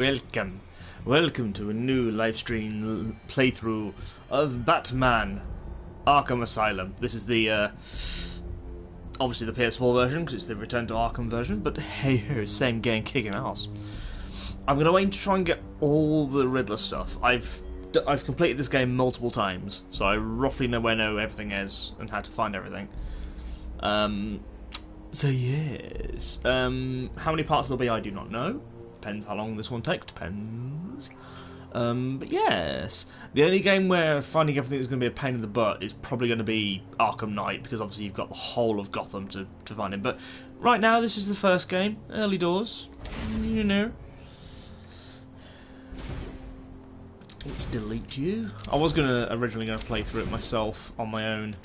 Welcome to a new live stream playthrough of Batman Arkham Asylum. This is the obviously the PS4 version because it's the Return to Arkham version, but hey, same game, kicking ass. I'm going to aim to try and get all the Riddler stuff. I've completed this game multiple times, so I roughly know where everything is and how to find everything. So yes, how many parts there'll be I do not know. Depends how long this one takes, depends. But yes, the only game where finding everything is going to be a pain in the butt is probably going to be Arkham Knight, because obviously you've got the whole of Gotham to find him. But right now, this is the first game, early doors, you know. Let's delete you. I was originally going to play through it myself on my own,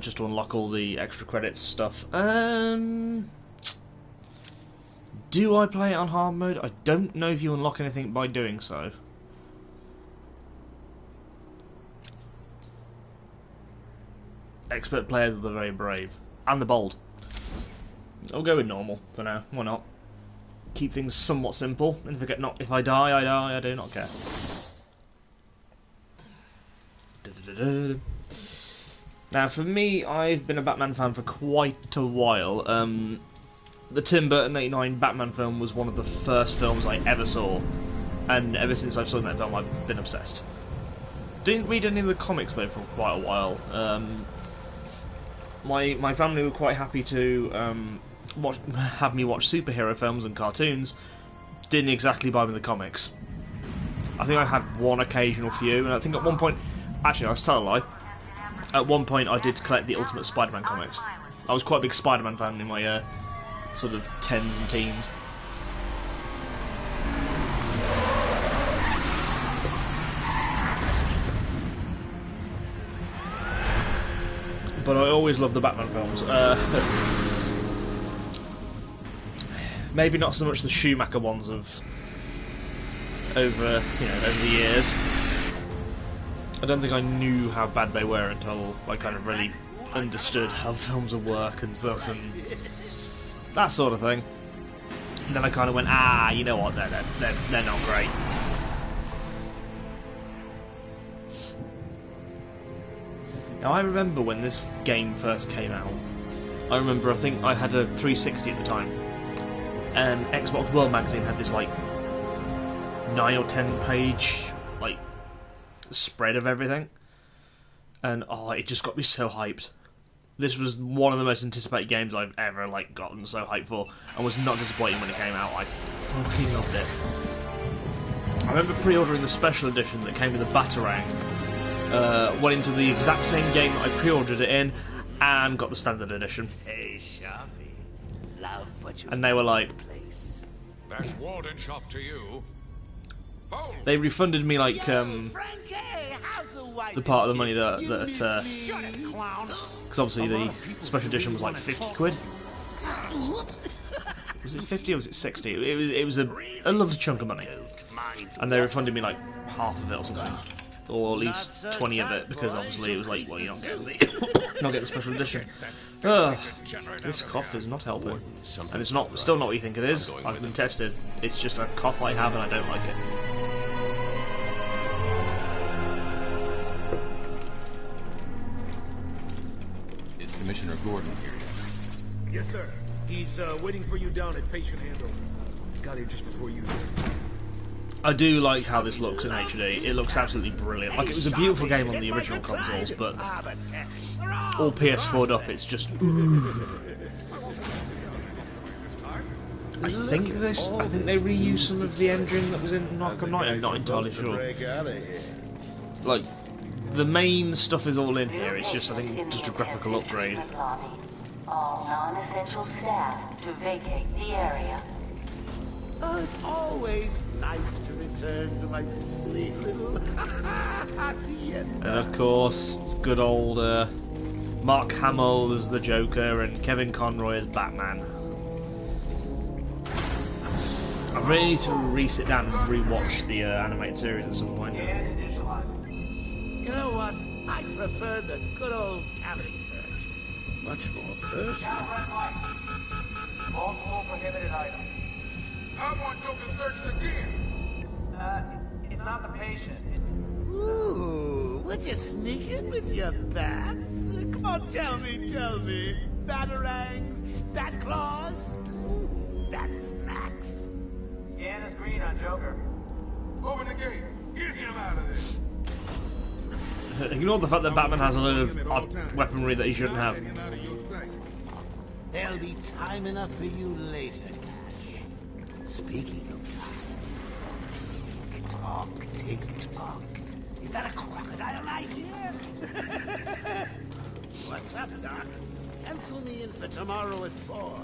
just to unlock all the extra credits stuff. Do I play it on hard mode? I don't know if you unlock anything by doing so. Expert players are the very brave. And the bold. I'll go with normal for now. Why not? Keep things somewhat simple. And if I die, I die. I do not care. Now, for me, I've been a Batman fan for quite a while. The Tim Burton '89 Batman film was one of the first films I ever saw, and ever since I've seen that film, I've been obsessed. Didn't read any of the comics though for quite a while. My family were quite happy to have me watch superhero films and cartoons. Didn't exactly buy me the comics. I think I had one occasional few, and I think at one point, actually, I was telling a lie. At one point, I did collect the Ultimate Spider-Man comics. I was quite a big Spider-Man fan in my sort of 10s and teens. But I always loved the Batman films. Maybe not so much the Schumacher ones over the years. I don't think I knew how bad they were until I kind of really understood how films would work and stuff and that sort of thing. And then I kind of went, you know what, they're not great. Now, I remember when this game first came out, I think I had a 360 at the time, and Xbox World Magazine had this, 9 or 10 page, spread of everything, and, it just got me so hyped. This was one of the most anticipated games I've ever gotten so hyped for, and was not disappointing when it came out. I fucking loved it. I remember pre-ordering the special edition that came with a Batarang. Went into the exact same game that I pre-ordered it in, and got the standard edition. Hey, Sharpie. Love what you and they were like, That's Warden Shop to you. they refunded me the part of the money that because obviously the special edition was 50 quid. Was it 50 or was it 60? It was a lovely chunk of money, and they refunded me half of it or something, or at least 20 of it, because obviously it was well, you're not getting the special edition. This cough is not helping, and it's still not what you think it is. I've been tested. It's just a cough I have, and I don't like it. Commissioner Gordon here. Yes, sir. He's waiting for you down at patient handle. Got here just before you. I do like how this looks in HD. It looks absolutely brilliant. It was a beautiful game on the original consoles, but all PS4'd up, it's just. I think they reused some of the engine that was in Arkham Knight. I'm not entirely sure. The main stuff is all in here. It's just, I think, just a graphical upgrade. All non-essential staff to vacate the area. Oh, it's always nice to return to my sweet little And of course, it's good old Mark Hamill as the Joker and Kevin Conroy as Batman. I really need to re-sit down and rewatch the animated series at some point. You know what? I prefer the good old cavity search. Much more personal. Multiple prohibited items. I want Joker searched again. It's not the patient. It's Ooh, would you sneak in with your bats? Come on, tell me. Batarangs, bat claws, ooh, bat snacks. scan is green on Joker. Open the gate. Get him out of there. Ignore the fact that Batman has a load of odd weaponry that he shouldn't have. There'll be time enough for you later, Cash. Speaking of time, tick-tock. Is that a crocodile I hear? What's up, Doc? Pencil me in for tomorrow at 4.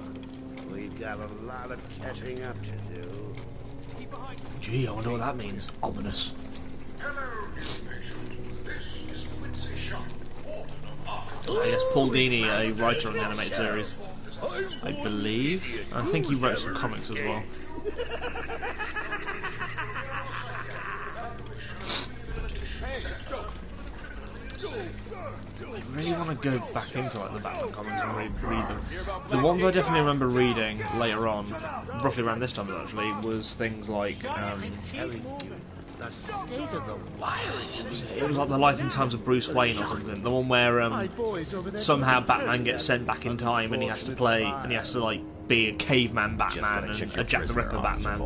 We've got a lot of catching up to do. Gee, I wonder what that means. Ominous. Hello, patient. This is Quincy Sharp, warden of Arkham. I guess Paul Dini, a writer on the animated series. I believe. I think he wrote some comics as well. I really want to go back into like the Batman comics and read them. The ones I definitely remember reading later on, roughly around this time actually, was things like The state of the wild. it was like The Life and Times of Bruce Wayne or something. The one where somehow Batman gets sent back in time and he has to like be a caveman Batman and a Jack the Ripper Batman.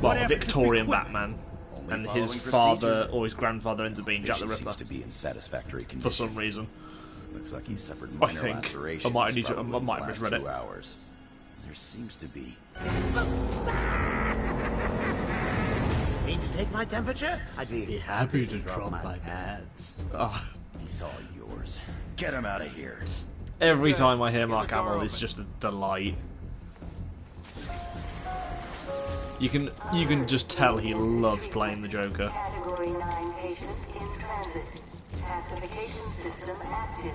Well, a Victorian Batman. And his father or his grandfather ends up being Jack the Ripper Seems to be in satisfactory condition. for some reason. Looks like he suffered I minor think. lacerations. I might have probably misread last it. 2 hours. There seems to be. Need to take my temperature? I'd be Happy to drop my pads. Oh, He's all yours. Get him out of here. every time I hear Mark Hamill, it's just a delight. You can just tell he loved playing the Joker. Category 9 patient in transit. Pacification system active.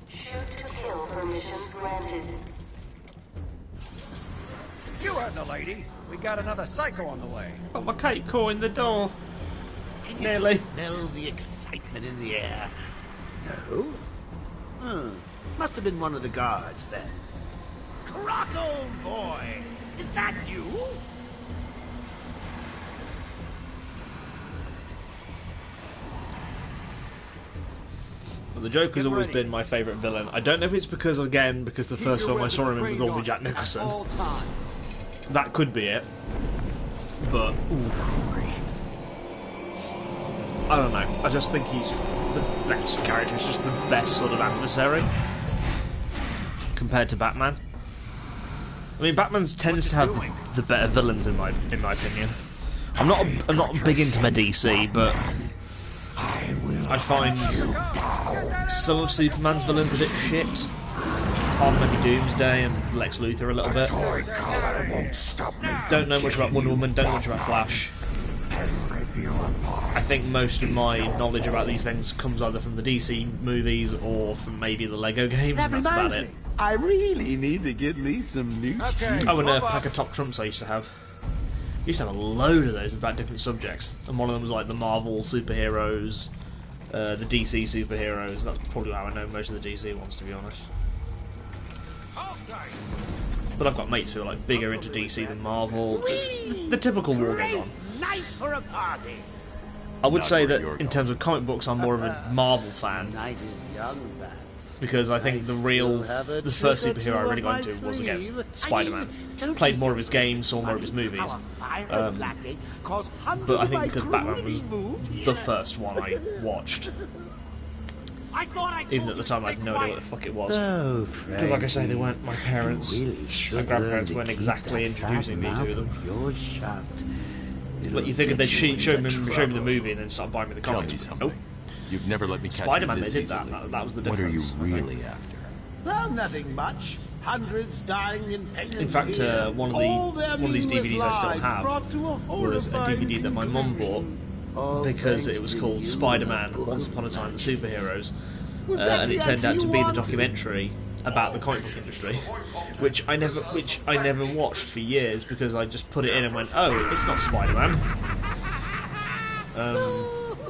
Shoot to kill permissions granted. You heard the lady. We got another psycho on the way. Got my cake core in the door. Can Nearly. you smell the excitement in the air? No? Must have been one of the guards then. Croc, old boy! Is that you? But the Joker's always been my favourite villain. I don't know if it's because the first film I saw him in was all with Jack Nicholson. That could be it. But I don't know. I just think he's the best character. He's just the best sort of adversary compared to Batman. I mean, Batman tends to have the better villains in my opinion. I'm not big into my DC, but I find some of Superman's villains a bit shit. On maybe Doomsday and Lex Luthor a little bit. Don't know much about Wonder Woman, don't know much about Flash. I think most of my knowledge about these things comes either from the DC movies or from maybe the Lego games, and that's about it. I really need to get me some new. Oh, and a pack of top trumps I used to have. I used to have a load of those about different subjects, and one of them was like the Marvel superheroes, the DC superheroes. That's probably how I know most of the DC ones, to be honest. But I've got mates who are like bigger into DC than Marvel. The typical war goes on. Night for a party. I would say that in terms of comic books, I'm more of a Marvel fan. Night is young, bats. Because I think the first superhero I really got into was, again, Spider-Man. Played more of his games, saw more of his movies. But I think because Batman was the first one I watched. Even at the time I had no idea what the fuck it was. Because like I say, they weren't my parents. My grandparents weren't exactly introducing me to them. But you think they'd show me the movie and then start buying me the comics. Nope. You've never let me catch Spider-Man, you they this did that. easily. That was the What are you difference. really after? Well, nothing much. Hundreds dying in pain. In fact, one of these DVDs I still have was a DVD that my mum bought because it was called Spider-Man: Once Upon a Time the Superheroes, and it turned out to be the documentary about the comic book industry, which I never watched for years because I just put it in and went, oh, it's not Spider-Man.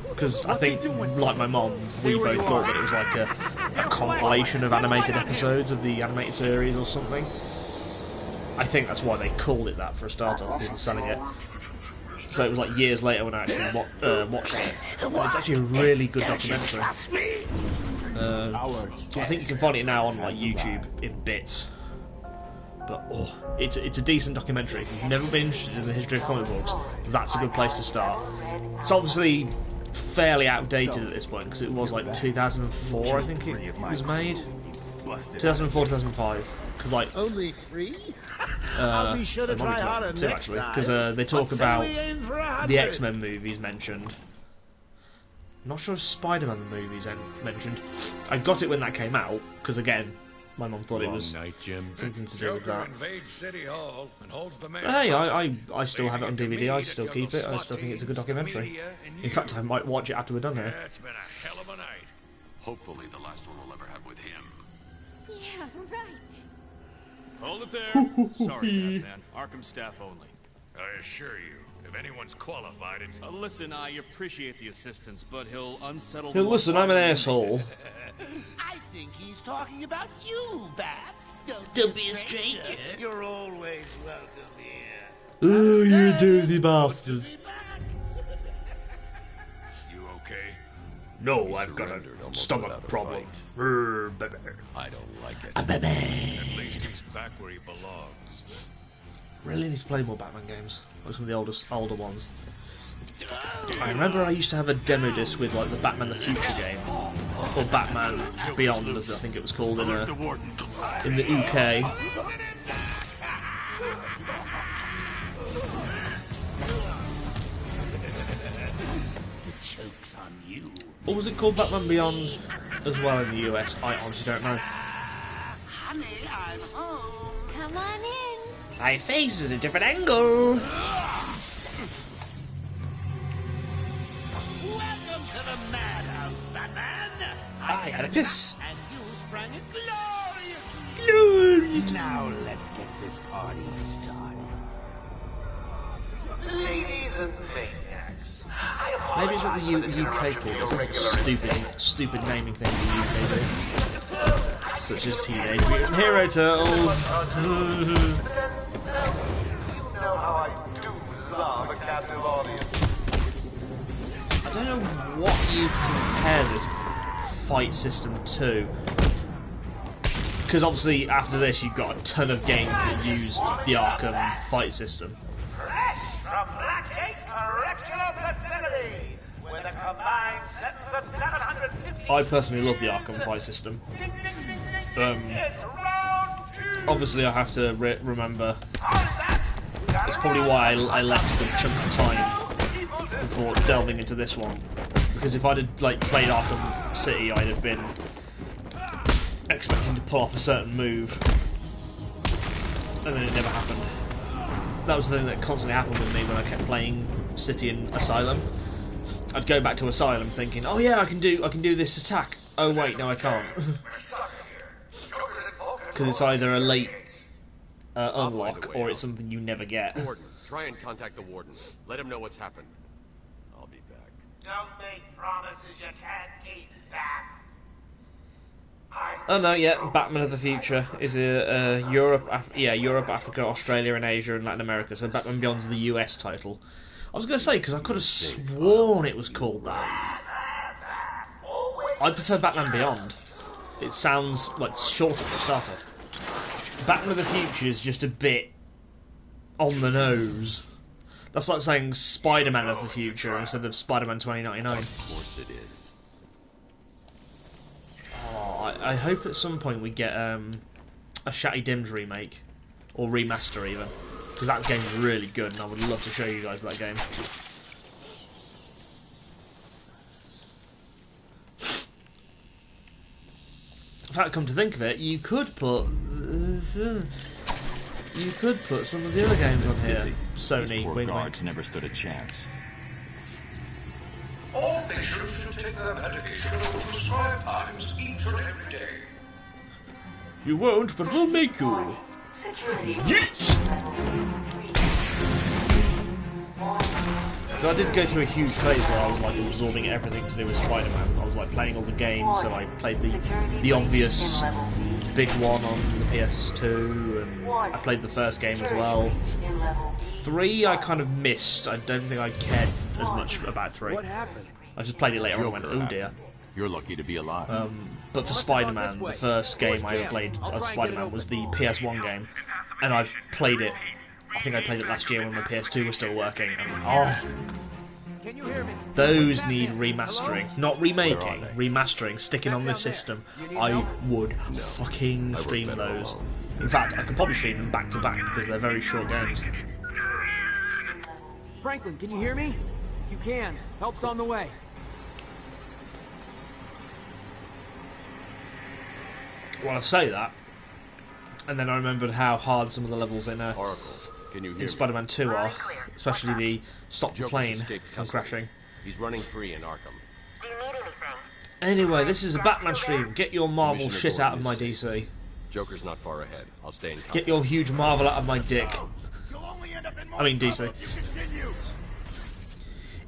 Because I think, like my mom, we both thought that it was like a compilation of animated episodes of the animated series or something. I think that's why they called it that for a start off, people selling it. So it was like years later when I actually watched it. And it's actually a really good documentary. I think you can find it now on like YouTube in bits. But it's a decent documentary. If you've never been interested in the history of comic books, that's a good place to start. It's obviously fairly outdated at this point because it was like 2004, I think it was made. 2004, 2005. Because like only 3. I'll be sure to try harder two next actually, time. because they talk about we aim for 100? the X-Men movies mentioned. I'm not sure if Spider-Man the movies mentioned. I got it when that came out because again, my mum thought it was something to do with that. Invades City Hall and holds the But hey, I still have it on DVD. I still keep it. I still think it's a good documentary. In fact, I might watch it after we're done here. It's been a hell of a night. Hopefully the last one we'll ever have with him. Yeah, right. Hold it there. Sorry, Batman. Arkham staff only. I assure you, if anyone's qualified, it's... Listen, I appreciate the assistance, but he'll unsettle... Hey, listen, I'm an asshole. I think he's talking about you, Bats. Don't be a stranger. You're always welcome here. Oh, you dirty bastard. You okay? No, I've got a stomach problem. I don't like it. At least he's back where he belongs. Really need to play more Batman games, like some of the older ones. I remember I used to have a demo disc with like the Batman the Future game, or Batman Beyond, as I think it was called in the UK. The joke's on you. Or was it called Batman Beyond as well in the US? I honestly don't know. Honey, I'm home. Come on in. My face is a different angle. Welcome to the madhouse, Batman. I had a piss. And you sprang it gloriously. Now let's get this party started. Ladies and maniacs, Maybe it's what the UK called. It's like stupid naming thing in the UK do. Such as Teenage Mutant Hero Turtles. you know how I do love a captive audience. I don't know what you compare this fight system to. Because obviously after this you've got a ton of games that use the Arkham fight system. Fresh from Blackgate Correctional Facility, with a combined sentence of 750. I personally love the Arkham fight system. It's round 2. Obviously I have to remember, that's probably why I left a good chunk of time before delving into this one. Because if I'd have like played Arkham City, I'd have been expecting to pull off a certain move, and then it never happened. That was the thing that constantly happened with me when I kept playing City and Asylum. I'd go back to Asylum thinking, oh yeah, I can do this attack. Oh wait, no I can't. Because it's either a late unlock or it's something you never get. Warden, try and contact the warden. Let him know what's happened. I'll be back. Don't make promises you can't keep, Bats. Oh no, yeah, Batman of the Future is Europe, Africa, Australia, and Asia, and Latin America. So Batman Beyond's the US title. I was going to say because I could have sworn it was called that. I prefer Batman Beyond. It sounds like shorter to start off. Batman of the Future is just a bit on the nose. That's like saying Spider-Man of the Future instead of Spider-Man 2099. Of course it is. Oh, I hope at some point we get a Shatty Dims remake, or remaster even, because that game's really good and I would love to show you guys that game. In fact, come to think of it, you could put some of the other games on here. Sony, wink wink. Never stood a chance. All patients should take their medication at least 5 times each and every day. You won't, but we'll make you. Security. So I did go through a huge phase where I was like absorbing everything to do with Spider-Man. I was like playing all the games, so I played the obvious big one on the PS2, and I played the first game as well. 3 I kind of missed. I don't think I cared as much about 3. What happened? I just played it later on and went, oh dear. You're lucky to be alive. But for Spider-Man, the first game I ever played of Spider-Man was the PS1 game, and I've played it. I think I played it last year when my PS2 was still working. And Can you hear me? those need remastering, not remaking, remastering, sticking on this system. I would fucking stream those. In fact, I could probably stream them back to back because they're very short games. Franklin, can you hear me? If you can, help's on the way. Well, I say that, and then I remembered how hard some of the levels in Oracle, can you hear me? Spider-Man 2 are, especially the stop the Joker's plane escaped from custody. crashing. He's running free in Arkham. Do you need anything? Anyway, this is a Batman stream. Get your Marvel Commissioner shit out of Gordon my is safe. DC. Joker's not far ahead. I'll stay in contact. Get your huge Marvel out of my dick. I mean DC.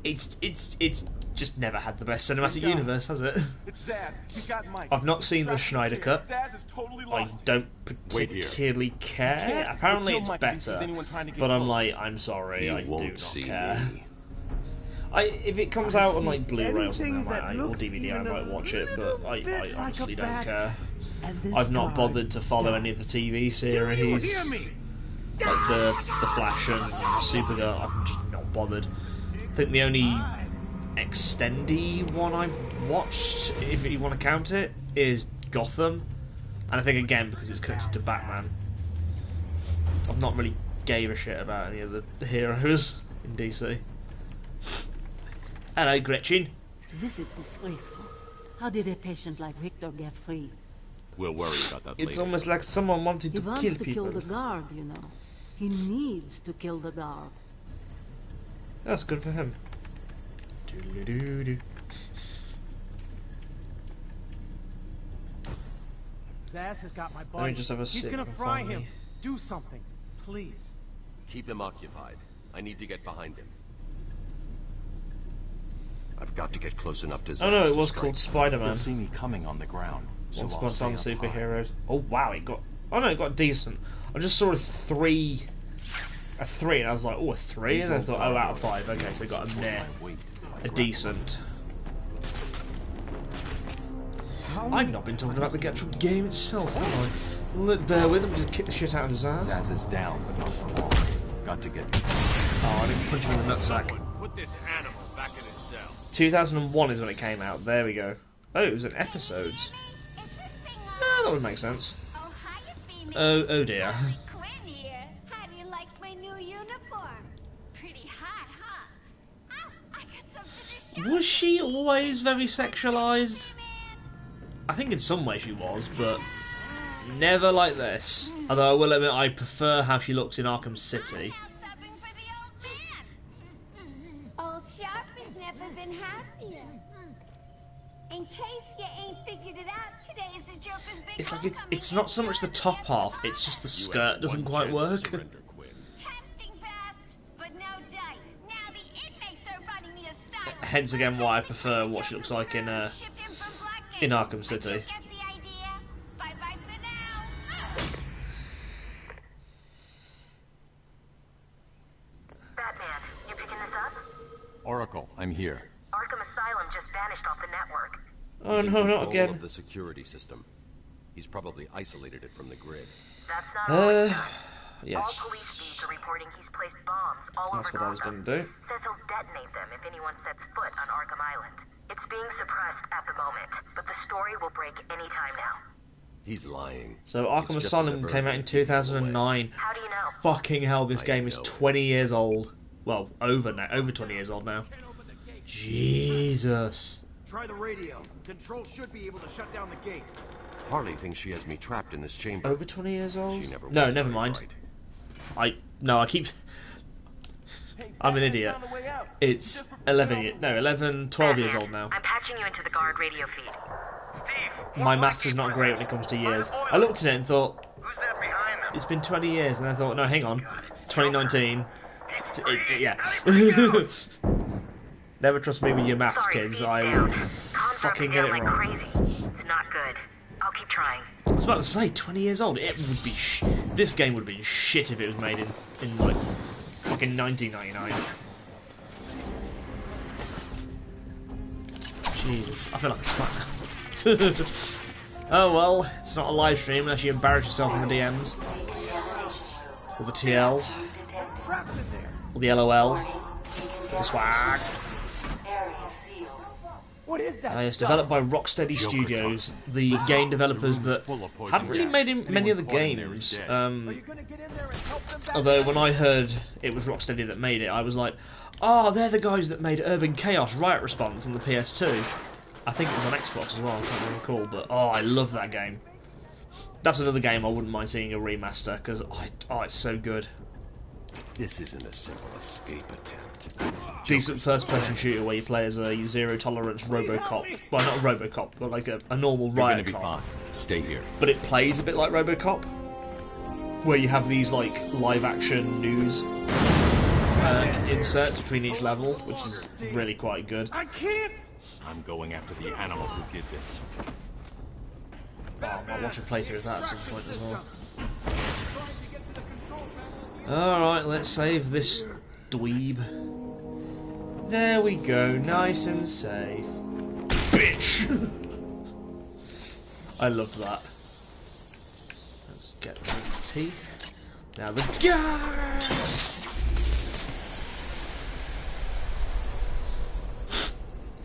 It's just never had the best cinematic universe, has it? It's Zaz. He's got Mike. I've not seen the Schneider cut. Zaz is totally I lost. don't particularly care. Apparently it's better, but I'm like, I'm sorry, I do not care. If it comes out on like Blu-ray or something, or DVD, I might watch it, but I honestly don't care. I've not bothered to follow any of the TV series, like the Flash and Supergirl. I've just not bothered. I think the only extendy one I've watched, if you want to count it, is Gotham, and I think again because it's connected to Batman. I've not really gave a shit about any of the heroes in DC. Hello, Gretchen. This is disgraceful. How did a patient like Victor get free? We'll worry about that It's later. almost like someone wanted He to wants kill to people. kill the guard, you know. He needs to kill the guard. That's good for him. Doodle-doo-doo. Zaz has got my Let body. me just have a He's sit gonna and fry find him. me. Do something, please. Keep him occupied. I need to get behind him. I've got to get close enough to Zaz Oh no, it to was strike. called Spider-Man. He'll see me coming on the ground. So Once I'll upon a stay time, up high. superheroes. Oh wow, it got. Oh no, it got decent. I just saw a 3, and I was like, oh, a 3, and I thought, oh, out of 5. Okay, so it got a meh, a decent. I've not been talking about the actual game itself, have I? Look, bear with him, just kick the shit out of Zaz. Zaz is down, but not for long. Got to get. Oh, I didn't punch him in the nutsack. Put this animal back in his cell. 2001 is when it came out. There we go. Oh, it was in episodes. That would make sense. Oh dear. Quinn here. How do you like my new uniform? Pretty hot, huh? Oh, I got something to show. Was she always very sexualized? I think in some way she was, but never like this. Although I will admit I prefer how she looks in Arkham City. Old Sharp has never been happier. In case you ain't figured it out, today is the Joker's big It's like homecoming. it's not so much the top half, it's just the skirt doesn't quite work. Tempting fast, but no dice. Now the inmates are running the asylum. Hence again why I prefer what she looks like in Arkham City. Get the idea? Bye-bye for now. Batman, you picking this up? Oracle, I'm here. Arkham Asylum just vanished off the network. Oh He's in no, not control again. of the security system. He's probably isolated it from the grid. That's not always done. All Yes. police feeds are reporting he's placed bombs all That's over what I was Gotham. going to do. Says he'll detonate them if anyone sets foot on Arkham Island. It's being suppressed at the moment, but the story will break any time now. He's lying. So It's Arkham just Asylum an came out in aversion to keep him away. 2009. How do you know? Fucking hell, this I game is know. 20 years old. Well, over 20 years old now. Jesus. Try the radio. Control should be able to shut down the gate. Harley thinks she has me trapped in this chamber. Over 20 years old? She never No, was never very mind. bright. I keep... I'm an idiot. It's 12 years old now. I'm patching you into the guard radio feed. My maths is not great when it comes to years. I looked at it and thought, Who's that behind them? it's been 20 years, and I thought, no, hang on. 2019. Yeah. Never trust me with your maths, Sorry, kids. feed's I down. will Contract's fucking get down it like wrong. crazy. It's not good. I'll keep trying. was about to say 20 years old. It would be this game would have been shit if it was made in like fucking 1999. Jesus, I feel like a twat now. Oh well, it's not a live stream unless you embarrass yourself in the DMs. Or the TL. Or the LOL. Or the swag. What is that? It's developed by Rocksteady Studios, the game developers that haven't really made many other games. Although when I heard it was Rocksteady that made it, I was like, oh, they're the guys that made Urban Chaos Riot Response on the PS2. I think it was on Xbox as well, I can't recall, but oh, I love that game. That's another game I wouldn't mind seeing a remaster, because oh, it's so good. This isn't a simple escape attempt. Decent first-person shooter where you play as a zero-tolerance RoboCop. Well, not a RoboCop, but like a normal riot You're gonna cop. be fine. Stay here. But it plays a bit like RoboCop, where you have these like live-action news inserts between each level, which is really quite good. I can't. I'm going after the animal who did this. Oh, I'll watch a playthrough of that at some point as well. Alright, let's save this dweeb. There we go, nice and safe. Bitch! I love that. Let's get rid of the teeth. Now the gas!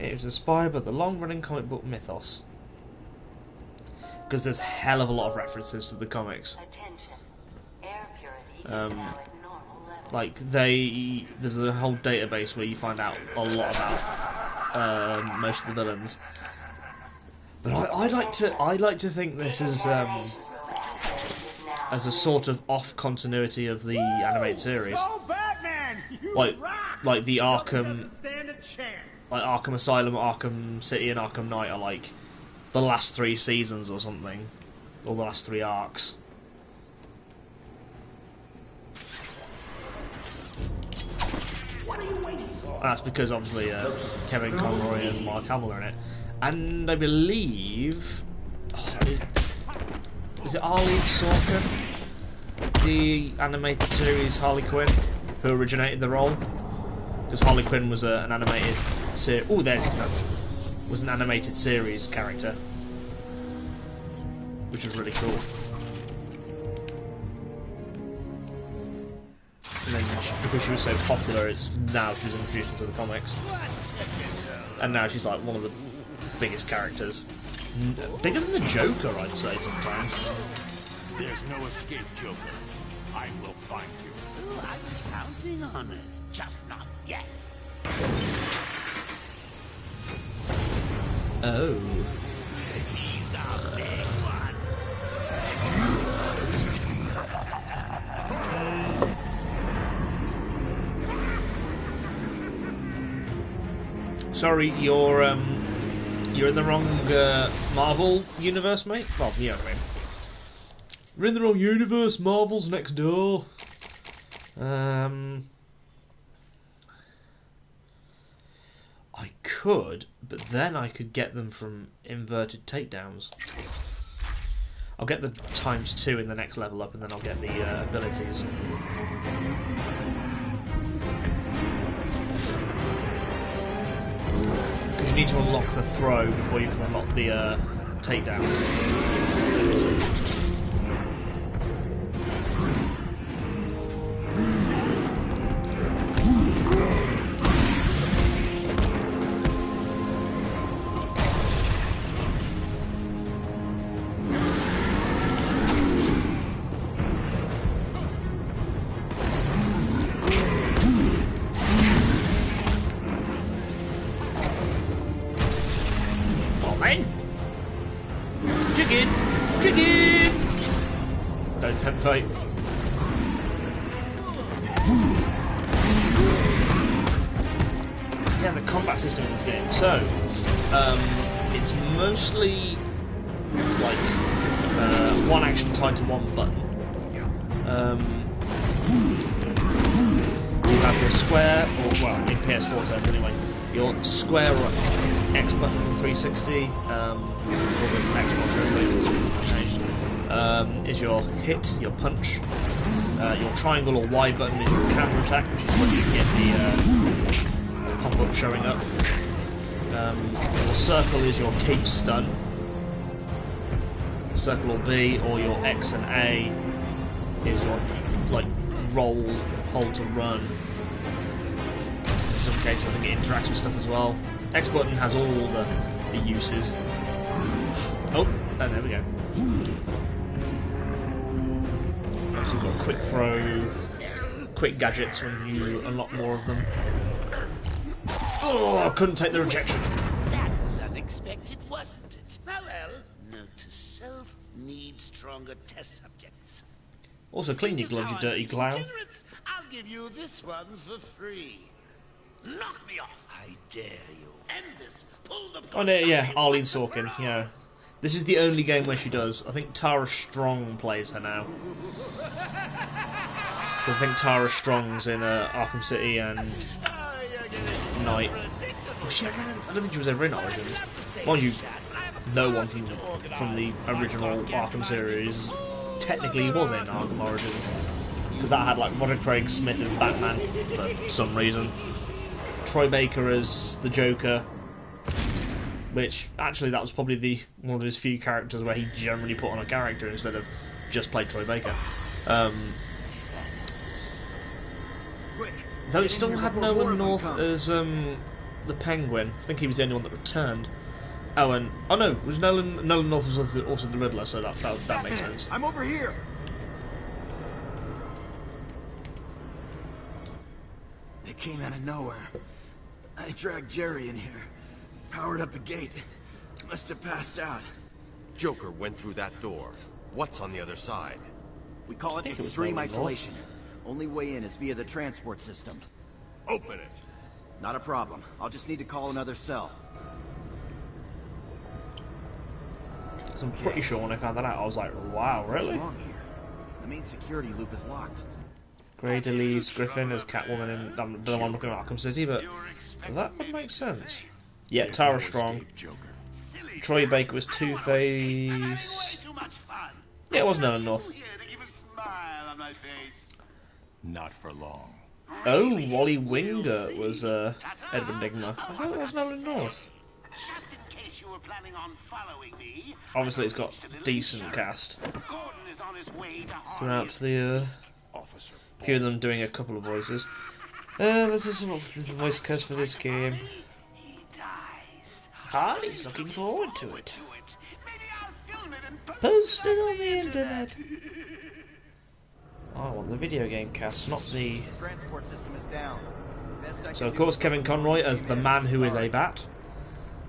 It was inspired by the long-running comic book mythos. Because there's a hell of a lot of references to the comics. Like there's a whole database where you find out a lot about most of the villains. But I like to think this is as a sort of off continuity of the animated series. Like the Arkham, like Arkham Asylum, Arkham City, and Arkham Knight are like the last 3 seasons or something, or the last 3 arcs. And that's because obviously Kevin Conroy and Mark Hamill are in it, and I believe is it Harley Sorkin, the animated series Harley Quinn, who originated the role, because Harley Quinn was an animated series. Oh, there's his nuts. Was an animated series character, which is really cool. And then because she was so popular, now she's introduced into the comics, and now she's like one of the biggest characters, bigger than the Joker, I'd say sometimes. There's no escape, Joker. I will find you. I'm counting on it, just not yet. Oh. He's a big one. Sorry, you're in the wrong Marvel universe, mate. Well, you know what I mean. We're in the wrong universe. Marvel's next door. I could, but then I could get them from inverted takedowns. I'll get the ×2 in the next level up, and then I'll get the abilities. Because you need to unlock the throw before you can unlock the takedowns. Chicken! Don't tempt fate. Yeah, the combat system in this game. So, it's mostly like one action tied to one button. You have your square, or well, in PS4 terms anyway, your square or X button 360, or the Xbox translations. is your hit, your punch. Your triangle or Y button is your counter attack, which is when you get the pop-up showing up. Your circle is your cape stun. Circle or B, or your X and A is your like roll, hold to run. In some cases, I think it interacts with stuff as well. X button has all the uses. Oh, and there we go. So you've got quick throw, quick gadgets when you unlock more of them. Oh, I couldn't take the rejection. That was unexpected, wasn't it? Well, note to self, need stronger test subjects. Also, clean your gloves, you dirty clown. I'll give you this one for free. Knock me off, I dare you. End this. Pull the Oh no, yeah, Arlene Sorkin, yeah. This is the only game where she does. I think Tara Strong plays her now. Because I think Tara Strong's in Arkham City and Knight. Was she ever in? I don't think she was ever in Origins. Mind you, no one from the original Arkham series technically was in Arkham Origins. Because that had like Roger Craig Smith as Batman for some reason. Troy Baker as the Joker. Which, actually, that was probably one of his few characters where he generally put on a character instead of just played Troy Baker. Though it still had Nolan North as the Penguin. I think he was the only one that returned. Oh no, it was Nolan North was also the Riddler, so that makes sense. I'm over here. It came out of nowhere. I dragged Jerry in here. Powered up the gate. Must have passed out. Joker went through that door. What's on the other side? We call it extreme isolation. Only way in is via the transport system. Open it. Not a problem. I'll just need to call another cell. So I'm pretty sure when I found that out, I was like, wow, really? What's wrong here? The main security loop is locked. Grey DeLise Griffin as Catwoman in... I don't know why I'm looking at Arkham City, but that would make sense. Yeah, Tara Strong. Troy Baker was Two-Face. Yeah, it was Nolan North. Not for long. Oh, Wally Wingert was Edward Nigma. I thought it was Nolan North. Obviously, it's got decent cast throughout the few of them doing a couple of voices. This is the voice cast for this game. Harley's looking forward to it. Posted on the internet. I want the video game cast, not the... Transport system is down. So of course Kevin Conroy as the man who is a bat.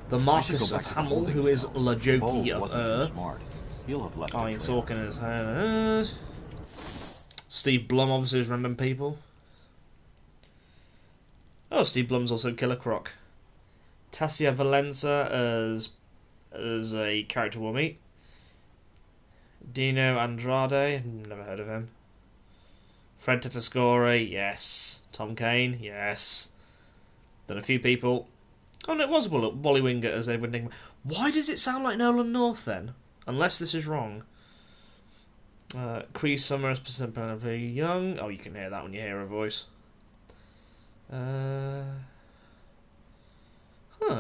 The Marcus of Hamill, who is La Jokey of Arlene Sorkin as her. Steve Blum obviously as Random People. Oh, Steve Blum's also Killer Croc. Tassia Valenza as a character we'll meet. Dino Andrade, never heard of him. Fred Tatasciore, yes. Tom Kane, yes. Done a few people. Oh no, it was Wally Wingert as Edward Nigma. Why does it sound like Nolan North then? Unless this is wrong. Cree Summer as Pacific Young. Oh, you can hear that when you hear her voice. I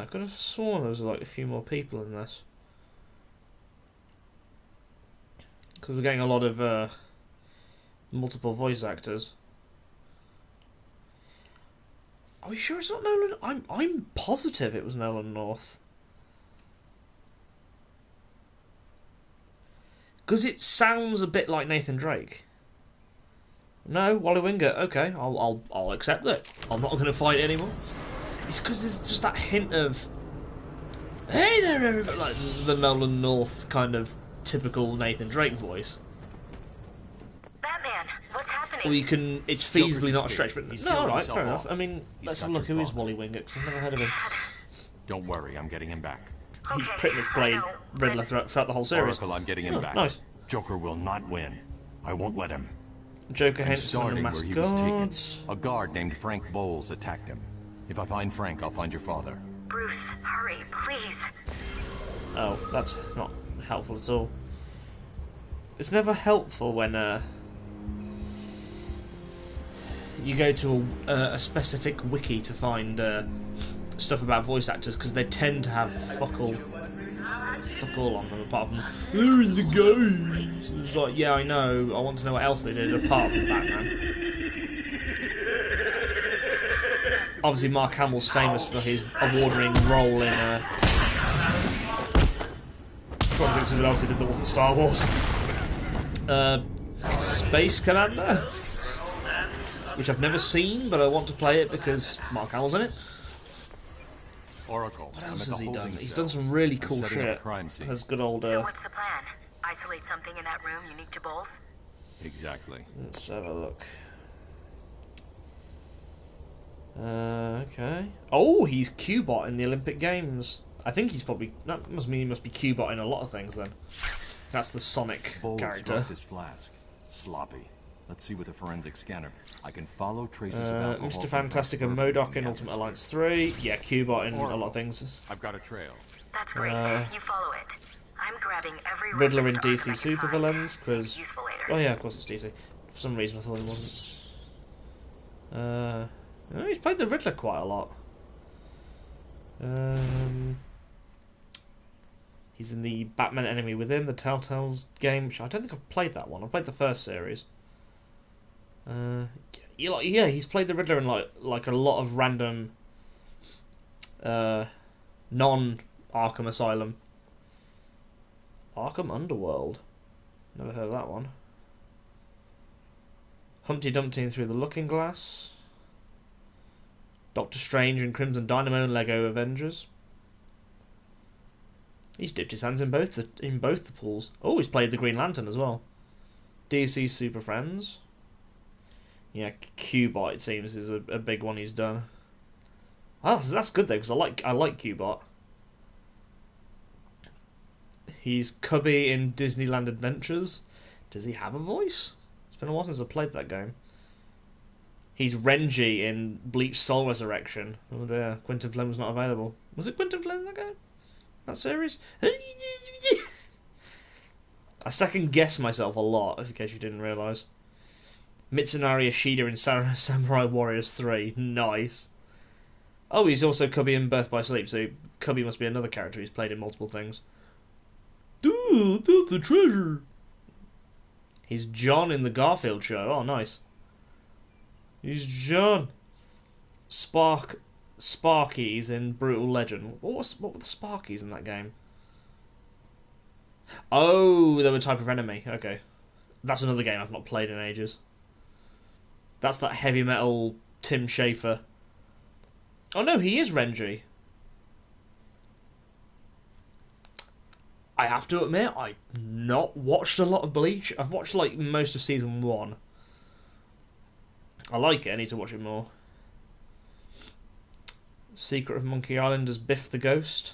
could have sworn there was like a few more people in this. Because we're getting a lot of multiple voice actors. Are we sure it's not Nolan? I'm positive it was Nolan North. Because it sounds a bit like Nathan Drake. No, Wally Wingert. Okay, I'll accept that. I'm not going to fight anymore. It's because there's just that hint of, hey there, everybody, like the Nolan North kind of typical Nathan Drake voice. Batman, what's happening? Or you can, it's feasibly not a stretch, but no, alright, fair enough. I mean, let's have a look. Who is Wally Wingert? Because I've never heard of him. Don't worry, I'm getting him back. He's pretty much played Riddler throughout the whole series. Oracle, I'm getting him back. Nice. Joker will not win. I won't let him. Joker I'm Henson starting and where he was taken. Mascots. A guard named Frank Bowles attacked him. If I find Frank, I'll find your father. Bruce, hurry, please. Oh, that's not helpful at all. It's never helpful when you go to a specific wiki to find stuff about voice actors, because they tend to have fuck all on them apart from they're in the games. And it's like, yeah, I know. I want to know what else they did apart from Batman. Obviously, Mark Hamill's famous for his award-winning role in trying to think something else he did that wasn't Star Wars. Space Commander, which I've never seen, but I want to play it because Mark Hamill's in it. Oracle. What else has he done? He's done some really cool shit. Has good old. So what's the plan? Isolate something in that room unique to Bowles? Exactly. Let's have a look. Okay. Oh, he's Q-Bot in the Olympic Games. I think he's probably... That must mean he must be Q-Bot in a lot of things, then. That's the Sonic character. This flask. Sloppy. Let's see with the forensic scanner. I can follow traces of alcohol. Mr. Fantastic and MODOK in Ultimate Alliance 3. Yeah, Q-Bot in a lot of things. I've got a trail. That's great. You follow it. I'm grabbing every Riddler in DC Supervillains, because... Oh yeah, of course it's DC. For some reason I thought it wasn't. Oh, he's played the Riddler quite a lot. He's in the Batman Enemy Within, the Telltale's game, which I don't think I've played that one. I played the first series. Yeah, he's played the Riddler in like a lot of random non-Arkham Asylum. Arkham Underworld. Never heard of that one. Humpty Dumpty Through the Looking Glass. Doctor Strange and Crimson Dynamo and Lego Avengers. He's dipped his hands in both the pools. Oh, he's played the Green Lantern as well. DC Super Friends. Yeah, Q-Bot, it seems, is a big one he's done. Oh, that's good though, because I like Q-Bot. He's Cubby in Disneyland Adventures. Does he have a voice? It's been a while since I played that game. He's Renji in Bleach Soul Resurrection. Oh dear, Quentin Flynn was not available. Was it Quentin Flynn in that game? That series? I second guess myself a lot, in case you didn't realise. Mitsunari Ishida in Samurai Warriors 3. Nice. Oh, he's also Cubby in Birth by Sleep, so Cubby must be another character who's played in multiple things. Dude, that's the treasure. He's John in the Garfield show. Oh, nice. He's John. Sparky's in Brutal Legend. What were the Sparkies in that game? Oh, they were a type of enemy. Okay. That's another game I've not played in ages. That's that heavy metal Tim Schafer. Oh no, he is Renji. I have to admit, I've not watched a lot of Bleach. I've watched like most of season 1. I like it, I need to watch it more. Secret of Monkey Island as Biff the Ghost.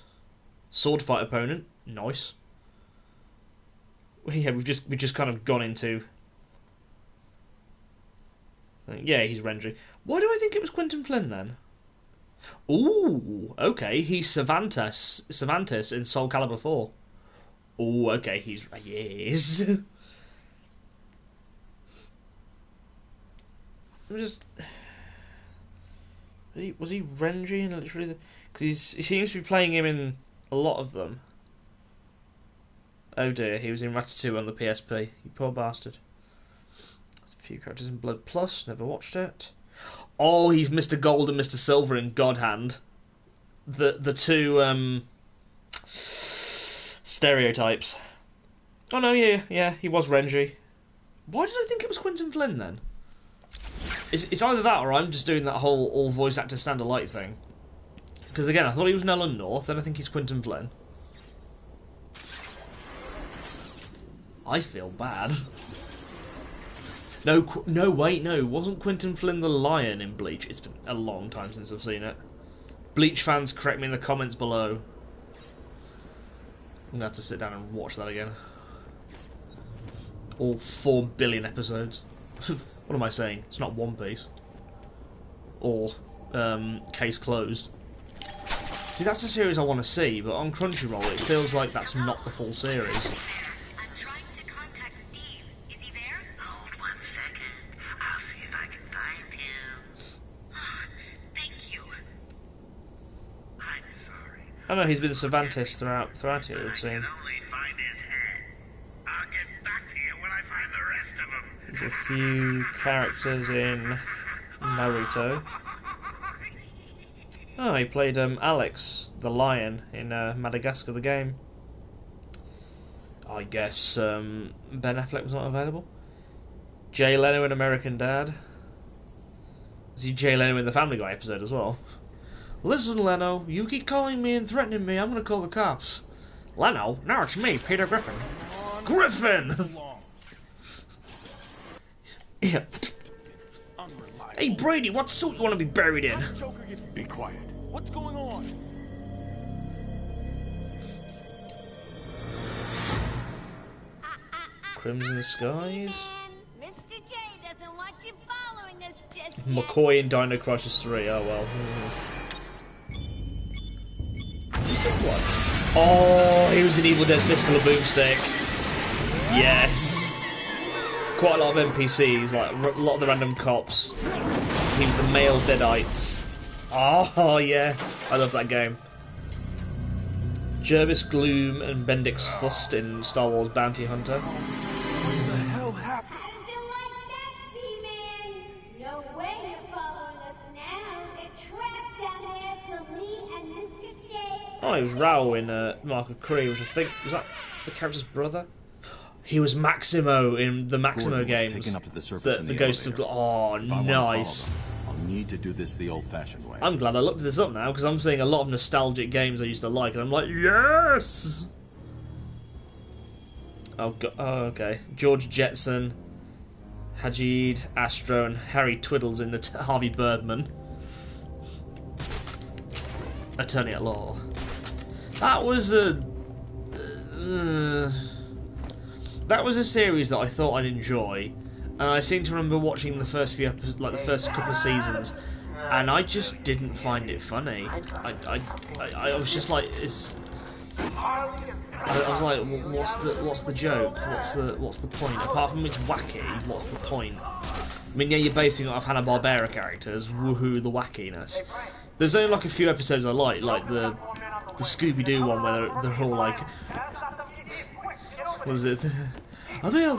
Sword fight opponent. Nice. Yeah, we've just kind of gone into... Yeah, he's Renji. Why do I think it was Quentin Flynn then? Ooh, okay, he's Cervantes in Soul Calibur 4. Ooh, okay, yes. Was he Renji in literally? Because he seems to be playing him in a lot of them. Oh dear, he was in Ratatouille on the PSP. You poor bastard. There's a few characters in Blood Plus. Never watched it. Oh, he's Mr. Gold and Mr. Silver in God Hand. The two stereotypes. Oh no, yeah, he was Renji. Why did I think it was Quentin Flynn then? It's either that or I'm just doing that whole all voice actors stand alike thing. Because again, I thought he was Nolan North, then I think he's Quentin Flynn. I feel bad. No, wait, no. Wasn't Quentin Flynn the lion in Bleach? It's been a long time since I've seen it. Bleach fans, correct me in the comments below. I'm going to have to sit down and watch that again. All 4 billion episodes. What am I saying? It's not One Piece. Or Case Closed. See, that's a series I want to see, but on Crunchyroll it feels like that's not the full series. I'm trying to contact Oh no, he's been Cervantes throughout it, it would seem. There's a few characters in Naruto. Oh, he played Alex, the lion, in Madagascar, the game. I guess Ben Affleck was not available. Jay Leno in American Dad. Is he Jay Leno in the Family Guy episode as well? Listen, Leno, you keep calling me and threatening me, I'm gonna call the cops. Leno? No, it's me, Peter Griffin. Griffin! Yeah. Hey, Brady, what suit you want to be buried in? Be quiet. What's going on? Crimson Skies? Mr. J doesn't want you following us just yet. McCoy in Dino Crisis 3, oh well. What? Oh, he was an Evil Dead Fistful of Boomstick. Yes. Quite a lot of NPCs, like a lot of the random cops. He was the male Deadites. Oh, yes. I love that game. Jervis Gloom and Bendix Fust in Star Wars Bounty Hunter. What the hell happened? How'd you like that, B-Man? No way you're following us now. They're trapped down there till me and Mr. J. Oh, he was Raoul in Mark of Kree, which I think was that the character's brother. He was Maximo in the Maximo games. Taken up to the surface in the Ghosts of oh, nice. I'll need to do this the old-fashioned way. I'm glad I looked this up now because I'm seeing a lot of nostalgic games I used to like, and I'm like, yes. Oh, okay. George Jetson, Hajid Astro, and Harry Twiddles in the Harvey Birdman. Attorney at Law. That was a. That was a series that I thought I'd enjoy, and I seem to remember watching the first few episodes, like the first couple of seasons, and I just didn't find it funny. I was just like, it's. I was like, what's the joke? What's the point? Apart from it's wacky, what's the point? I mean, yeah, you're basing it off Hanna-Barbera characters. Woohoo, the wackiness. There's only like a few episodes I like the Scooby-Doo one where they're all like. What was it? Are they all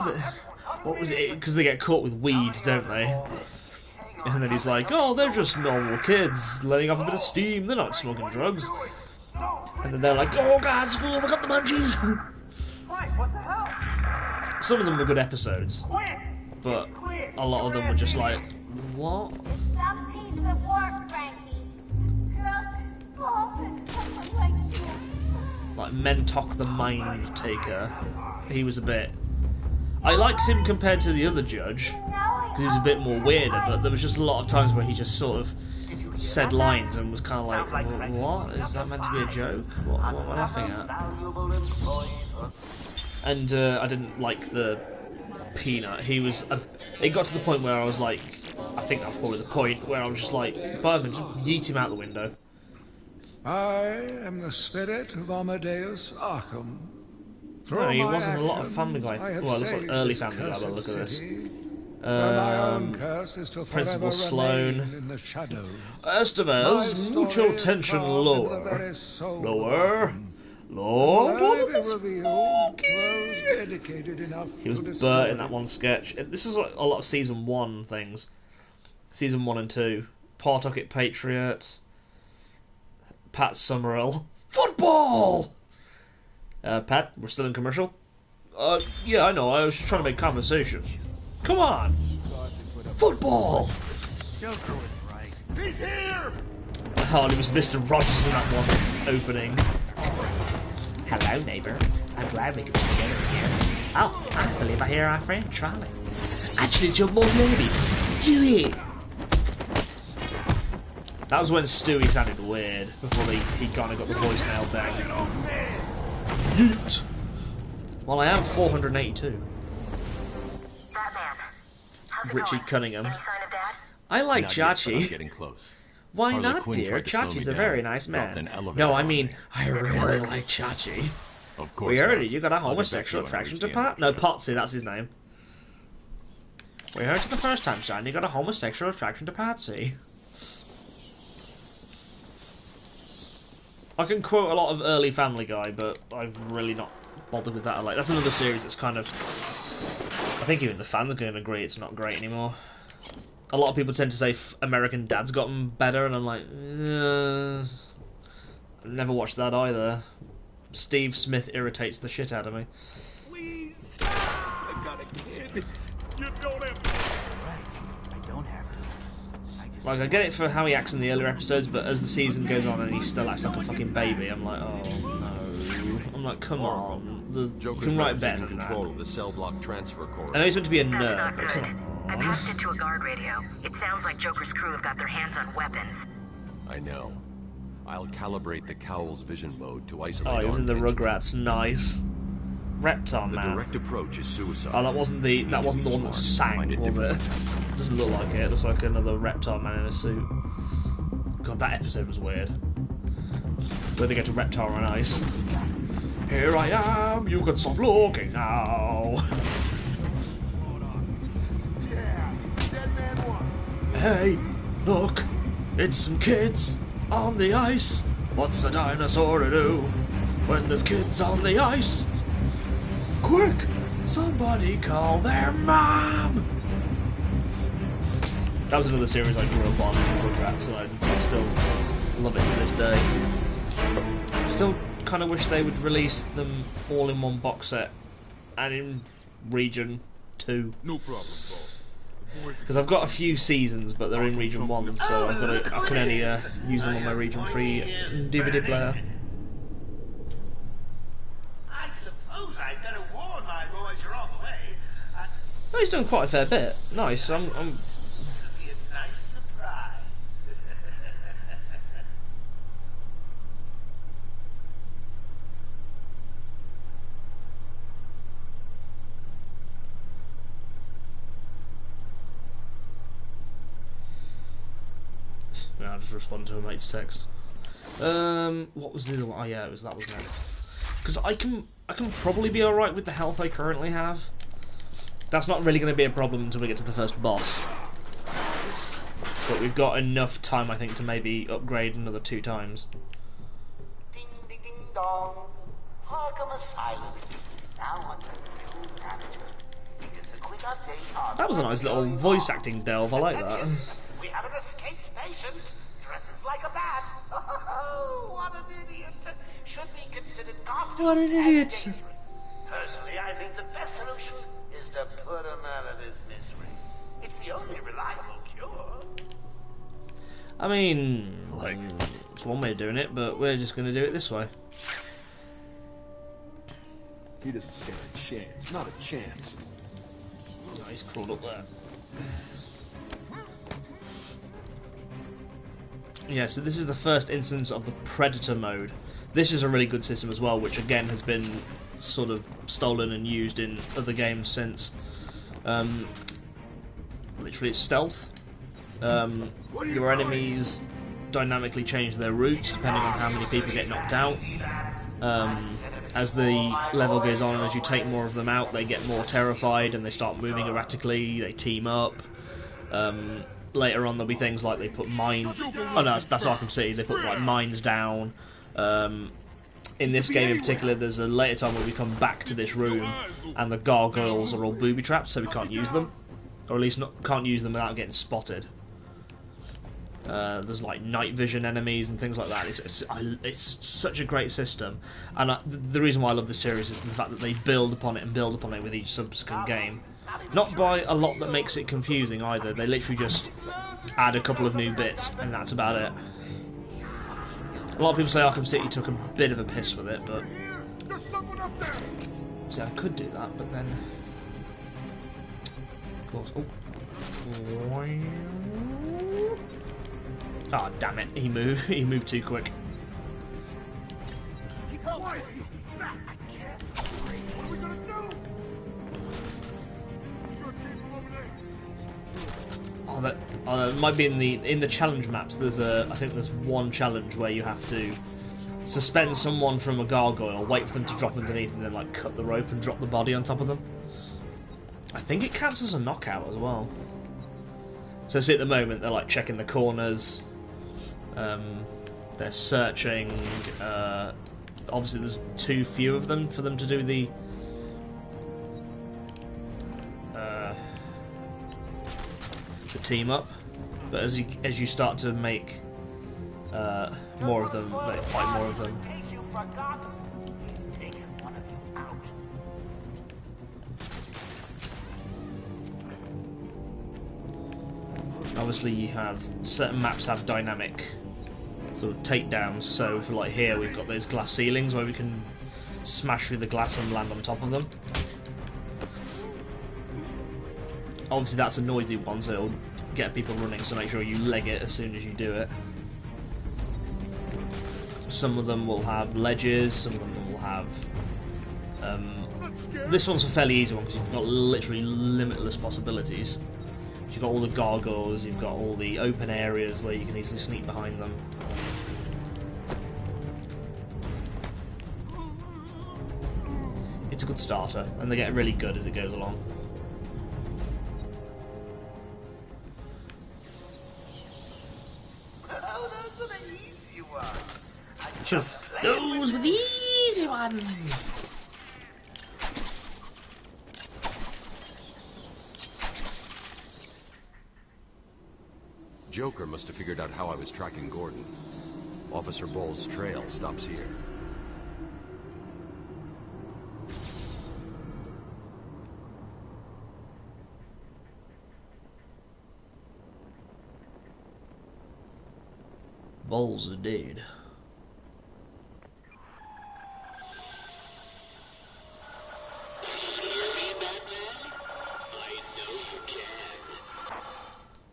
what was it? Because they get caught with weed, don't they? And then he's like, oh, they're just normal kids letting off a bit of steam. They're not smoking drugs. And then they're like, oh god, school, we got the munchies. Some of them were good episodes, but a lot of them were just like, what? Some piece of work, Frankie. Girls fall for someone like you. Like Mentok the Mind Taker. He was a bit. I liked him compared to the other judge because he was a bit more weirder, but there was just a lot of times where he just sort of said lines and was kind of like, what? Is that meant to be a joke? What am I laughing at? And I didn't like the Peanut. He was. It got to the point where I was like, I think that's probably the point where I was just like, Bergman, just yeet him out the window. I am the spirit of Amadeus Arkham. No, he wasn't a lot of Family Guy. Well, it looks like early Family Guy, but look at this. Principal Sloan. Estevez, mucho tension lower. Lower. Lord, he was Bert in that one sketch. This is like a lot of Season 1 things. Season 1 and 2. Pawtucket Patriot. Pat Summerall. Football! Pat, we're still in commercial? Yeah, I know, I was just trying to make conversation. Come on! Football! Joker was right. He's here! Oh, it was Mr. Rogers in that one opening. Hello, neighbour. I'm glad we could be together here. Oh, I believe I hear our friend Charlie. Actually, it's your mum, lady. Stewie! That was when Stewie sounded weird, before he kind of got the voice nailed down. Yeet! Well, I am 482. Richie Cunningham. I like Chachi. Getting close. Why not, dear? Chachi's a very nice man. No, I mean, I really like Chachi. Of course. We heard it. You got a homosexual attraction to Pot? No, Potsy, that's his name. We heard it the first time, son. You got a homosexual attraction to Patsy. I can quote a lot of early Family Guy, but I've really not bothered with that. Like, that's another series that's kind of... I think even the fans are going to agree it's not great anymore. A lot of people tend to say American Dad's gotten better, and I'm like, I've never watched that either. Steve Smith irritates the shit out of me. Please, I got a kid. You don't have. Right, I don't have her. Like, I get it for how he acts in the earlier episodes, but as the season goes on and he still acts like a fucking baby, I'm like, oh no. I'm like, come on. You can write better than control that. of the cell block transfer corridor. I know he's meant to be a nerd, but come I on. passed into a guard radio. It sounds like Joker's crew have got their hands on weapons. I know. I'll calibrate the Cowl's vision mode to isolate. Oh, he was in the arm Rugrats. Nice. Reptar The Man. direct approach is suicide. Oh, that wasn't the one that sang, was it? Doesn't look like it. It looks like another Reptar Man in a suit. God, that episode was weird. Where they get to Reptar on ice. Here I am. You can stop looking now. Hey, look. It's some kids on the ice. What's a dinosaur to do when there's kids on the ice? Quick! Somebody call their mom! That was another series I grew up on in Rugrats, so I still love it to this day. Still kind of wish they would release them all in one box set and in Region 2. No problem, boss. Because I've got a few seasons, but they're in Region 1, so I can only use them on my Region 3 DVD player. I suppose I'd better warn my boys you're on the way. Oh, he's done quite a fair bit. Nice. It'll be a nice surprise. No, I'll just respond to a mate's text. What was the other one? Oh yeah, that was it. Because I can probably be alright with the health I currently have. That's not really going to be a problem until we get to the first boss. But we've got enough time, I think, to maybe upgrade another 2 times. Ding ding ding dong. Arkham Asylum is now under new manager. Here's a quick update on... That was a nice little voice acting delve, I like that. We have an escaped patient. Dresses like a bat. Oh, what an idiot. Should be considered competent. What an idiot. Personally, I think the best solution is to put him out of his misery. It's the only reliable cure. I mean, it's one way of doing it, but we're just going to do it this way. He doesn't stand a chance. Not a chance. Oh, he's crawled up there. Yeah, so this is the first instance of the Predator mode. This is a really good system as well, which again has been sort of stolen and used in other games since. Literally, it's stealth. Your enemies dynamically change their routes depending on how many people get knocked out. As the level goes on and as you take more of them out, they get more terrified and they start moving erratically, they team up. Later on there'll be things like they put mines... Oh no, that's Arkham City, they put like mines down. In this game in particular, there's a later time where we come back to this room and the gargoyles are all booby trapped, so we can't use them. Or at least can't use them without getting spotted. There's like night vision enemies and things like that. It's such a great system, and the reason why I love this series is the fact that they build upon it and build upon it with each subsequent game. Not by a lot that makes it confusing either. They literally just add a couple of new bits, and that's about it. A lot of people say Arkham City took a bit of a piss with it, but see, I could do that, but then of course. Ah, oh, damn it! He moved too quick. Oh, that might be in the challenge maps. I think there's one challenge where you have to suspend someone from a gargoyle, wait for them to drop underneath, and then like cut the rope and drop the body on top of them. I think it counts as a knockout as well. So see, at the moment they're like checking the corners. They're searching. Obviously, there's too few of them for them to do the team up. But as you start to make more of them, they fight more of them. Obviously, you have certain maps have dynamic sort of takedowns. So, for like here, we've got those glass ceilings where we can smash through the glass and land on top of them. Obviously, that's a noisy one, so it'll get people running. So make sure you leg it as soon as you do it. Some of them will have ledges. Some of them will have. This one's a fairly easy one because you've got literally limitless possibilities. You've got all the gargoyles, you've got all the open areas where you can easily sneak behind them. It's a good starter, and they get really good as it goes along. Oh, those are the easy ones. Those were the easy ones! Joker must have figured out how I was tracking Gordon. Officer Bowles' trail stops here. Bowles is dead.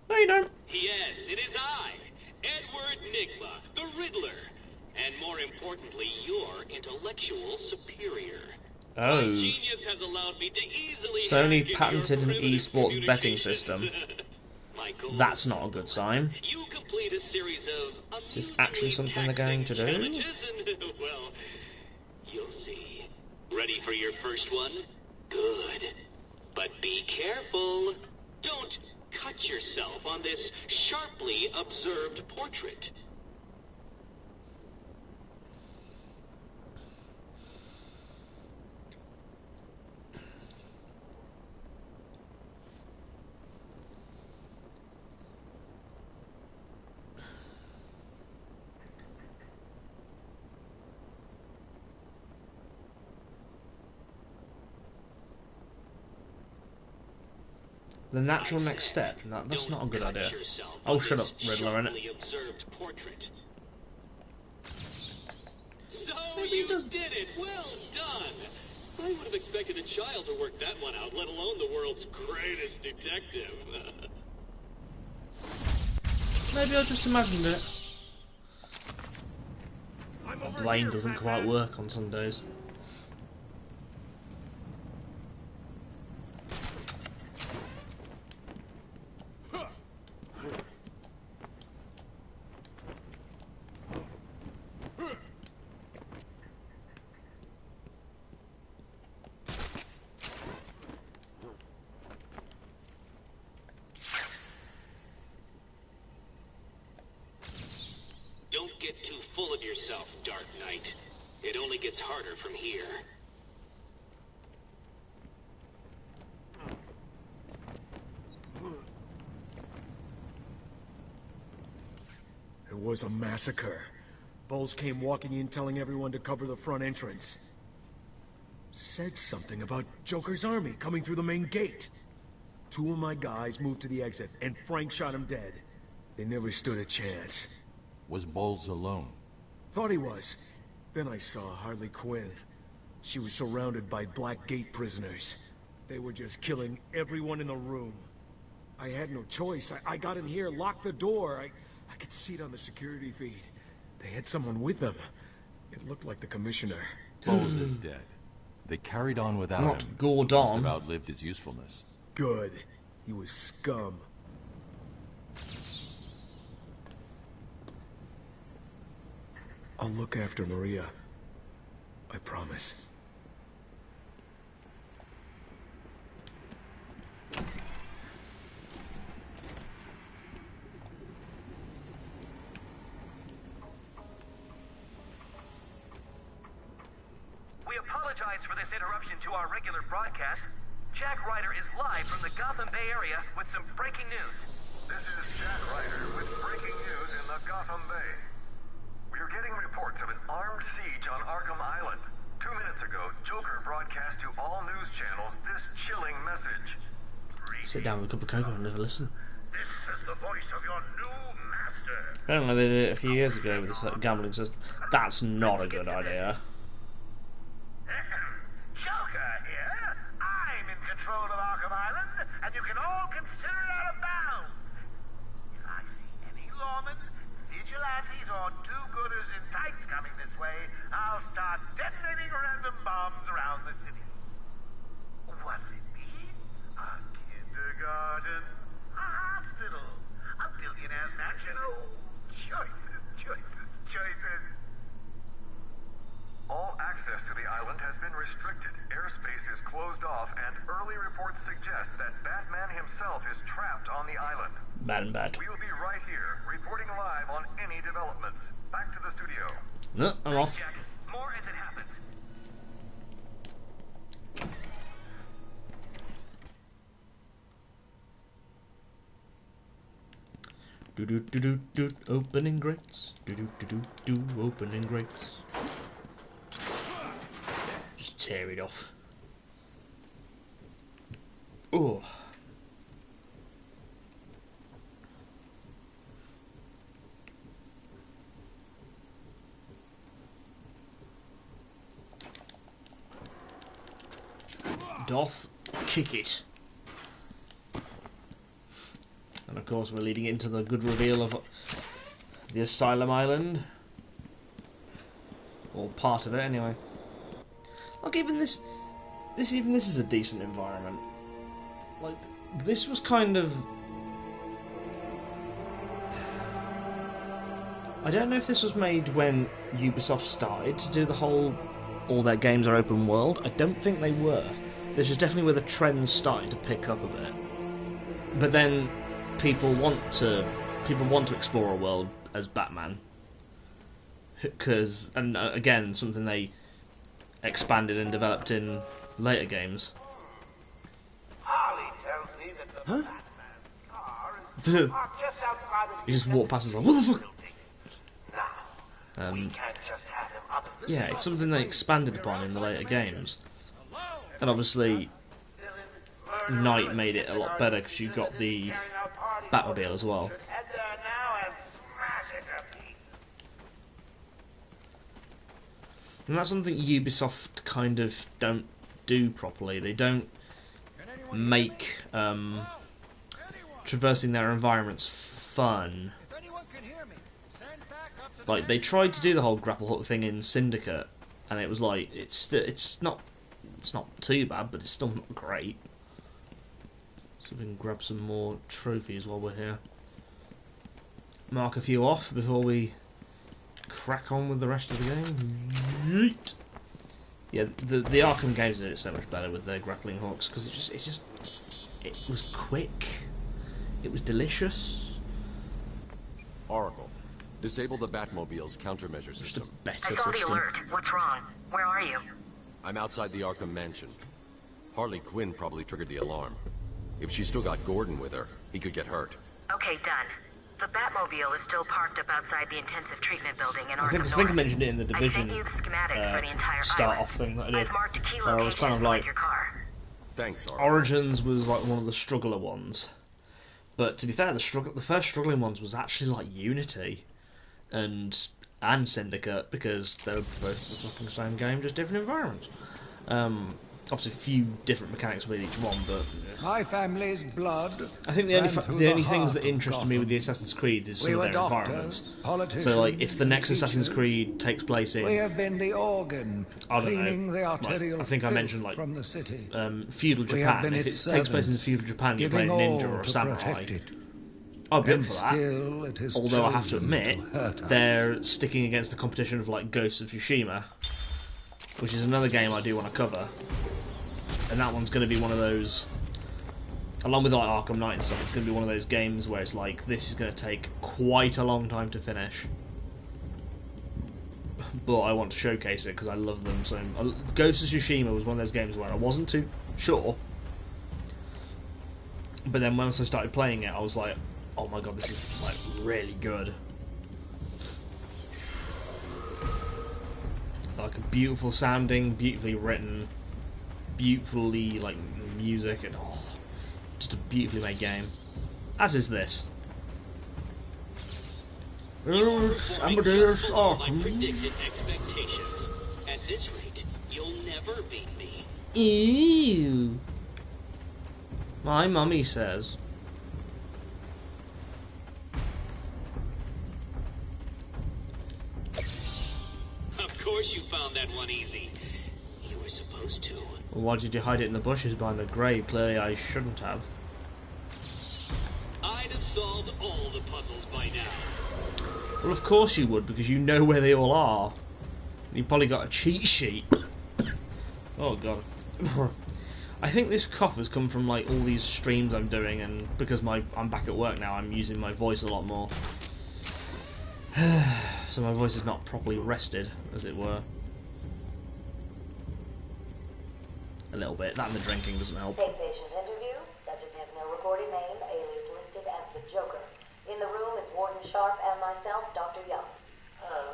No, you don't. Yes, it is I, Edward Nigma, the Riddler, and more importantly, your intellectual superior. Oh. My genius has allowed me to easily Sony patented an esports betting system. That's not a good sign. You complete a series of Is this actually something they're going to do? Well, you'll see. Ready for your first one? Good. But be careful. Don't cut yourself on this sharply observed portrait. The natural next step. No, that's not a good idea. Oh, shut up, Riddler, innit? So you did it. Well done. I would have expected a child to work that one out, let alone the world's greatest detective. Maybe I just imagined it. My brain doesn't quite work on Sundays. Don't get too full of yourself, Dark Knight. It only gets harder from here. It was a massacre. Bowles came walking in telling everyone to cover the front entrance. Said something about Joker's army coming through the main gate. 2 of my guys moved to the exit, and Frank shot him dead. They never stood a chance. Was Bowles alone? Thought he was. Then I saw Harley Quinn. She was surrounded by Black Gate prisoners. They were just killing everyone in the room. I had no choice. I got in here, locked the door. I could see it on the security feed. They had someone with them. It looked like the commissioner. Bowles is dead. They carried on without Not him. Gordon. Must have outlived his usefulness. Good. He was scum. I'll look after Maria. I promise. apologize for this interruption to our regular broadcast. Jack Ryder is live from the Gotham Bay area with some breaking news. This is Jack Ryder with breaking news in the Gotham Bay. We are getting reports of an armed siege on Arkham Island. 2 minutes ago, Joker broadcast to all news channels this chilling message. Sit down with a cup of cocoa and have a listen. This is the voice of your new master. Apparently they did it a few years ago with this gambling system. That's not a good idea. Joker here. I'm in control of Arkham Island, and you can all consider it out of bounds. If I see any lawmen, vigilantes, or do-gooders in tights coming this way, I'll start detonating random bombs around the city. What's it mean? A kindergarten, a hospital, a billionaire's mansion. Oh, choices, choices, choices. All access to the island has been restricted. Airspace is closed off, and early reports suggest that Batman himself is trapped on the island. Bad and bad. We'll be right here, reporting live on any developments. Back to the studio. No, I'm off. Jack, more as it happens. Do do do do do. Opening grates. Do do do do do. Opening grates. Just tear it off. Oh. Doth kick it. And of course we're leading into the good reveal of the Asylum Island. Or part of it anyway. Like even this is a decent environment. Like this was kind of, I don't know if this was made when Ubisoft started to do the whole all their games are open world. I don't think they were. This is definitely where the trends started to pick up a bit. But then people want to explore a world as Batman. Because, and again, something they expanded and developed in later games. Harley tells me that the Huh? Batman's car is parked just outside of You just walk past and it's like, what the fuck? Now, we can't just have him up in Yeah, it's something they expanded upon in the later games. And obviously, Night made it a lot better because you got the Batmobile as well. head there now and smash it to pieces. And that's something Ubisoft kind of don't do properly. They don't make traversing their environments fun. Like they tried to do the whole grapple hook thing in Syndicate, and it was like it's not too bad, but it's still not great. So we can grab some more trophies while we're here. Mark a few off before we crack on with the rest of the game. Yeet. Yeah, the Arkham games did it so much better with their grappling hooks because it was quick, it was delicious. Oracle, disable the Batmobile's countermeasure system. Better I saw system. the alert. What's wrong? Where are you? I'm outside the Arkham mansion. Harley Quinn probably triggered the alarm. If she's still got Gordon with her, he could get hurt. Okay, done. The Batmobile is still parked up outside the intensive treatment building in Arkham I think I mentioned it in the I Division sent you the schematics for the entire start island. off thing that I did. I've marked a key Where I was location kind of inside like, your car. Thanks, Oracle. Origins was like one of the struggler ones, but to be fair, the first struggling ones was actually like Unity and Syndicate because they were both the fucking same game, just different environments. Obviously, a few different mechanics with each one, but My family's blood. I think the only things that interested me with the Assassin's Creed is some of their environments. So, like, if the next Assassin's Creed takes place in, We have been the organ I don't cleaning know, the arterial like, I think I filth mentioned like from the city. feudal We have Japan. been If it its takes place in servants, feudal Japan, you're giving playing ninja all or a to samurai. protect it. I'll be up And for that. still it has Although I have to chosen admit, to hurt us. they're sticking against the competition of like Ghosts of Tsushima, which is another game I do want to cover. And that one's going to be one of those, along with like Arkham Knight and stuff, it's going to be one of those games where it's like, this is going to take quite a long time to finish. but I want to showcase it because I love them. So Ghost of Tsushima was one of those games where I wasn't too sure, but then once I started playing it, I was like, oh my god, this is like really good. Like a beautiful sounding, beautifully written, beautifully like music, and just a beautifully made game. As is this. Amadeus Arkham. Predicted expectations. At this rate, you'll never beat me. Ew. My mummy says. Of course you found that one easy. You were supposed to. Well, why did you hide it in the bushes behind the grave? Clearly I shouldn't have. I'd have solved all the puzzles by now. Well, of course you would, because you know where they all are. You probably got a cheat sheet. Oh god. I think this cough has come from like all these streams I'm doing, and because I'm back at work now, I'm using my voice a lot more. So my voice is not properly rested, as it were. A little bit. That and the drinking doesn't help. Take patient interview. Subject has no recorded name. Alias listed as the Joker. In the room is Warden Sharp and myself, Dr. Young.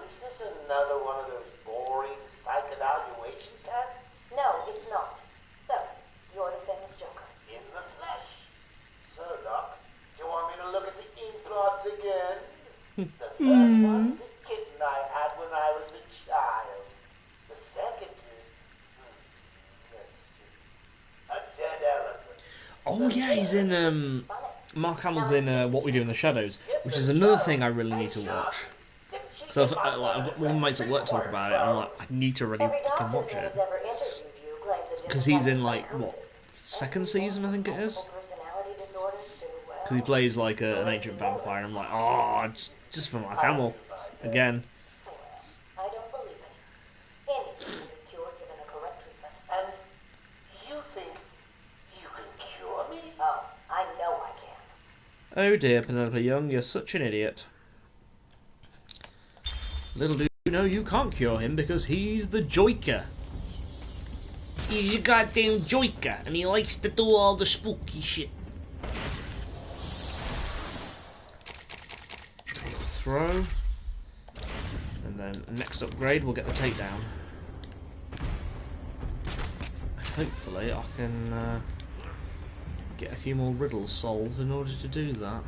Is this another one of those boring psych evaluation tests? No, it's not. So, you're the famous Joker. In the flesh. So, Doc, do you want me to look at the ink blots again? The first one's a kitten I had when I was a child. The second is, let's see, a dead elephant. Oh yeah, he's in Mark Hamill's in What We Do in the Shadows, which is another thing I really need to watch. So I've got one of my mates at work talk about it, and I'm like, I need to really fucking watch it. Because he's in like, what, second season I think it is? Because he plays like an ancient vampire, and I'm like, oh, just for Mark Hamill, again. I don't believe it. Anything can be cured given the correct treatment. And you think you can cure me? Oh, I know I can. Oh dear, Penelope Young, you're such an idiot. Little do you know, you can't cure him because he's the Joker. He's a goddamn Joker, and he likes to do all the spooky shit. Throw. And then next upgrade, we'll get the takedown. Hopefully I can get a few more riddles solved in order to do that.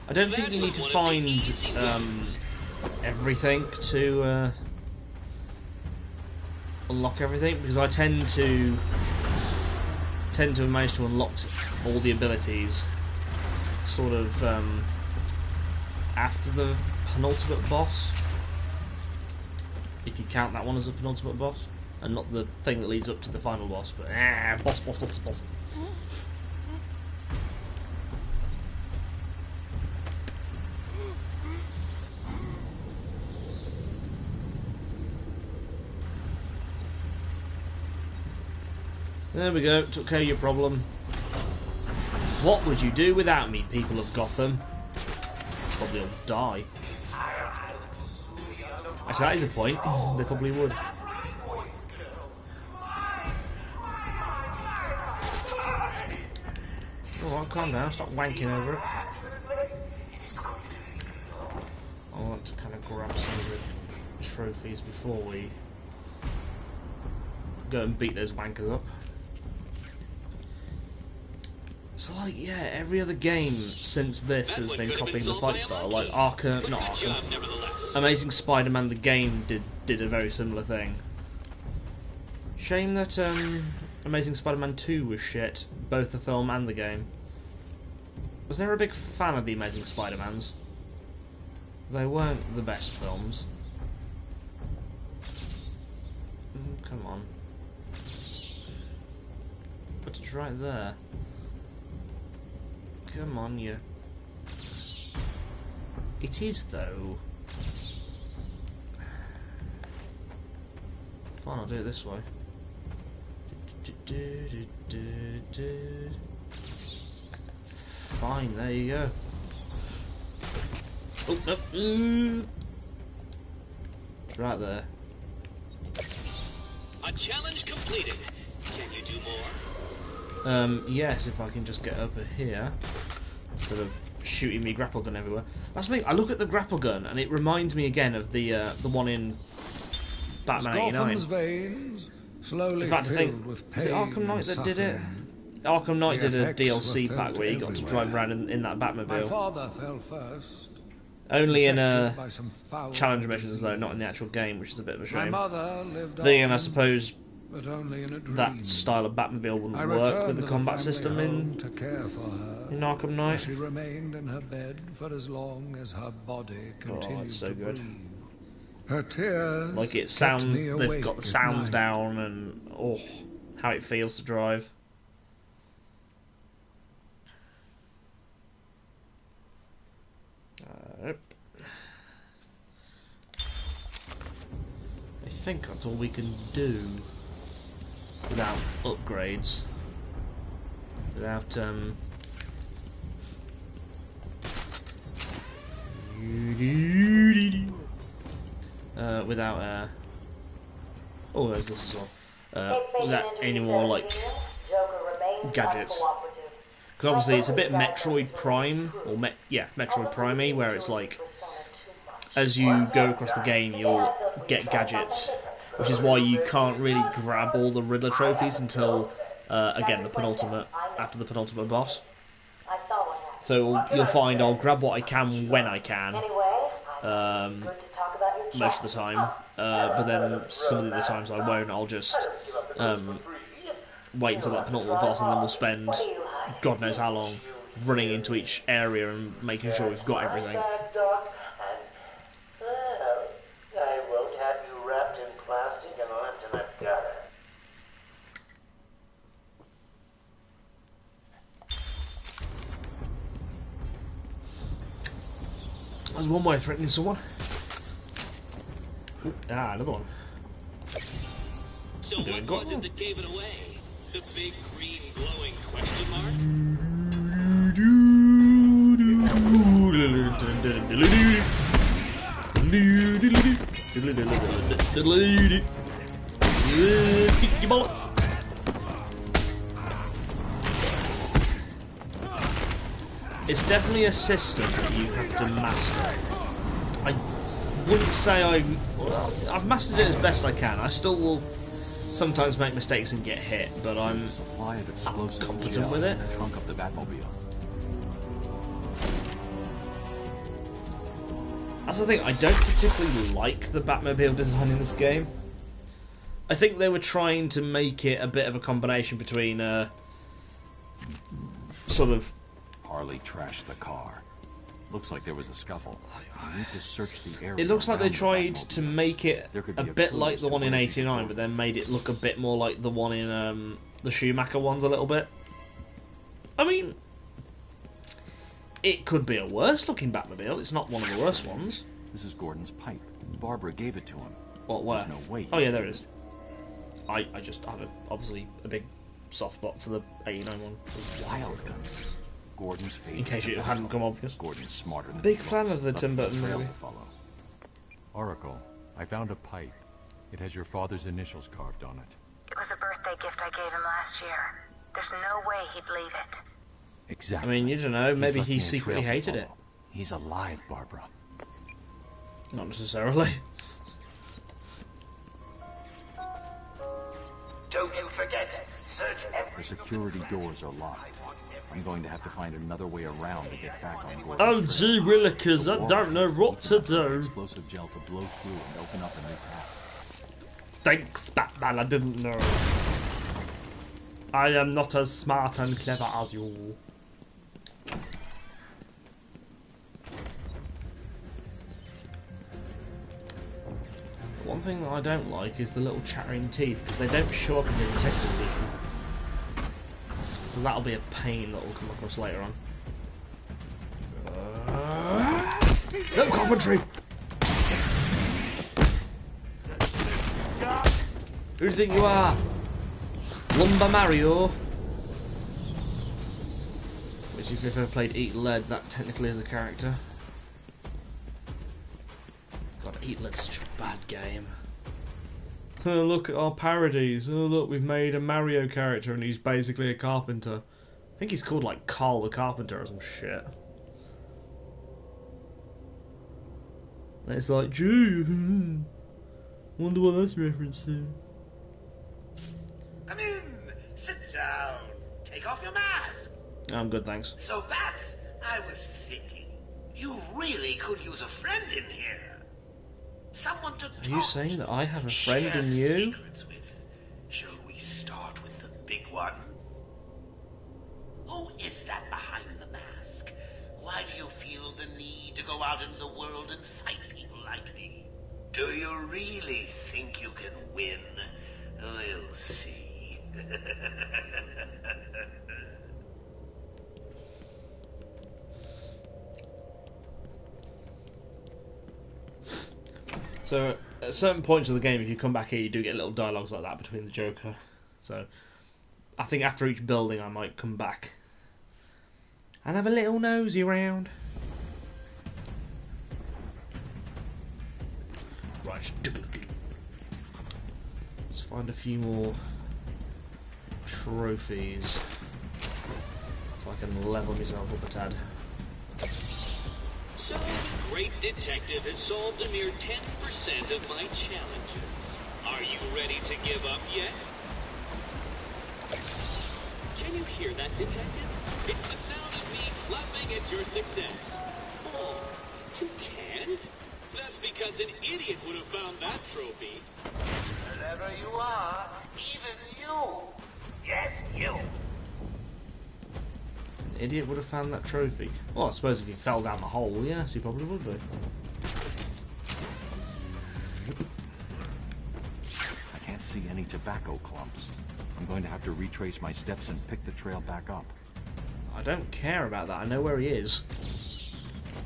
I don't think you need to find everything to unlock everything, because I tend to manage to unlock all the abilities sort of after the penultimate boss, if you count that one as a penultimate boss, and not the thing that leads up to the final boss, but boss. There we go, took care of your problem. What would you do without me, people of Gotham? Probably all die. Actually, that is a point. They probably would. Alright, calm down, stop wanking over it. I want to kind of grab some of the trophies before we go and beat those wankers up. So, like, yeah, every other game since this has been copying the fight style. Like not Arkham. Amazing Spider-Man the game did a very similar thing. Shame that Amazing Spider-Man 2 was shit, both the film and the game. Was never a big fan of the Amazing Spider-Mans. They weren't the best films. Come on. But it's right there. Come on, you. It is, though. Fine, I'll do it this way. Fine, there you go. Oh, no. Right there. A challenge completed. Can you do more? Yes, if I can just get over here instead of shooting me grapple gun everywhere. That's the thing. I look at the grapple gun and it reminds me again of the one in Batman '89. Veins slowly in fact, I think with was it Arkham Knight that did it? Arkham Knight did a DLC pack where you got to drive around in that Batmobile. My father fell first. Only in challenge missions though, not in the actual game, which is a bit of a shame. My mother lived then I suppose but only in a dream. That style of Batmobile wouldn't work with the combat system in Arkham Knight. She remained in her bed for as long as her body continued it's so to good. breathe. Her tears like it sounds, kept me they've awake got the at sounds night. down and how it feels to drive. I think that's all we can do without upgrades. Without without oh, there's this as well. Without any more like gadgets. Because obviously it's a bit Metroid Prime, or Metroid Prime-y, where it's like as you go across the game you'll get gadgets, which is why you can't really grab all the Riddler trophies until again after the penultimate boss. So you'll find I'll grab what I can when I can, most of the time, but then some of the other times I won't. I'll just wait until that penultimate boss, and then we'll spend God knows how long running into each area and making sure we've got everything. I won't have you wrapped in plastic and left in a gutter. There's one way of threatening someone. Ooh, another one. So what was it that gave it away? The big green glowing question mark? Kick your bollocks. It's definitely a system that you have to master. I wouldn't say I've mastered it as best I can. I still will sometimes make mistakes and get hit, but I'm competent with it. Trunk of the Batmobile. That's the thing, I don't particularly like the Batmobile design in this game. I think they were trying to make it a bit of a combination between sort of... Harley trashed the car. Looks like there was a scuffle. You need to search the area. It looks like they around the tried Batmobile. to make it There could a be a bit clue like as the to one in where she could '89, go. but then made it look a bit more like the one in the Schumacher ones a little bit. I mean, it could be a worse looking Batmobile. It's not one of the worst ones. This is Gordon's pipe. Barbara gave it to him. What, where? There's no way. Oh yeah, there it is. I just have obviously a big soft spot for the '89 one. Wild guns. Gordon's favorite. In case it hadn't come obvious. Gordon's smarter than Big he fan looks. of the Tim Burton Trail movie. to follow. Oracle, I found a pipe. It has your father's initials carved on it. It was a birthday gift I gave him last year. There's no way he'd leave it. Exactly. I mean, you don't know. He's Maybe left he me a secretly trail to hated it. follow. He's alive, Barbara. Not necessarily. Don't you forget, search every... The security doors are locked. I'm going to have to find another way around to get back on Gordon's Oh trail. gee willikers, I don't know what to do. Explosive gel to blow through and open up a new path. Thanks, Batman, I didn't know. I am not as smart and clever as you. The one thing that I don't like is the little chattering teeth, because they don't show up in the detective edition. So that'll be a pain that will come across later on. No, Coventry! Who do you think you are? Lumber Mario? Which if you've ever played Eat Lead, that technically is a character. God, Eatlet's such a bad game. Oh, look at our parodies. Oh, look, we've made a Mario character and he's basically a carpenter. I think he's called, like, Carl the Carpenter or some shit. And it's like, gee, wonder what that's reference to. Come in, sit down, take off your mask. I'm good, thanks. So, Bats, I was thinking, you really could use a friend in here. Someone to talk Are you saying that I have a friend share in you? secrets with. Shall we start with the big one? Who is that behind the mask? Why do you feel the need to go out into the world and fight people like me? Do you really think you can win? We'll see. So, at certain points of the game, if you come back here, you do get little dialogues like that between the Joker. So, I think after each building, I might come back and have a little nosy round. Right, let's find a few more trophies so I can level myself up a tad. So the great detective has solved a mere 10% of my challenges. Are you ready to give up yet? Can you hear that, detective? It's the sound of me clapping at your success. Oh, you can't? That's because an idiot would have found that trophy. Wherever you are, even you. Yes, you. An idiot would have found that trophy. Well, I suppose if he fell down the hole, yes, he probably would be. I can't see any tobacco clumps. I'm going to have to retrace my steps and pick the trail back up. I don't care about that. I know where he is.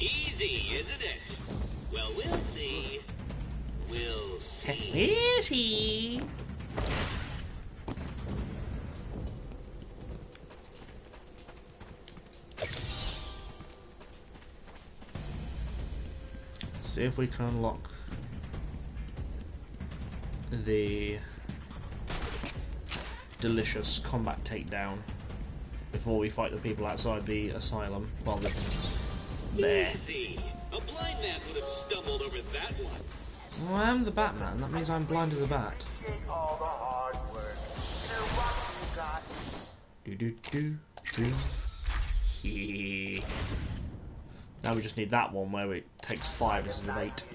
Easy, isn't it? Well, we'll see. We'll see. Where is he? See if we can unlock the delicious combat takedown before we fight the people outside the asylum. Well, there. Easy. A blind man would have stumbled over that one. Well, I am the Batman. That means I'm blind as a bat. All the hard work. You know what you got? Hee. Now we just need that one where it takes 5 instead of 8. Take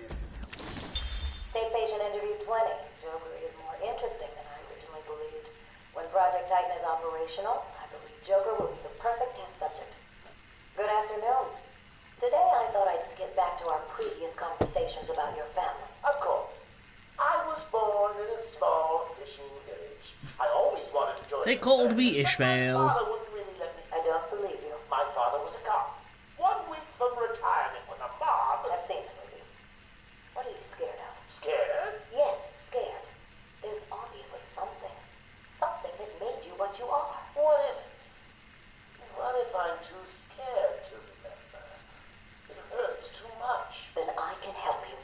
patient interview 20. Joker is more interesting than I originally believed. When Project Titan is operational, I believe Joker will be the perfect test subject. Good afternoon. Today I thought I'd skip back to our previous conversations about your family. Of course. I was born in a small fishing village. I always wanted to join. They called me Ishmael. My father wouldn't really let me. I don't believe you. My father was a cop. 1 week from retirement when a mob... I've seen the movie. What are you scared of? Scared? Yes, scared. There's obviously something. Something that made you what you are. What if I'm too scared to remember? It hurts too much. Then I can help you.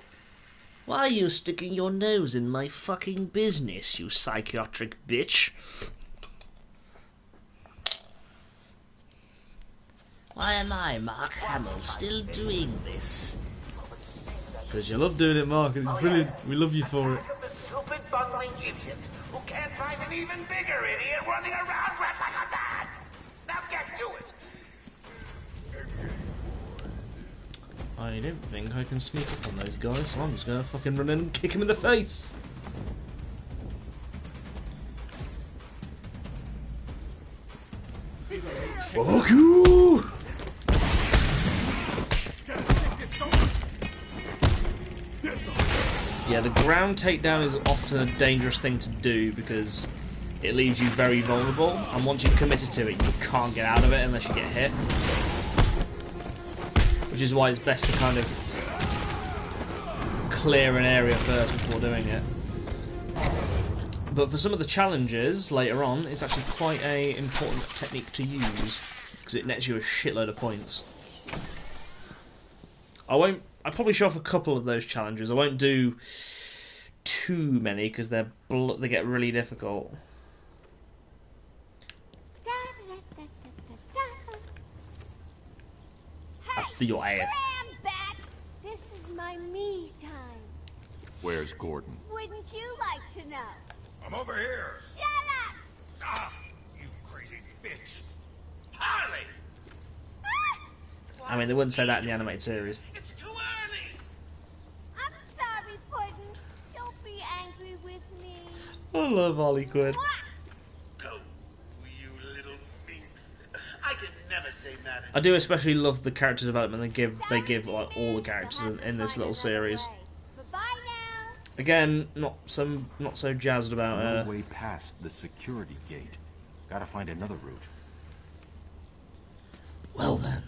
Why are you sticking your nose in my fucking business, you psychiatric bitch? Why am I, Mark Hamill, still doing this? Because you love doing it, Mark. It's brilliant. We love you for it. The stupid bungling idiots who can't find an even bigger idiot running around dressed like a man. Now get to it. I don't think I can sneak up on those guys, so I'm just gonna fucking run in and kick him in the face. Fuck you! Yeah, the ground takedown is often a dangerous thing to do because it leaves you very vulnerable, and once you've committed to it, you can't get out of it unless you get hit. Which is why it's best to kind of clear an area first before doing it. But for some of the challenges later on, it's actually quite an important technique to use because it nets you a shitload of points. I won't I'll probably show off a couple of those challenges. I won't do too many because they get really difficult. After your ass. This is my me time. Where's Gordon? Wouldn't you like to know? I'm over here. Shut up! Ah, you crazy bitch. Harley! I mean, they wouldn't say that in the animated series. It's too early. I'm sorry, Puddin'. Don't be angry with me. I love Harley Quinn. Go, you little minx. I can never stay mad at I do especially love the character development they give like all the characters in this little series. Again, not so jazzed about No way past the security gate. Gotta find another route. Well then.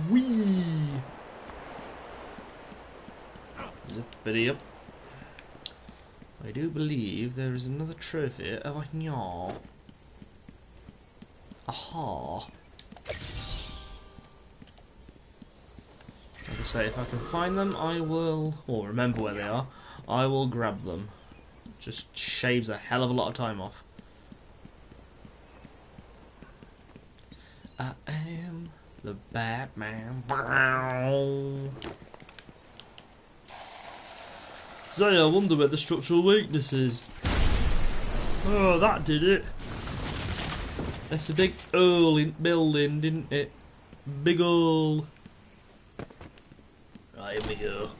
Whee! Zippity up. I do believe there is another trophy over here. Aha! Like I say, if I can find them, I will, or remember where they are, I will grab them. Just shaves a hell of a lot of time off. I am the Batman. Say, I wonder where the structural weakness is. Oh, that did it. That's a big hole in building, didn't it? Big hole. Right, here we go.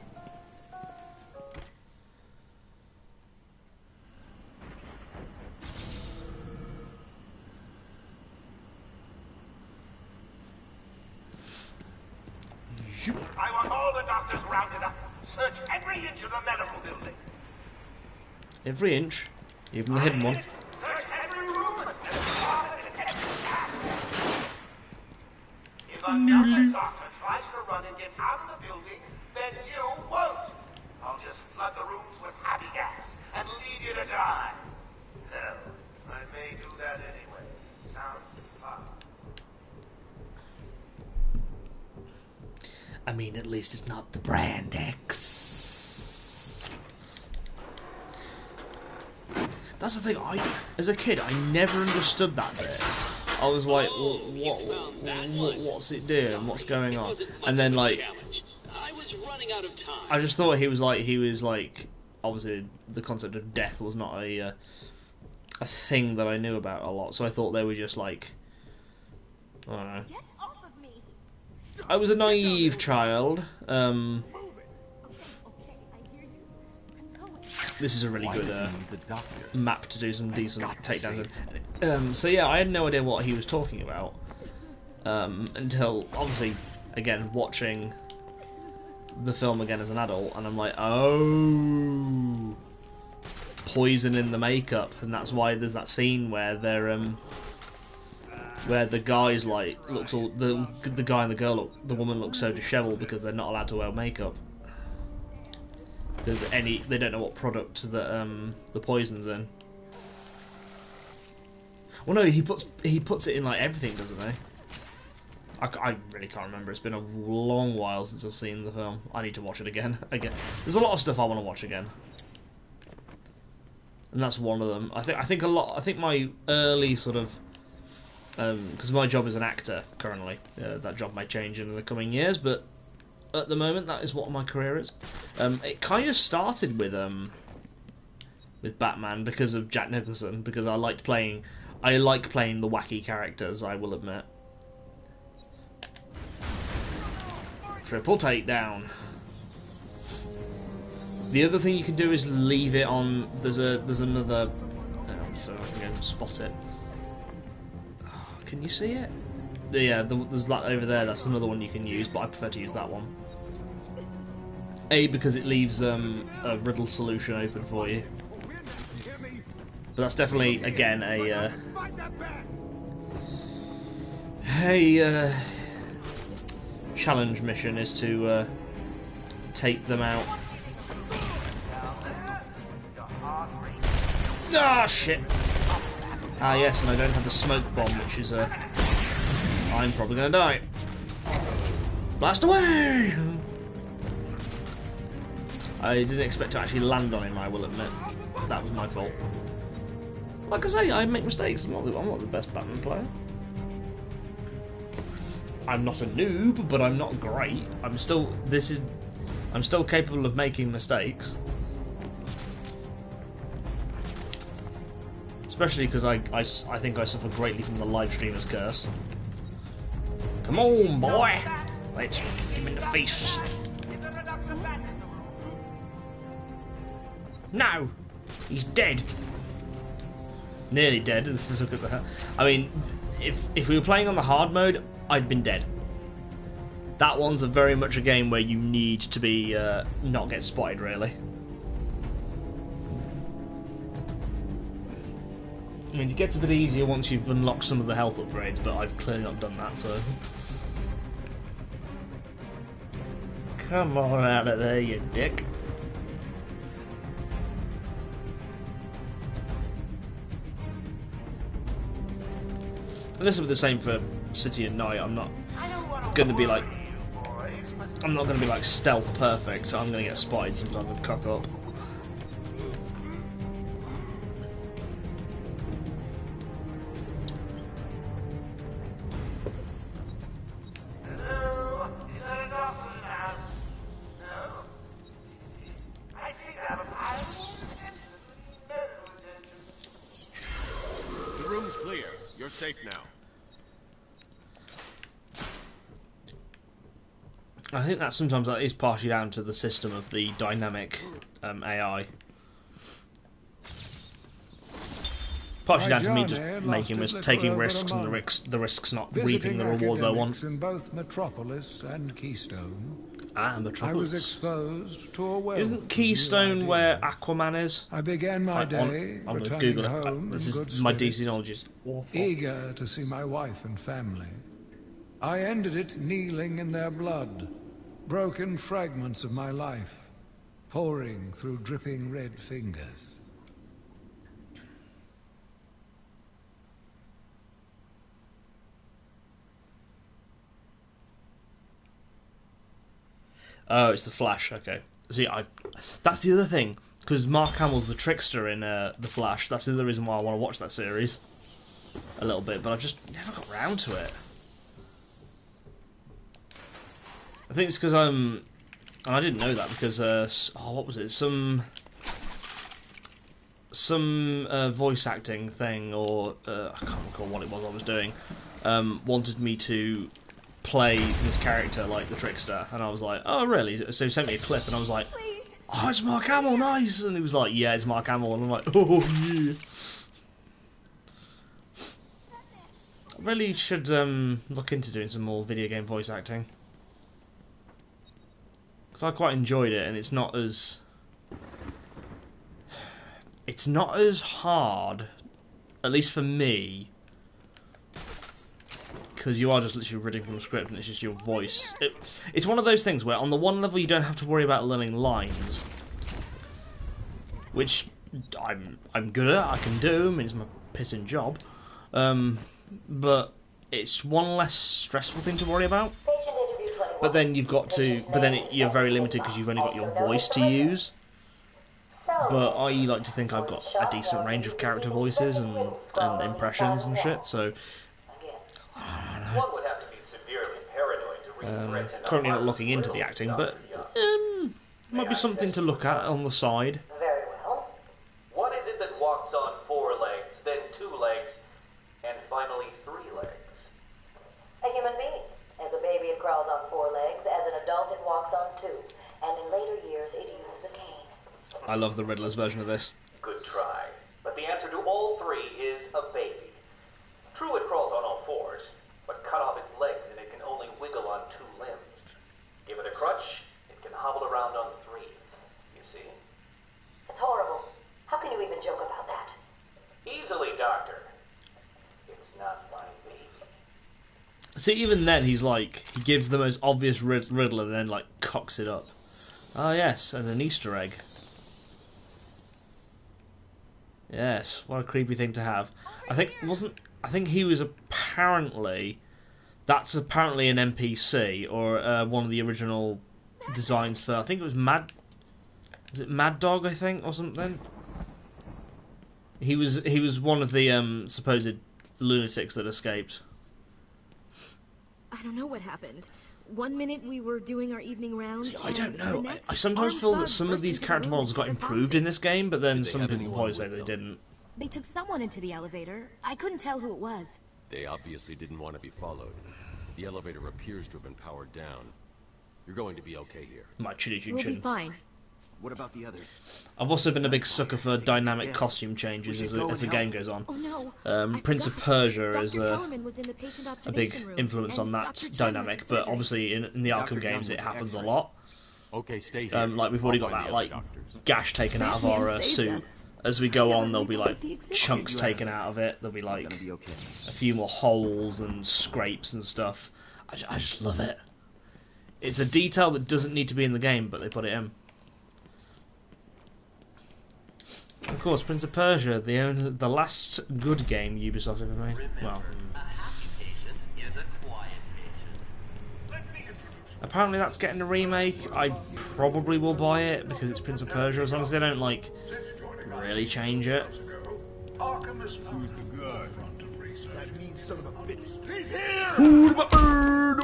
I want all the doctors rounded up. Search every inch of the medical building. Every inch, even the hidden one. Search every room, every closet, every cab. If another doctor tries to run and get out of the building, then you won't. I'll just flood the rooms with happy gas and leave you to die. Hell, I may do that anyway. Sounds fun. I mean, at least it's not the Brand X. That's the thing. As a kid, I never understood that bit. I was like, what's it doing? What's going on? And then, like, I just thought he was like, obviously, the concept of death was not a thing that I knew about a lot. So I thought they were just like, I don't know. I was a naive child. This is a really good map to do some decent takedowns in. So yeah, I had no idea what he was talking about until, obviously, again, watching the film again as an adult, and I'm like, oh, poison in the makeup, and that's why there's that scene where they're where the guy's like looks all the guy and the girl the woman looks so dishevelled because they're not allowed to wear makeup because they don't know what product that the poison's in. Well, no, he puts it in like everything, doesn't he? I really can't remember. It's been a long while since I've seen the film. I need to watch it again. There's a lot of stuff I want to watch again, and that's one of them. I think my early sort of because my job is an actor currently. That job may change in the coming years, but at the moment that is what my career is. It kind of started with Batman because of Jack Nicholson, because I like playing the wacky characters, I will admit. Triple takedown. The other thing you can do is leave it on. There's another. So I can spot it. Can you see it? Yeah, there's that over there. That's another one you can use, but I prefer to use that one. A, because it leaves a riddle solution open for you. But that's definitely, again, a challenge mission is to take them out. Ah, shit. Ah, yes, and I don't have the smoke bomb, which is I'm probably gonna die. Blast away! I didn't expect to actually land on him, I will admit. That was my fault. Like I say, I make mistakes. I'm not the best Batman player. I'm not a noob, but I'm not great. I'm still capable of making mistakes. Especially because I think I suffer greatly from the live streamer's curse. Come on, boy! Let's kick him in the face. No! He's dead. Nearly dead. Look at that. I mean, if we were playing on the hard mode, I'd been dead. That one's very much a game where you need to be not get spotted, really. I mean, it gets a bit easier once you've unlocked some of the health upgrades, but I've clearly not done that, so... Come on out of there, you dick. And this will be the same for City and Night. I'm not going to be like... I'm not going to be like stealth perfect, I'm going to get spotted sometimes and cock up. Safe now. I think that sometimes that is partially down to the system of the dynamic AI. Partially down to me just taking risks and the risks not reaping the rewards I want. In both Metropolis and Keystone. Ah, Metropolis. I was exposed to a wealth. Isn't Keystone where Aquaman is? I began my day I'm going to returning Google home it. This in is good my spirits, DC knowledge is awful. eager to see my wife and family. I ended it kneeling in their blood, broken fragments of my life, pouring through dripping red fingers. Oh, it's the Flash. Okay. See, that's the other thing, because Mark Hamill's the trickster in the Flash. That's the other reason why I want to watch that series a little bit, but I've just never got round to it. I think it's because and I didn't know that because what was it? Some voice acting thing, or I can't recall what it was I was doing. Wanted me to play this character like the trickster, and I was like, oh really? So he sent me a clip and I was like, oh, it's Mark Hamill, nice. And he was like, yeah, it's Mark Hamill. And I'm like, oh yeah. I really should look into doing some more video game voice acting, because I quite enjoyed it, and it's not as hard, at least for me, because you are just literally reading from a script and it's just your voice. It's one of those things where on the one level you don't have to worry about learning lines, which I'm good at, I can do, I mean it's my pissing job, but it's one less stressful thing to worry about. But then you're very limited because you've only got your voice to use. But I like to think I've got a decent range of character voices and impressions and shit, so One would have to be severely paranoid to read threats in currently not looking into the acting, but might be something to look at on the side. Very well. What is it that walks on 4 legs, then 2 legs, and finally 3 legs? A human being. As a baby, it crawls on 4 legs. As an adult, it walks on 2. And in later years, it uses a cane. I love the Riddler's version of this. Good try. But the answer to all 3 is a baby. True, it crawls on all 4s, but cut off its legs and it can only wiggle on 2 limbs. Give it a crutch, it can hobble around on 3. You see? It's horrible. How can you even joke about that? Easily, Doctor. It's not my baby. See, even then he gives the most obvious riddle and then cocks it up. Ah yes, and an Easter egg. Yes, what a creepy thing to have. I think he was apparently... That's apparently an NPC, or one of the original designs for... I think it was Mad Dog, I think, or something? He was one of the supposed lunatics that escaped. I don't know what happened. One minute we were doing our evening rounds. See, I don't know. I sometimes feel that some of these character models got improved in this game, but then some people probably say they didn't. They took someone into the elevator. I couldn't tell who it was. They obviously didn't want to be followed. The elevator appears to have been powered down. You're going to be okay here. My chinny chin We'll chin. be fine. What about the others? I've also been a big sucker for dynamic costume changes as the game goes on. Oh no. Prince of Persia is Dr. a Kellerman was in the patient big observation room, influence on and that Dr. Chen dynamic, went to but surgery. obviously in the Arkham games it happens a lot. Okay, stay here. Like we've already got that like gash taken out of our suit. As we go on, there'll be like chunks taken out of it. There'll be like a few more holes and scrapes and stuff. I just love it. It's a detail that doesn't need to be in the game, but they put it in. Of course, Prince of Persia, the last good game Ubisoft ever made. Well, apparently that's getting a remake. I probably will buy it because it's Prince of Persia, as long as they don't like really change it. Who's the good? That mean son of a bitch. He's here! Who's my bird?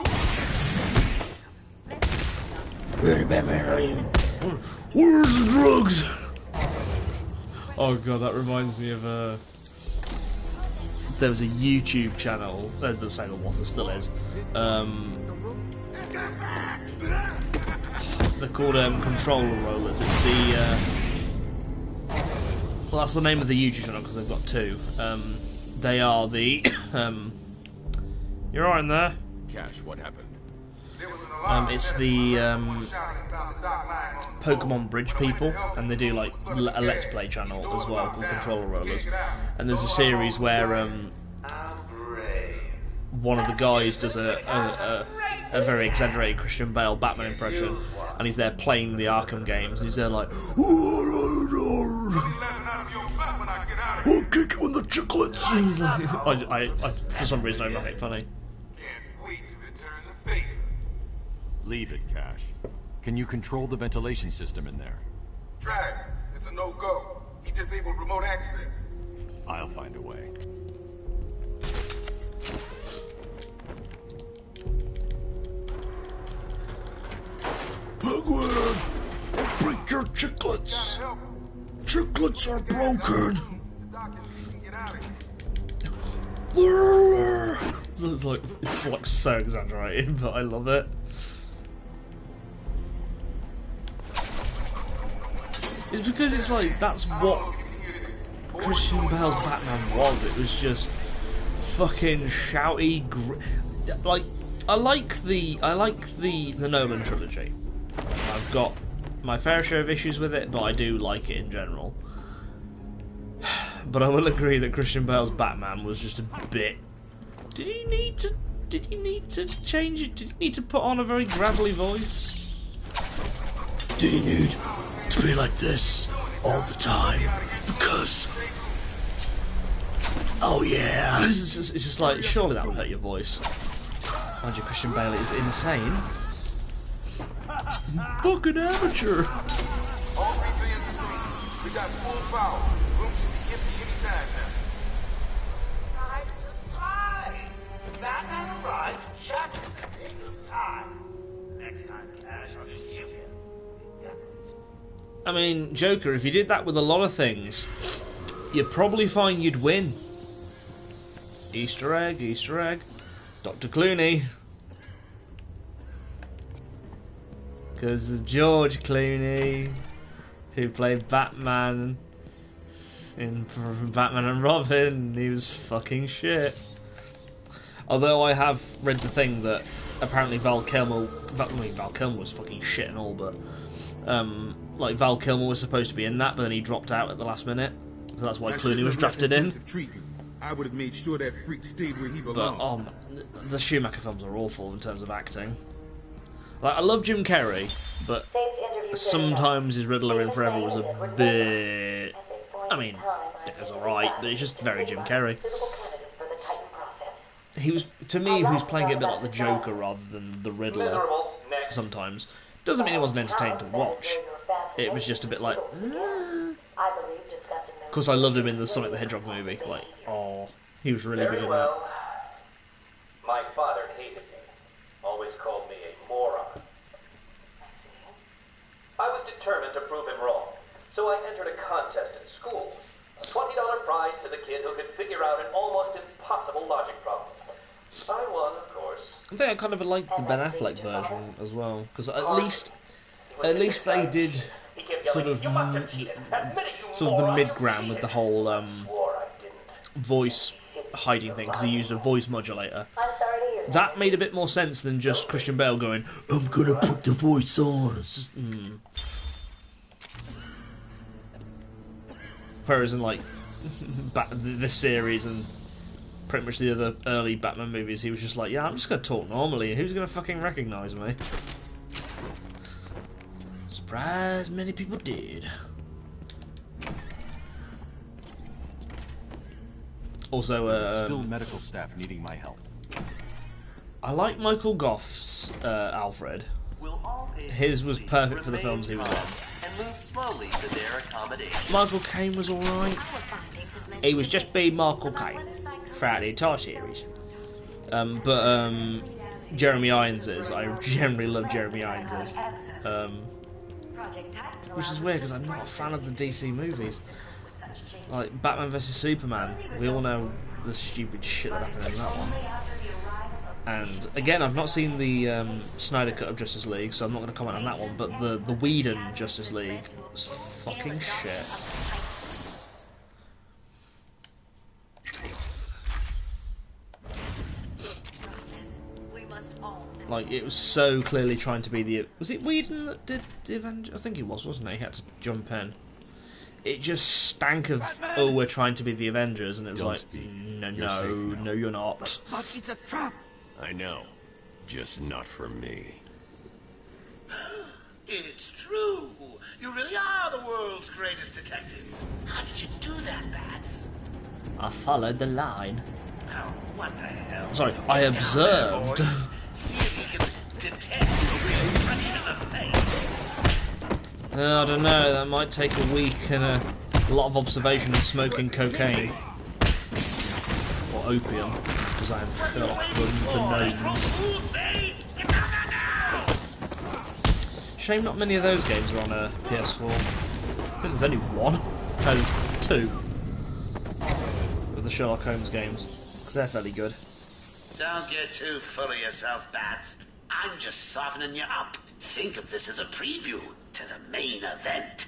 Where's the drugs? Oh god, that reminds me of there was a YouTube channel. They'll say there was, there still is. They're called Controller Rollers. It's the well, that's the name of the YouTube channel because they've got two. They are the you're right in there. Cash, what happened? It's the Pokemon Bridge people, and they do like a Let's Play channel as well called Controller Rollers. And there's a series where one of the guys does a very exaggerated Christian Bale Batman impression, and he's there playing the Arkham games, and he's there like, I'll kick you in the chicklets. He's like, I for some reason I find it funny. Leave it, Cash. Can you control the ventilation system in there? Drag. It's a no-go. He disabled remote access. I'll find a way. Penguin! I'll break your chicklets! Chicklets are broken! So it's like so exaggerated, but I love it. It's because it's like that's what Christian Bale's Batman was. It was just fucking shouty. Like I like the Nolan trilogy. I've got my fair share of issues with it, but I do like it in general. But I will agree that Christian Bale's Batman was just a bit. Did he need to change it? Did he need to put on a very gravelly voice? Did he need to be like this all the time? Because oh yeah, it's just like surely that would hurt your voice. Mind you, Christian Bale is insane. Fucking amateur. All three fans agree. We got full power. Room should be empty anytime now. I'm surprised. Batman arrived just in the nick of time. Next time, Cash, I'll just shoot him. I mean, Joker, if you did that with a lot of things, you'd probably find you'd win. Easter egg, Easter egg. Dr. Clooney. Because of George Clooney, who played Batman in Batman and Robin. He was fucking shit. Although I have read the thing that apparently Val Kilmer was fucking shit and all, but like Val Kilmer was supposed to be in that, but then he dropped out at the last minute, so that's why Clooney was drafted in. I would have made sure that freak stayed where he But belonged. the Schumacher films are awful in terms of acting. Like I love Jim Carrey, but sometimes his Riddler in Forever was a bit. I mean, It was alright, but it's just very Jim Carrey. Suitable candidate for the Titan process. He was, to me, he was playing it a bit like the Joker rather than the Riddler. Sometimes doesn't mean it wasn't entertaining to watch. It was just a bit like. Of course, I loved him in the Sonic the Hedgehog movie. Like, oh, he was really good in that. My father hated me. Always called me a moron. I was determined to prove him wrong, so I entered a contest at school. A $20 prize to the kid who could figure out an almost impossible logic problem. I won, of course. I think I kind of liked the Ben Affleck version as well, because at least they did sort of the mid-ground with the whole voice hiding thing, because he used a voice modulator. That made a bit more sense than just Christian Bale going, "I'm gonna put the voice on." It's just, Whereas in like this series and pretty much the other early Batman movies, he was just like, "Yeah, I'm just gonna talk normally. Who's gonna fucking recognise me?" Surprise, many people did. Also, still medical staff needing my help. I like Michael Gough's Alfred. His was perfect for the films he was in. And move slowly to their accommodation. Michael Caine was alright. He was just being Michael Caine throughout the entire series. But Jeremy Irons I generally love Jeremy Irons which is weird because I'm not a fan of the DC movies. Like Batman vs Superman, we all know the stupid shit that happened in that one. And again, I've not seen the Snyder cut of Justice League, so I'm not going to comment on that one. But the Whedon Justice League is fucking shit. Like, it was so clearly trying to be the... Was it Whedon that did the Avengers? I think it was, wasn't it? He had to jump in. It just stank of, oh, we're trying to be the Avengers, and it was like, no, you're not. But it's a trap. I know. Just not for me. It's true. You really are the world's greatest detective. How did you do that, Bats? I followed the line. Oh, what the hell? Sorry, I observed. See if you can detect a real punch in the face. I don't know, that might take a week and a lot of observation and smoking cocaine. Or opium, because I am Sherlock Holmes to gnomes. Shame not many of those games are on a PS4. I think there's only one. No, there's two. With the Sherlock Holmes games, because they're fairly good. Don't get too full of yourself, Bats. I'm just softening you up. Think of this as a preview to the main event.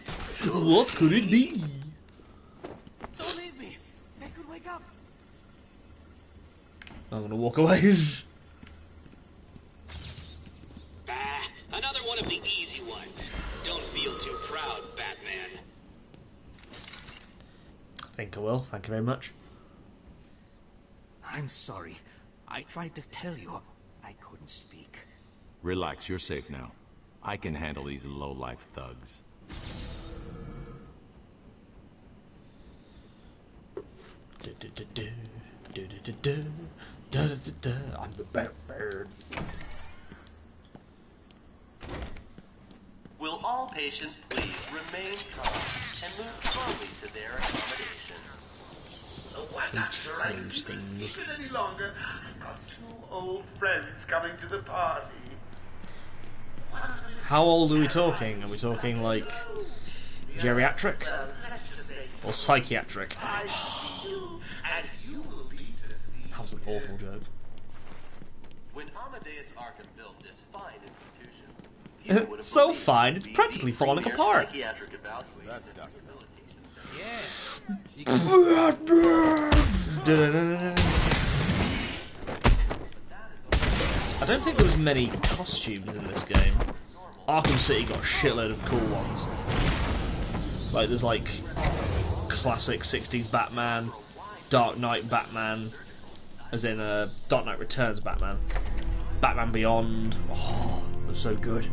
What could it be? Don't leave me. They could wake up. I'm gonna walk away. Another one of the easy ones. Don't feel too proud, Batman. I think I will. Thank you very much. I'm sorry. I tried to tell you. I couldn't speak. Relax, you're safe now. I can handle these low-life thugs. I'm the Batbird. Will all patients please remain calm and move slowly to their accommodation? Change things. Any longer. I've got 2 old friends coming to the party. How old are we talking? Are we talking like geriatric or psychiatric? That was an awful joke. When Amadeus Arkham built this fine institution, It's so fine, it's practically falling apart. psychiatric evaluation That's and Dr. I don't think there was many costumes in this game. Arkham City got a shitload of cool ones. Like there's like classic 60s Batman, Dark Knight Batman, as in Dark Knight Returns Batman, Batman Beyond. Oh, they're so good.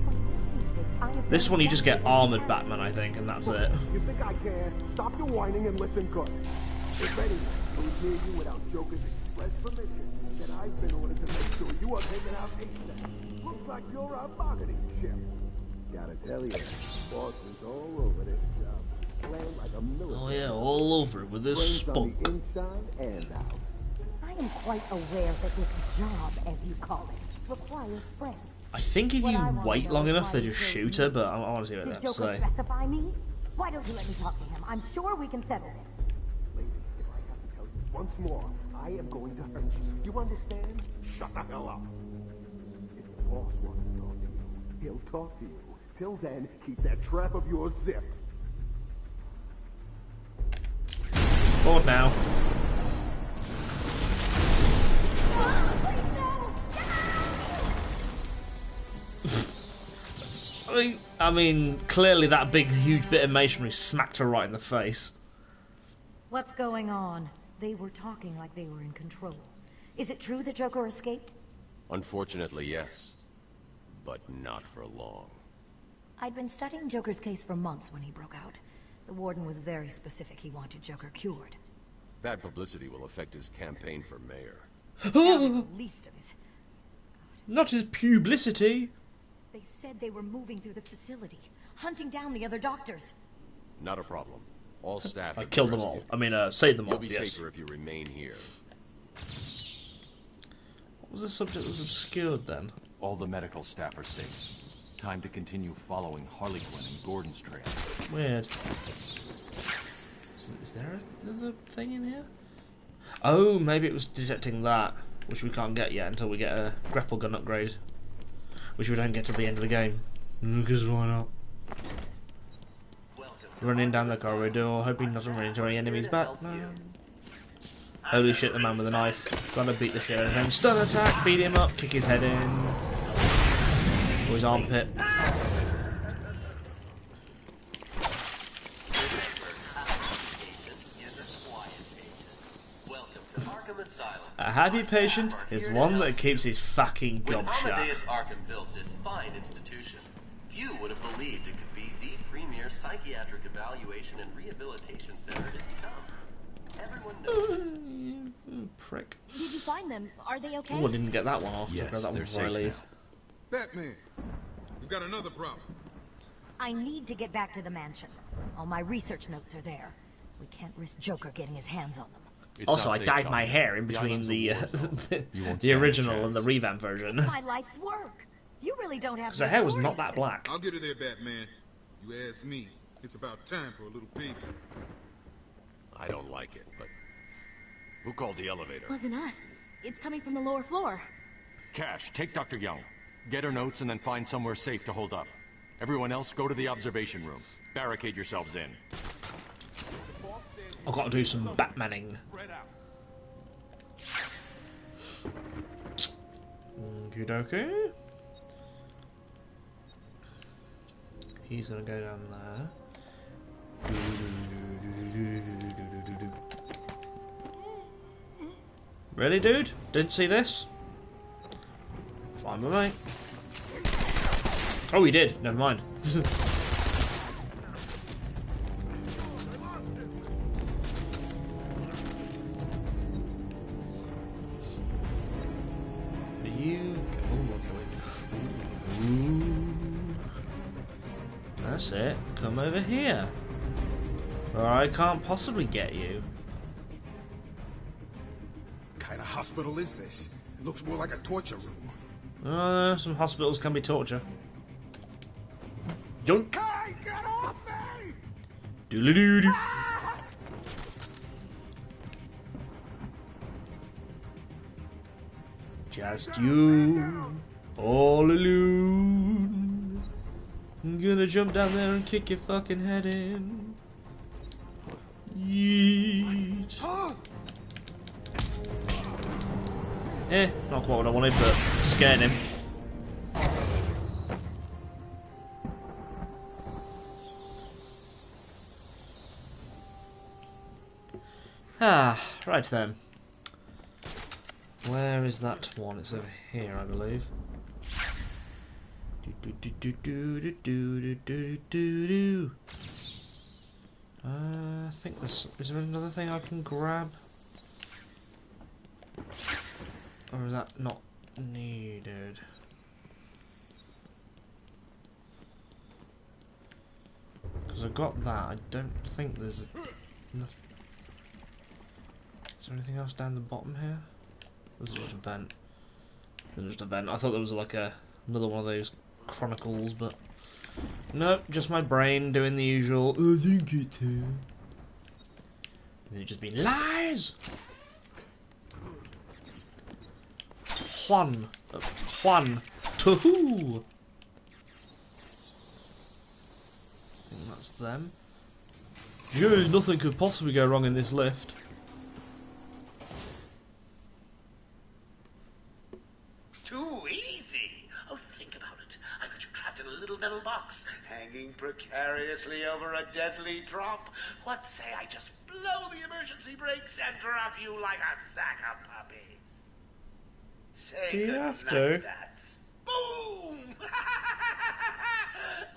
This one you just get armoured Batman, I think, and that's it. You think I care? Stop your whining and listen good. If anyone goes near you without Joker's express permission, then I've been ordered to make sure you are taken out ASAP. Looks like you're our bargaining chip. Gotta tell you, boss is all over this job. Playing like a military. Oh yeah, all over it with this spunk. On the inside and out. I am quite aware that this job, as you call it, requires friends. I think if you wait long enough, they just shoot her, but I want to see what they have to say. Specify me? Why don't you let me talk to him? I'm sure we can settle this. Lady, if I have to tell you once more, I am going to hurt you. You understand? Shut the hell up. If the boss wants to talk to you, he'll talk to you. Till then, keep that trap of yours zipped. Forward now. I mean, clearly that big, huge bit of masonry smacked her right in the face. What's going on? They were talking like they were in control. Is it true that Joker escaped? Unfortunately, yes. But not for long. I'd been studying Joker's case for months when he broke out. The warden was very specific he wanted Joker cured. Bad publicity will affect his campaign for mayor. Least of it. Not his publicity. They said they were moving through the facility, hunting down the other doctors. Not a problem. All staff. I killed them all. I mean, saved them all. You'll be yes. safer if you remain here. What was the subject that was obscured then? All the medical staff are safe. Time to continue following Harley Quinn and Gordon's trail. Weird. Is there another thing in here? Oh, maybe it was detecting that, which we can't get yet until we get a grapple gun upgrade. Which we don't get to the end of the game. Because why not? Running down the corridor, hoping not to run into any enemies, but no. Holy shit, the man with a knife. Gotta beat the shit out of him. Stun attack, beat him up, kick his head in. Or his armpit. A happy patient is one that keeps his fucking gob shut. When Amadeus Arkham built this fine institution, few would have believed it could be the premier psychiatric evaluation and rehabilitation center it has become. Everyone knows. Prick. Did you find them? Are they okay? Oh, I didn't get that one off. Yes, that one they're before I safe leave. Batman, we've got another problem. I need to get back to the mansion. All my research notes are there. We can't risk Joker getting his hands on them. It's Also, not I safe, dyed Tom. my hair in between the original and the revamp version. It's my life's work. You really don't have. Because the hair was not that black. I'll get her there, Batman. You ask me. It's about time for a little baby. I don't like it, but who called the elevator? Wasn't us. It's coming from the lower floor. Cash, take Dr. Young. Get her notes and then find somewhere safe to hold up. Everyone else, go to the observation room. Barricade yourselves in. I've got to do some Batmaning. Okie dokie. He's gonna go down there. Really, dude? Didn't see this? Fine with me. Oh, he did. Never mind. That's it. Come over here. Or I can't possibly get you. What kind of hospital is this? It looks more like a torture room. Some hospitals can be torture. Yoink! Hey, get off me! Doodly-doody. Just you, all alone. I'm gonna jump down there and kick your fucking head in. Yeet. Not quite what I wanted, but scared him. Right then. Where is that one? It's over here, I believe. I think is there another thing I can grab? Or is that not needed? Because I got that, I don't think there's nothing. Is there anything else down the bottom here? This is just a vent. It's just a vent. I thought there was like another one of those chronicles, but nope, just my brain doing the usual. I think it's here. And it just been lies. Juan, Tuhoo. I think that's them. Gee, nothing could possibly go wrong in this lift. Too easy. Oh, think about it. I got you trapped in a little metal box, hanging precariously over a deadly drop. What say I just blow the emergency brakes and drop you like a sack of puppies? Say Do you good have night, to? bats. Boom!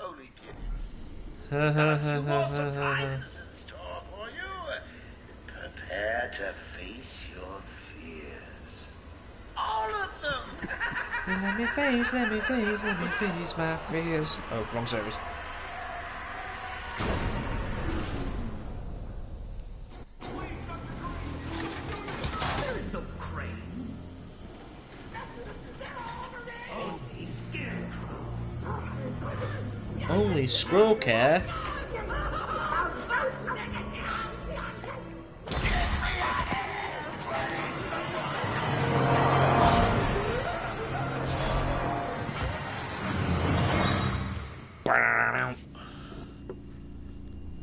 Only kidding. Ha Got a few more surprises in store for you. Prepare to face your fears. All of them! Let me face my fears. Oh, wrong service. There's no crane. Only scroll care.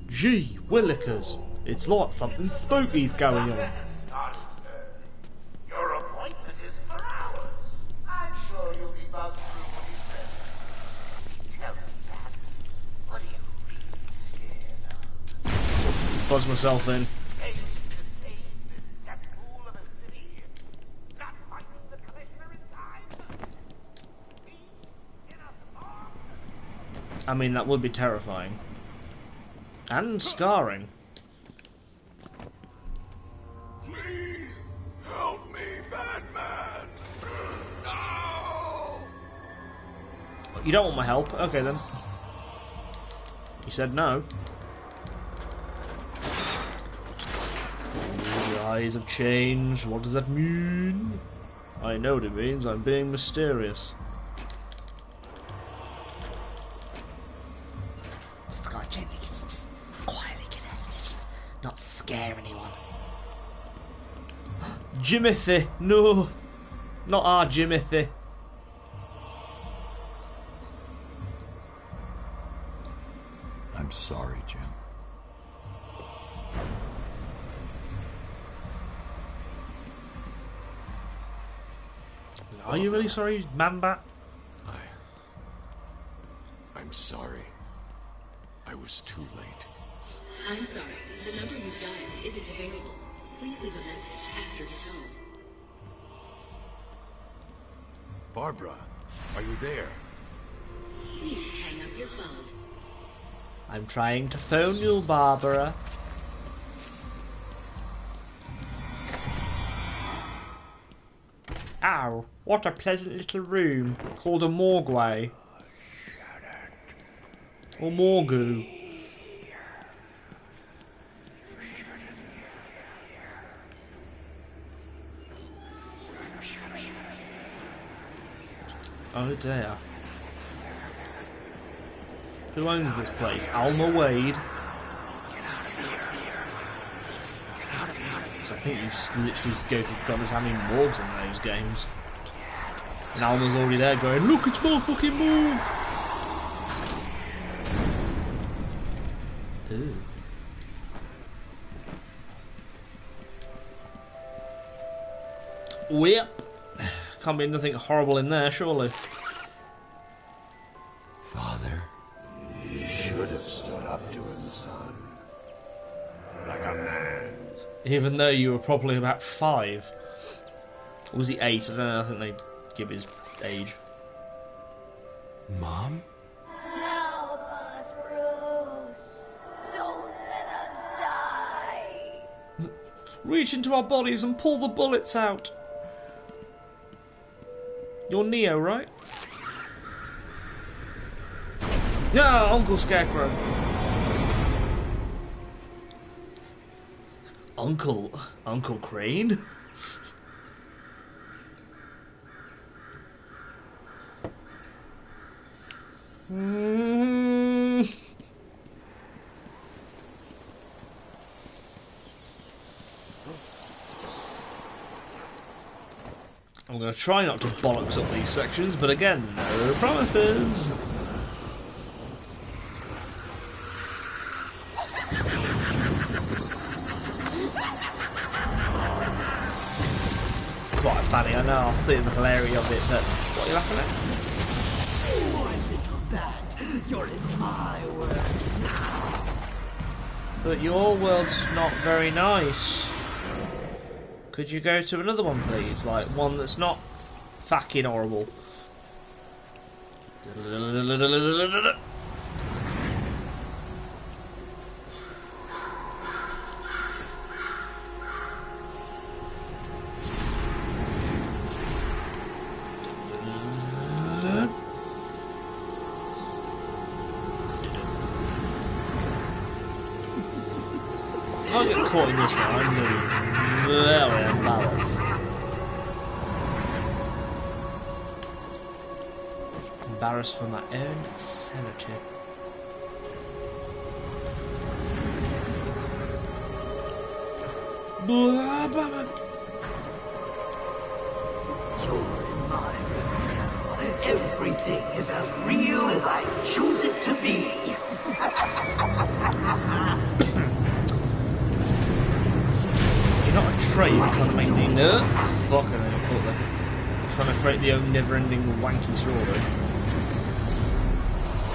Gee willikers, it's like something spooky's going on. Your appointment is for hours. I'm sure you'll be buzzed through what he says. Tell me, Bats, what are you really scared of? Buzz myself in. Failing to save this cesspool of a city? Not finding the commissioner in time? Be in a fog? I mean, that would be terrifying. And scarring. Please help me, Batman. No! You don't want my help? Okay then. You said no. The eyes have changed. What does that mean? I know what it means. I'm being mysterious. God, Jamie, just quietly get out of it. Just not scare anyone. Jimothy! No! Not our Jimothy. I'm sorry, Jim. Are you really sorry, Man-Bat? I'm sorry. I was too late. I'm sorry. The number you've dialed isn't available. Please leave a message after the tone. Barbara, are you there? Please hang up your phone. I'm trying to phone you, Barbara. Ow, what a pleasant little room called a morgueway. Or morgue. Oh dear. Who owns this place? Alma Wade? So I think you just literally go through God knows how many morgues in those games. And Alma's already there going, look, it's my fucking morgue! Ooh. Yep. Can't be nothing horrible in there, surely. Father. You should have stood up to him, son. Like a man. Even though you were probably about 5. Or was he 8? I don't know, I think they give his age. Mom? Help us, Bruce. Don't let us die. Reach into our bodies and pull the bullets out. You're Neo, right? No, Uncle Scarecrow. Uncle Crane? I'm going to try not to bollocks up these sections, but again, no promises. It's quite funny, I know, I'll see the hilarity of it, but what are you laughing at? Poor little bat, you're in my world now. But your world's not very nice. Could you go to another one, please? Like, one that's not fucking horrible. If I get caught in this one, I'm going to be very embarrassed. Embarrassed for my own sanity. You're in my world now. Everything is as real as I choose it to be. You're not a trait, you're trying to make the fucking you're trying to create the own never-ending wanky story.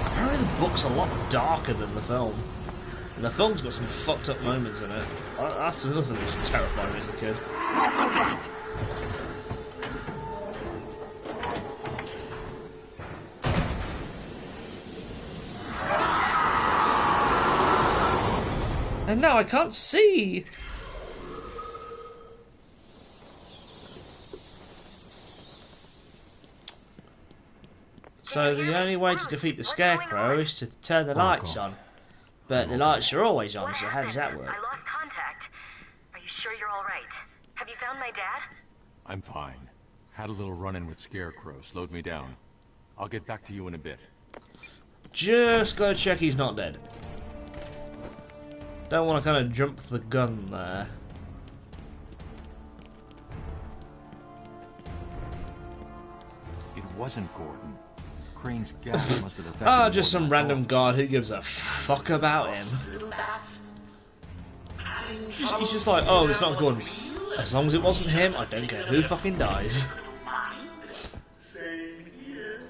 Apparently the book's a lot darker than the film. And the film's got some fucked up moments in it. That's another thing that was terrifying as a kid. What was that? And now I can't see! So the only way to defeat the Scarecrow is to turn the lights on. But the lights are always on, so how does that work? I lost contact. Are you sure you're all right? Have you found my dad? I'm fine. Had a little run-in with Scarecrow, slowed me down. I'll get back to you in a bit. Just gotta check he's not dead. Don't want to kind of jump the gun there. It wasn't Gordon. Crane's gas must have affected Just some random guard who gives a fuck about him. He's just like, oh, it's not Gordon. As long as it wasn't him, I don't care who fucking dies. Same here.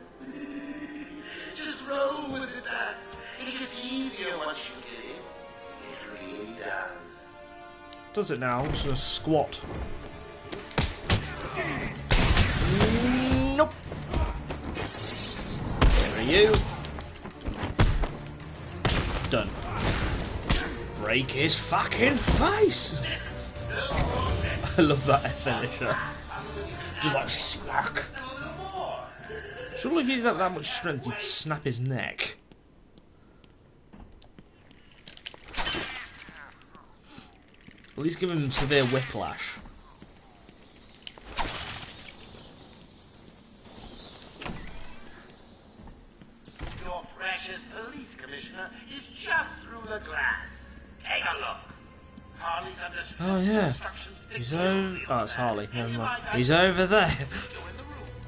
Just roll with it, Bats. It gets easier once you get it. It really does. Does it now? I'm just gonna squat. Nope. Where are you? Done. Break his fucking face! I love that finisher. Just like smack. Surely if you did have that much strength, you'd snap his neck. At least give him severe whiplash. Your precious police commissioner is just through the glass. Take a look. Harley's under Oh yeah. instructions to He's kill over. you. Oh, it's Harley. Never mind. He's over there.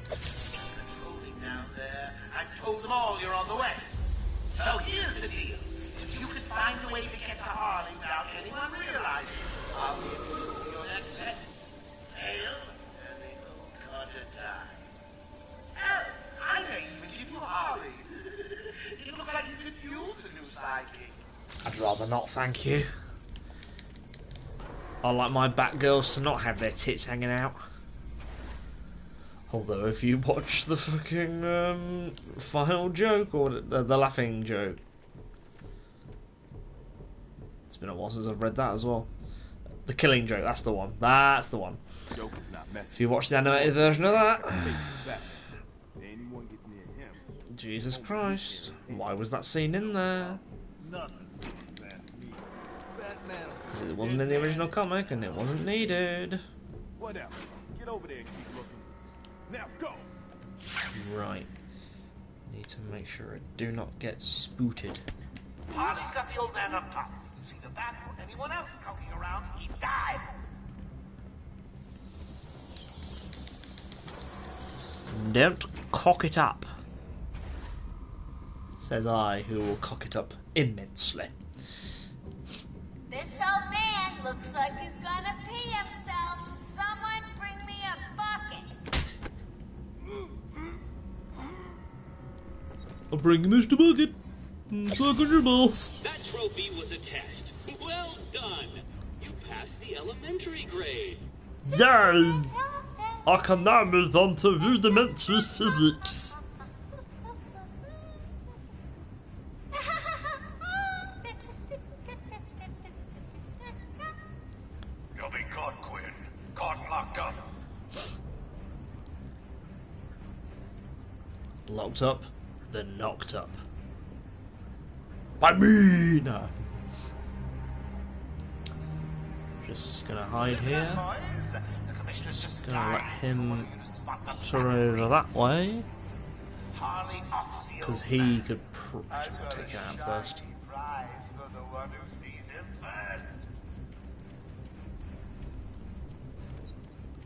Patrolling down there. I've told them all you're on the way. So here's the deal. If you can find a way to get to Harley without anyone realizing, I'll give you your next message. Fail, and the old Carter dies. Hell, I may even give you Harley. It looks like you could use a new sidekick. I'd rather not, thank you. I like my Batgirls to not have their tits hanging out. Although, if you watch the fucking final joke, or the laughing joke, it's been a while since I've read that as well. The killing joke, that's the one. That's the one. If you watch the animated version of that, Jesus Christ, why was that scene in there? Because it wasn't in the original comic and it wasn't needed. Whatever. Get over there and keep looking. Now go. Right. Need to make sure I do not get spooted. Harley's got the old man up top. It's either that or anyone else skulking around. He died. Don't cock it up, says I, who will cock it up immensely. This old man looks like he's gonna pee himself. Someone bring me a bucket. I'll bring Mr. Bucket. Suck on your balls. That trophy was a test. Well done. You passed the elementary grade. Yay! I can now move on to rudimentary physics. You'll be caught, Quinn. Caught and locked up. Locked up, then knocked up. By me! No. Just gonna hide here. Just gonna let him turn over that way. Because he could take it out first.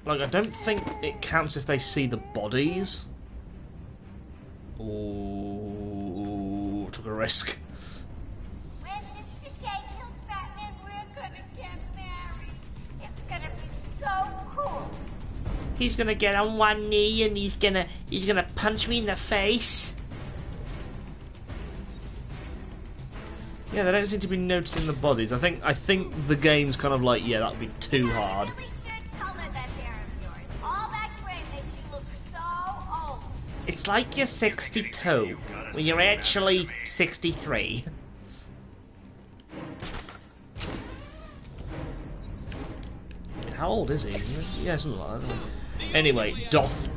Like, I don't think it counts if they see the bodies. Ooh, took a risk. When Mr. J kills Batman, we're gonna get married. It's gonna be so cool. He's gonna get on one knee and he's gonna punch me in the face. Yeah, they don't seem to be noticing the bodies. I think the game's kind of like, yeah, that'd be too hard. It's like you're 62 when you're actually 63. How old is he? Yeah, something like that. Anyway, doth.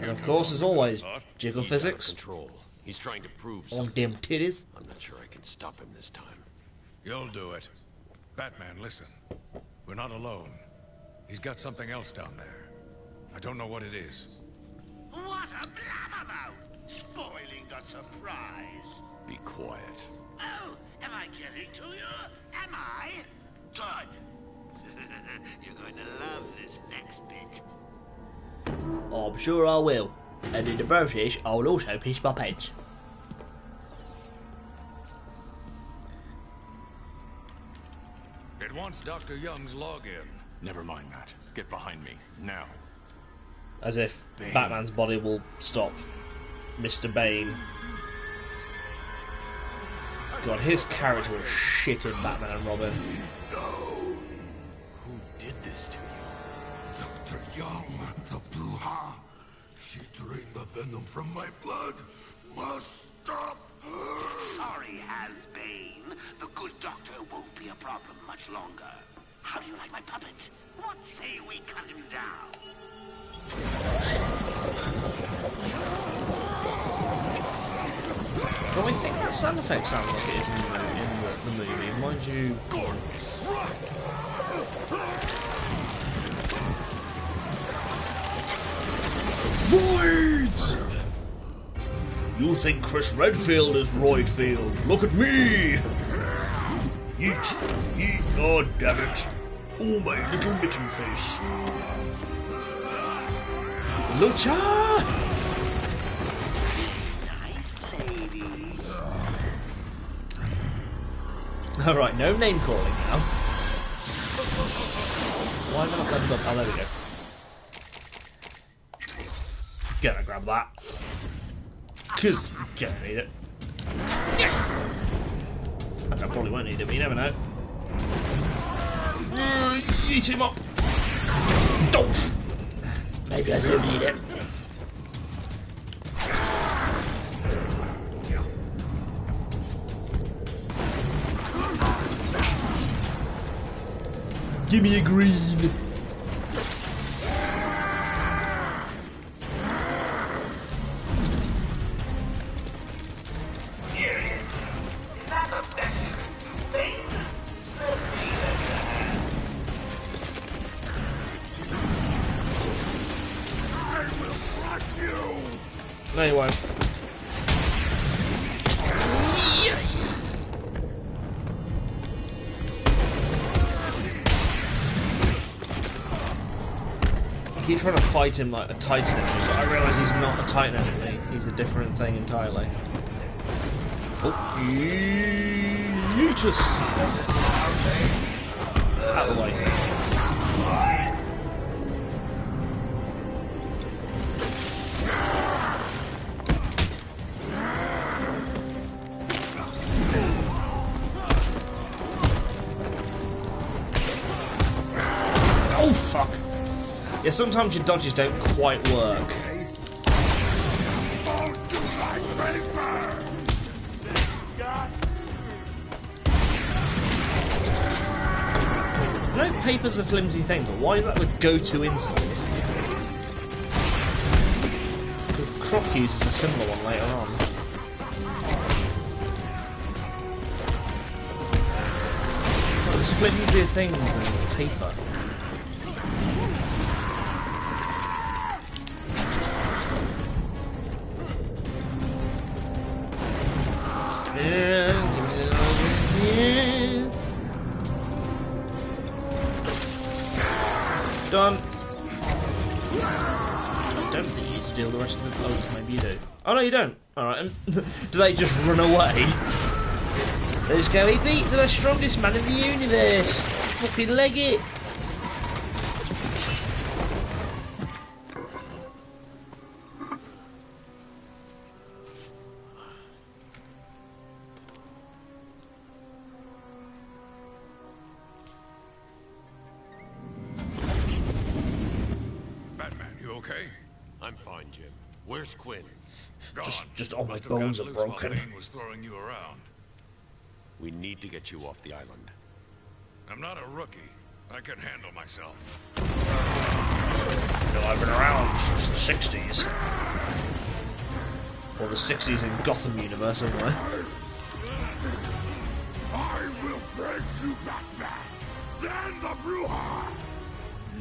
And of course, as always, jiggle physics. Control. He's trying to prove on something. them titties. I'm not sure I can stop him this time. You'll do it. Batman, listen. We're not alone. He's got something else down there. I don't know what it is. What a blabbermouth! Spoiling the surprise. Be quiet. Oh, am I getting to you? Am I? Good. You're going to love this next bit. I'm sure I will. And in the process, I'll also piss my pants. It wants Dr. Young's login. Never mind that. Get behind me, now. As if Bane. Batman's body will stop Mr. Bane. God, his character was shit in Batman and Robin. No. Who did this to you? Dr. Young, the Bruja. She drained the venom from my blood. Must stop her. Sorry, Has-Bane. The good doctor won't be a problem much longer. How do you like my puppet? What say we cut him down? Well, I think that sound effect sounds like it is in the movie. Mind you... Roids! You think Chris Redfield is Roidfield? Look at me! Yeet! Yeet! Oh, damn it! Oh, my little mitten face! Lucha! Alright, no name calling now. Why am I not going to... Oh, there we go. Gonna grab that. Because you're gonna need it. I probably won't need it, but you never know. Eat him up! Maybe I do need it. Give me a green. Here it is. Is that the best thing? I will crush you. No, you won't. I keep trying to fight him like a Titan enemy, but I realise he's not a Titan enemy. He's a different thing entirely. Oh, Yeetus! Out of the way. Oh fuck! Yeah, sometimes your dodges don't quite work. I know paper's a flimsy thing, but why is that the go-to insult? Because Croc uses a similar one later on. There's flimsier things than paper. Done. I don't think you need to deal with the rest of the blows. Maybe you do. Oh no, you don't. Alright. Do they just run away? They just go, he beat the strongest man in the universe. Fucking leg it. I'm fine, Jim. Where's Quinn? Just all my bones are broken. Was throwing you around. We need to get you off the island. I'm not a rookie. I can handle myself. No, I've been around since the 60s. Or the 60s in Gotham universe, anyway. I will break you, Batman. Then the Bruja.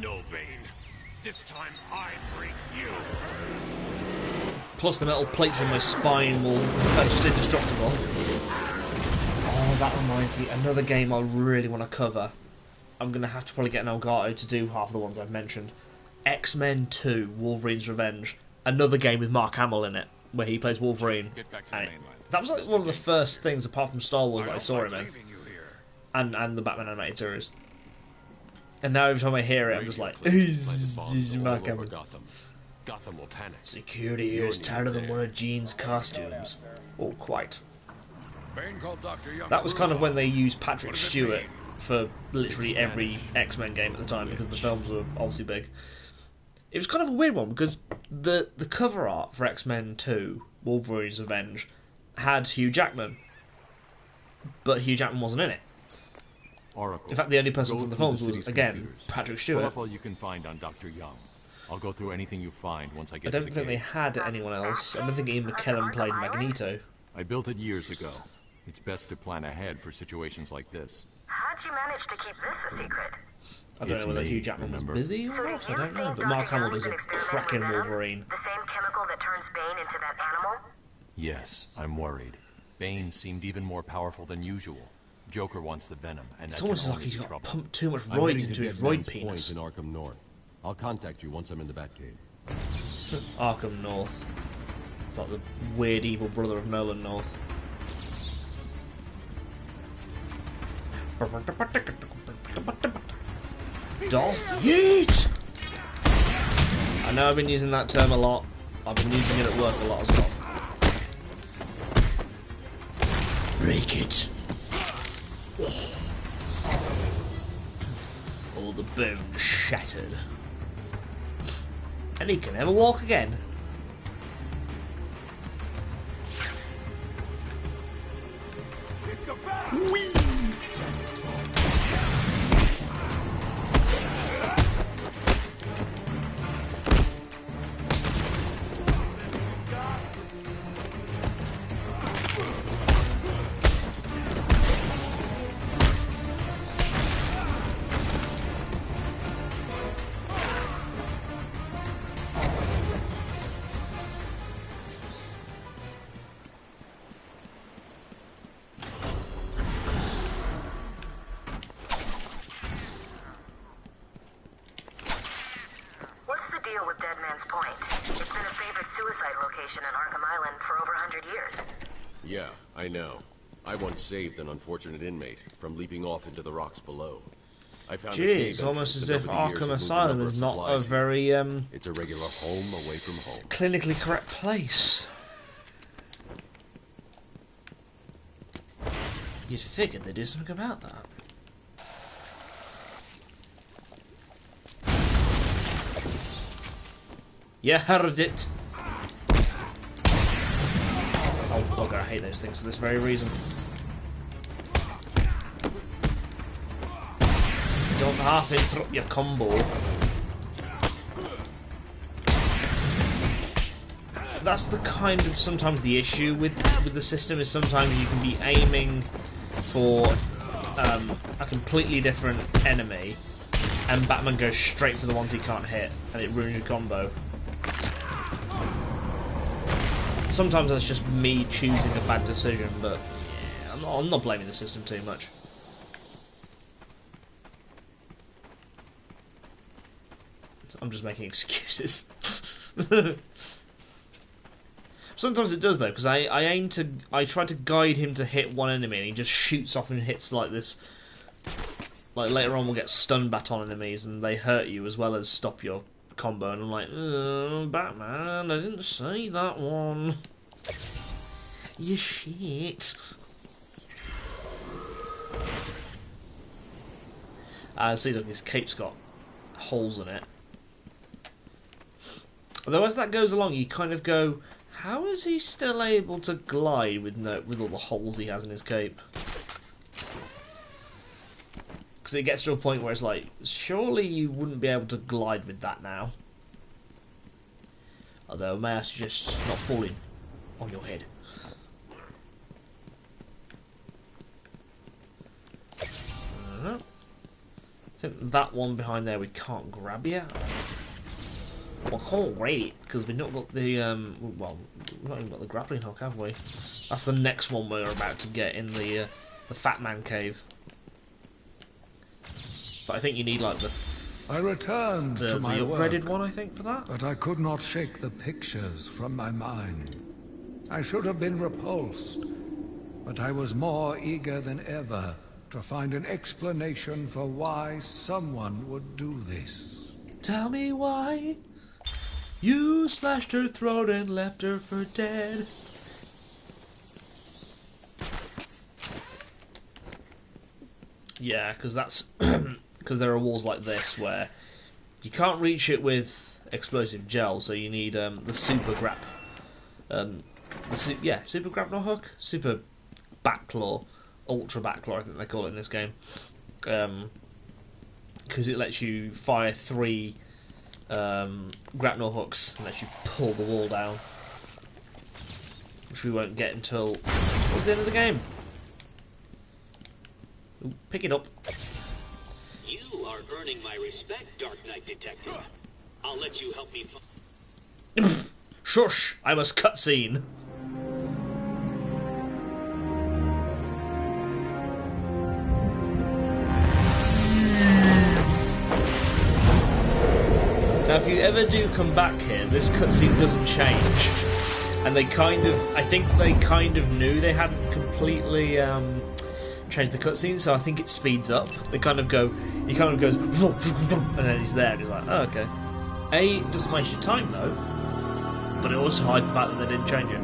No, Bane. This time I break you. Plus the metal plates in my spine will are just indestructible. Oh, that reminds me, another game I really want to cover. I'm going to have to probably get an Elgato to do half the ones I've mentioned. X-Men 2, Wolverine's Revenge. Another game with Mark Hamill in it, where he plays Wolverine. That was like one of the first things, apart from Star Wars, that I saw him in. And the Batman animated series. And now every time I hear it, I'm just like, this Mark Hamill. Gotham will panic. Security here is tighter than one of Jean's costumes. Oh, quite. That was kind of when they used Patrick Stewart for literally every X-Men game at the time, because the films were obviously big. It was kind of a weird one, because the cover art for X-Men 2, Wolverine's Revenge, had Hugh Jackman. But Hugh Jackman wasn't in it. Oracle, in fact, the only person from the films was, again, computers. Patrick Pull Stewart. up all you can find on Dr. Young. I'll go through anything you find once I get I to don't the think cave. they had anyone else. I don't think Ian McKellen played Magneto. I built it years ago. It's best to plan ahead for situations like this. How'd you manage to keep this a secret? I don't know whether Hugh Jackman was busy or not, I don't know. But Mark Hamill does a cracking Wolverine. The same chemical that turns Bane into that animal? Yes, I'm worried. Bane seemed even more powerful than usual. Joker wants the venom, and It's that almost can like only he's be got trouble. pumped too much I'm roids heading into to his Dead roid Man's penis. Point in Arkham North. I'll contact you once I'm in the Batcave. Arkham North. It's like the weird evil brother of Nolan North. Darth Yeet! I know I've been using that term a lot. I've been using it at work a lot as well. Break it. All the bones shattered. And he can never walk again. Whee! Yeah, I know. I once saved an unfortunate inmate from leaping off into the rocks below. I found a cave Jeez, almost entrance, as and if over the years Arkham it moved a Asylum number is of not a supplies very here. It's a regular home away from home. clinically correct place. You'd figured they'd do something about that. You heard it. Oh bugger, I hate those things for this very reason. Don't half interrupt your combo. That's the kind of sometimes the issue with the system is sometimes you can be aiming for a completely different enemy and Batman goes straight for the ones he can't hit and it ruins your combo. Sometimes that's just me choosing a bad decision, but yeah, I'm not blaming the system too much. I'm just making excuses. Sometimes it does though, because I try to guide him to hit one enemy, and he just shoots off and hits like this. Like later on, we'll get stun baton enemies, and they hurt you as well as stop your combo. And I'm like, Batman, I didn't say that one. You shit. See, look, his cape's got holes in it. Although as that goes along, you kind of go, how is he still able to glide with all the holes he has in his cape? Because it gets to a point where it's like, surely you wouldn't be able to glide with that now. Although, may I suggest not falling on your head. I think that one behind there we can't grab yet. Well, I can't wait because we've not got the well, we've not even got the grappling hook, have we? That's the next one we're about to get in the Fat Man cave. But I think you need like the I returned to my upgraded work, one, I think, for that. but I could not shake the pictures from my mind. I should have been repulsed, but I was more eager than ever to find an explanation for why someone would do this. Tell me why you slashed her throat and left her for dead. Yeah, because that's because there are walls like this where you can't reach it with explosive gel, so you need the super grap, super grapnel hook, super backclaw, ultra backclaw, I think they call it in this game, because it lets you fire 3 grapnel hooks and lets you pull the wall down, which we won't get until towards the end of the game. Ooh, pick it up. You are earning my respect, Dark Knight Detective. I'll let you help me. Shush! I must cutscene. Now, if you ever do come back here, this cutscene doesn't change, and they kind of, I think they kind of knew they hadn't completely changed the cutscene, so I think it speeds up. They kind of go, he kind of goes, and then he's there, and he's like, oh, okay. It doesn't waste your time though, but it also hides the fact that they didn't change it.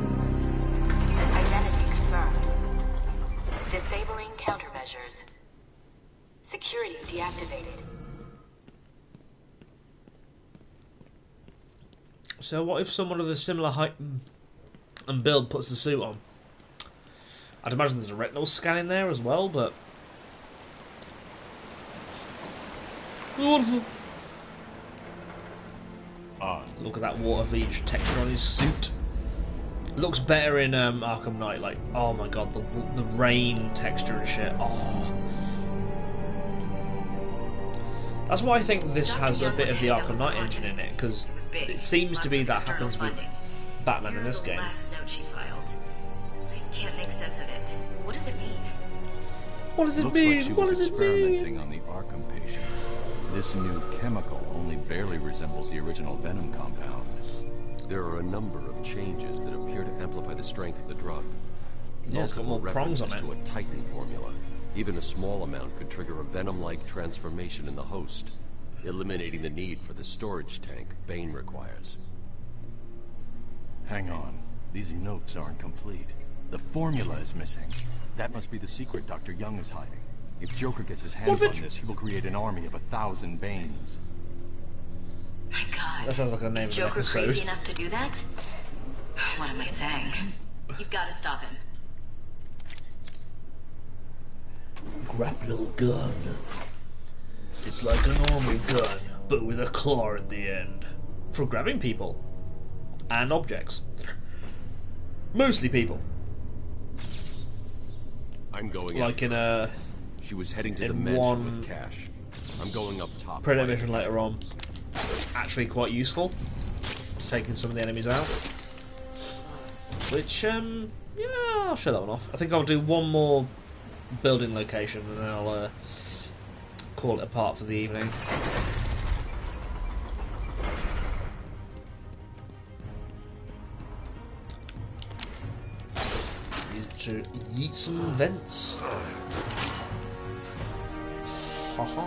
Identity confirmed. Disabling countermeasures. Security deactivated. So what if someone of a similar height and build puts the suit on? I'd imagine there's a retinal scan in there as well, but... Wonderful. Look at that water feature texture on his suit. Looks better in Arkham Knight. Like, oh my god, the rain texture and shit. Oh, that's why I think this has a bit of the Arkham Knight engine in it, because it seems to be that happens with Batman in this game. Last note she filed. I can't make sense of it. What does it mean? What does it Looks mean? like she What was does it mean? experimenting on the Arkham patients. This new chemical only barely resembles the original Venom compound. There are a number of changes that appear to amplify the strength of the drug. Yeah, it's got more prongs on it. To a Titan formula. Even a small amount could trigger a Venom-like transformation in the host, eliminating the need for the storage tank Bane requires. Hang on. These notes aren't complete. The formula is missing. That must be the secret Dr. Young is hiding. If Joker gets his hands on this, he will create an army of 1,000 Banes. My god. That sounds like a name Is of an Joker episode. crazy enough to do that? What am I saying? You've got to stop him. Grapnel gun. It's like a normal gun, but with a claw at the end. For grabbing people. And objects. Mostly people. I'm going like in a... She was heading to the mansion with cash. I'm going up top. Predator mission later on. Actually quite useful. Taking some of the enemies out. Which, yeah, I'll show that one off. I think I'll do one more building location and then I'll call it apart for the evening. Use it to yeet some vents. Haha.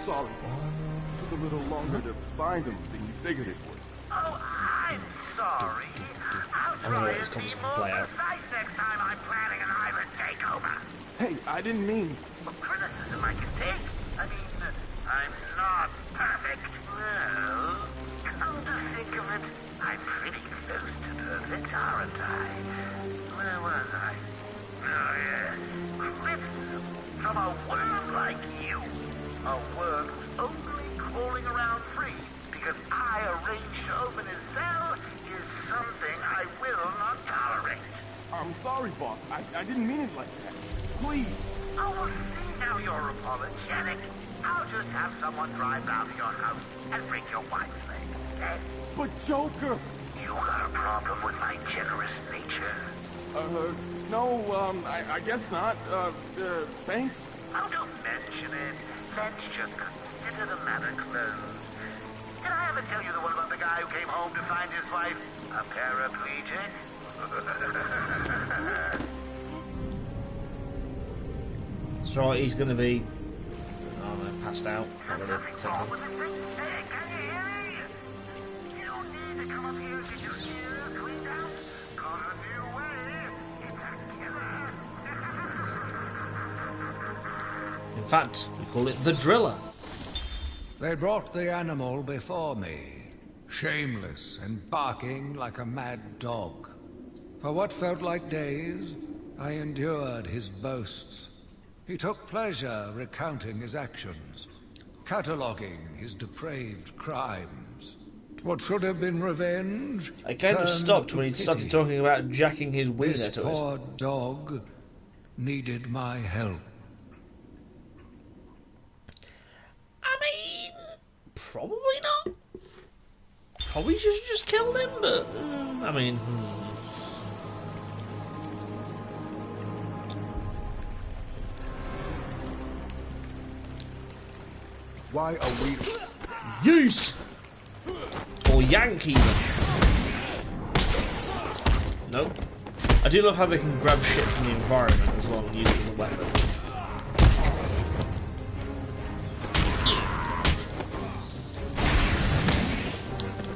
Sorry, took a little longer to find him than you figured it would. Oh, I'm sorry. I'll try and be more precise next time I'm planning an island takeover. Hey, I didn't mean... Criticism I can take. I mean, I'm not perfect. Well, come to think of it, I'm pretty close to perfect, aren't I? Where was I? Oh, yes. Criticism from a worm like you. A worm who's only crawling around free because I arranged to open his cell is something I will not tolerate. I'm sorry, boss. I didn't mean it like that. Please. Oh, well, see, now you're apologetic. I'll just have someone drive down to your house and break your wife's leg, okay? But Joker... You got a problem with my generous nature? No, I guess not. Thanks? Oh, don't mention it. Let's just consider the matter closed. Did I ever tell you the one about the guy who came home to find his wife a paraplegic? So he's going to be... Oh no, passed out. Not really Wrong with the thing? Hey, can you hear me? You don't need to come up here and get your ears cleaned out. Cause a new way is a killer. In fact, we call it the Driller. They brought the animal before me, shameless and barking like a mad dog. For what felt like days, I endured his boasts. He took pleasure recounting his actions, cataloguing his depraved crimes. What should have been revenge I kind of stopped when he started talking about jacking his wiener This to it. poor dog needed my help. I mean, probably not. Probably should have just killed him, but I mean. Why are we... Yeesh! Or yank even. Nope. I do love how they can grab shit from the environment as well and use it as a weapon.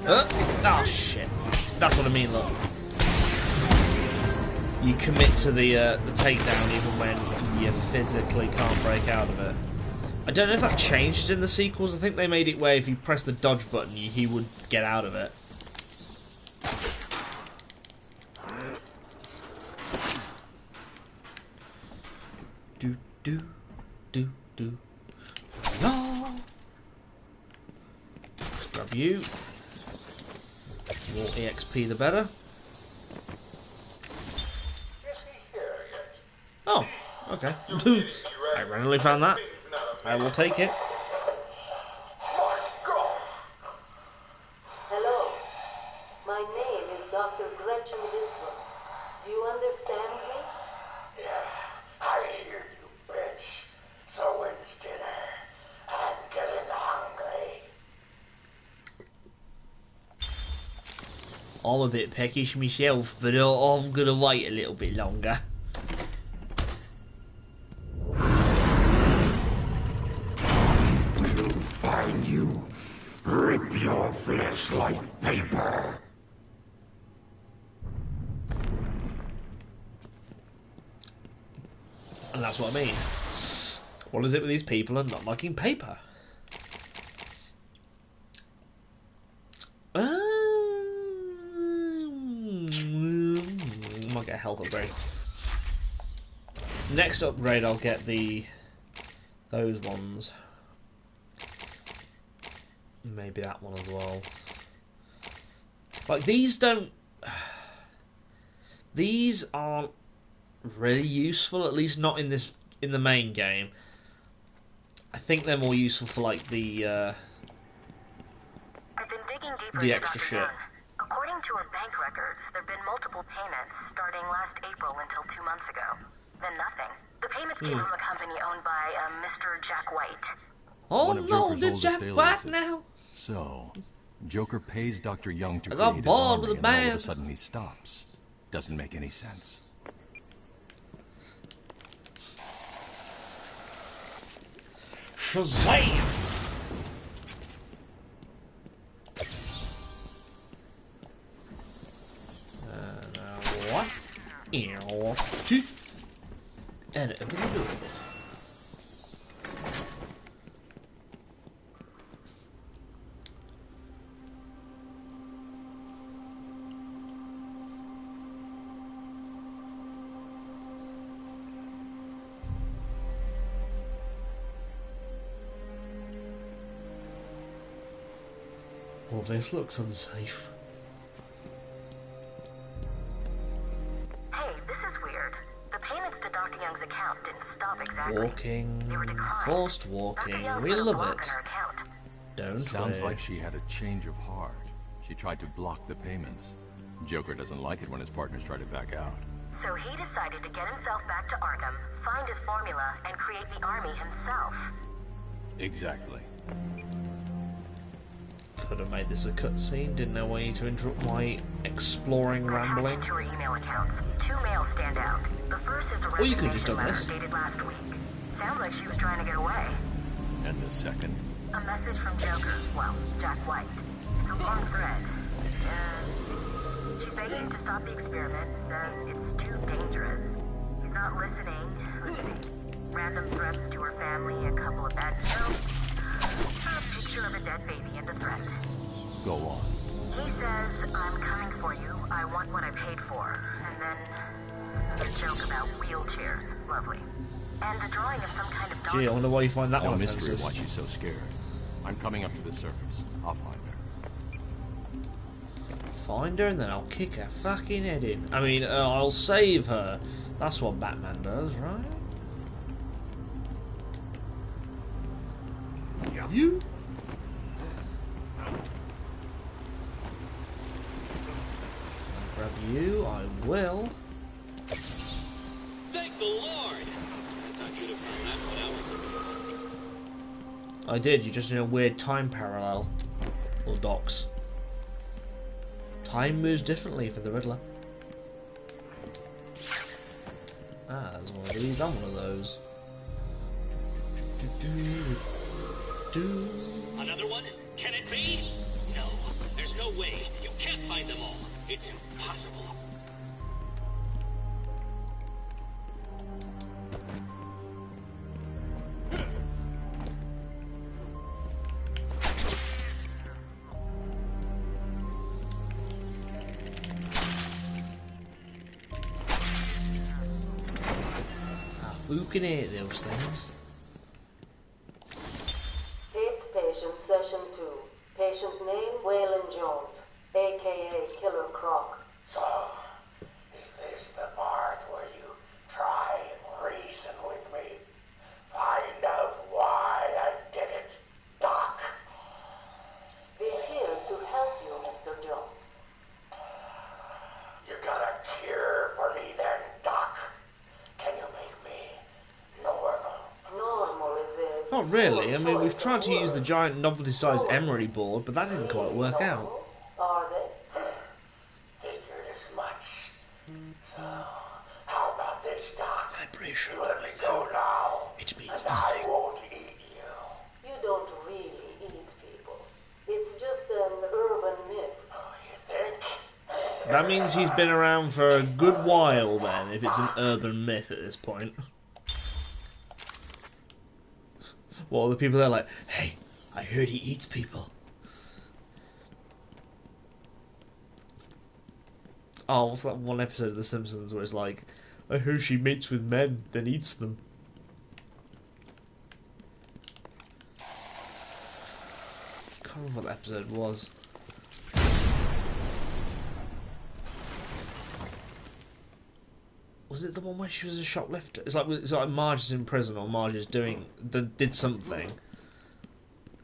Oh shit. That's what I mean, look. You commit to the takedown even when you physically can't break out of it. I don't know if that changed in the sequels. I think they made it where if you press the dodge button, he would get out of it. Do do do do. No. Let's grab you. More EXP, the better. Oh, okay. I randomly found that. I will take it. Hello. My name is Dr. Gretchen Whistler. Do you understand me? Yeah, I hear you, bitch. So when's dinner? I'm getting hungry. I'm a bit peckish myself, but I'm gonna wait a little bit longer. Find you. Rip your flesh like paper. And that's what I mean. What is it with these people and not liking paper? Might get a health upgrade. Next upgrade, I'll get those ones. Maybe that one as well. Like these don't. These aren't really useful, at least not in the main game. I think they're more useful for like the I've been digging deeper the into extra Dr. shit. Young. According to her bank records, there've been multiple payments starting last April until 2 months ago. Then nothing. The payments came from a company owned by Mr. Jack White. Oh One of no, Joker's this oldest Jack aliases. White now. So, Joker pays Dr. Young to I got create his bored army, with the and then all of a band. sudden he stops. Doesn't make any sense. Shazam! What? Two. And open the door. Well, this looks unsafe. Hey, this is weird. The payments to Dr. Young's account didn't stop exactly. Walking, They were declined. forced walking, Dr. Young we put a love block it. on her account. Don't Sounds we? like she had a change of heart. She tried to block the payments. Joker doesn't like it when his partners try to back out. So he decided to get himself back to Arkham, find his formula, and create the army himself. Exactly. Could have made this a cutscene, didn't I want you to interrupt my exploring rambling? Into her email accounts, 2 mails stand out. The first is a Well, you could have just resignation done letter this. dated last week. Sounds like she was trying to get away. And the second? A message from Joker, well, Jack White. It's a long thread. She's begging him to stop the experiment, says it's too dangerous. He's not listening. Let's see. Random threats to her family, a couple of bad jokes, a picture of a dead baby and a threat. Go on. He says, I'm coming for you, I want what I paid for. And then a joke about wheelchairs. Lovely. And a drawing of some kind of dog. Gee, I wonder why you find that No one mystery offensive. why she's so scared. I'm coming up to the surface. I'll find her. Find her and then I'll kick her fucking head in. I mean, I'll save her. That's what Batman does, right? You? Grab you, I will. Thank the Lord! I thought you'd have found that 1 hour ago. I did, you're just in a weird time parallel. Or docs. Time moves differently for the Riddler. Ah, there's one of these, I'm one of those. Another one? Can it be? No, there's no way. You can't find them all. It's impossible. Who can hear those things? 8th patient, session 2. Patient name, Waylon Jones, a.k.a. Killer Croc. So, is this the part where you try and reason with me? Find out why I did it, Doc. We're here to help you, Mr. Jones. You got a cure for me then, Doc? Can you make me normal? Normal is it? Not really. I mean, we've tried to use the giant novelty-sized emery board, but that didn't quite work out. Are they? Figured as much. So, how about this, Doc? Vibration. You let me go now. It means and nothing. I won't eat you. You don't really eat people. It's just an urban myth. Oh, you think? That means he's been around for a good while then, if it's an urban myth at this point. Well, the people there are like, hey, I heard he eats people. Oh, what's that one episode of The Simpsons where it's like, I heard she mates with men, then eats them. Can't remember what that episode was. Was it the one where she was a shoplifter? It's like Marge is in prison, or Marge is did something,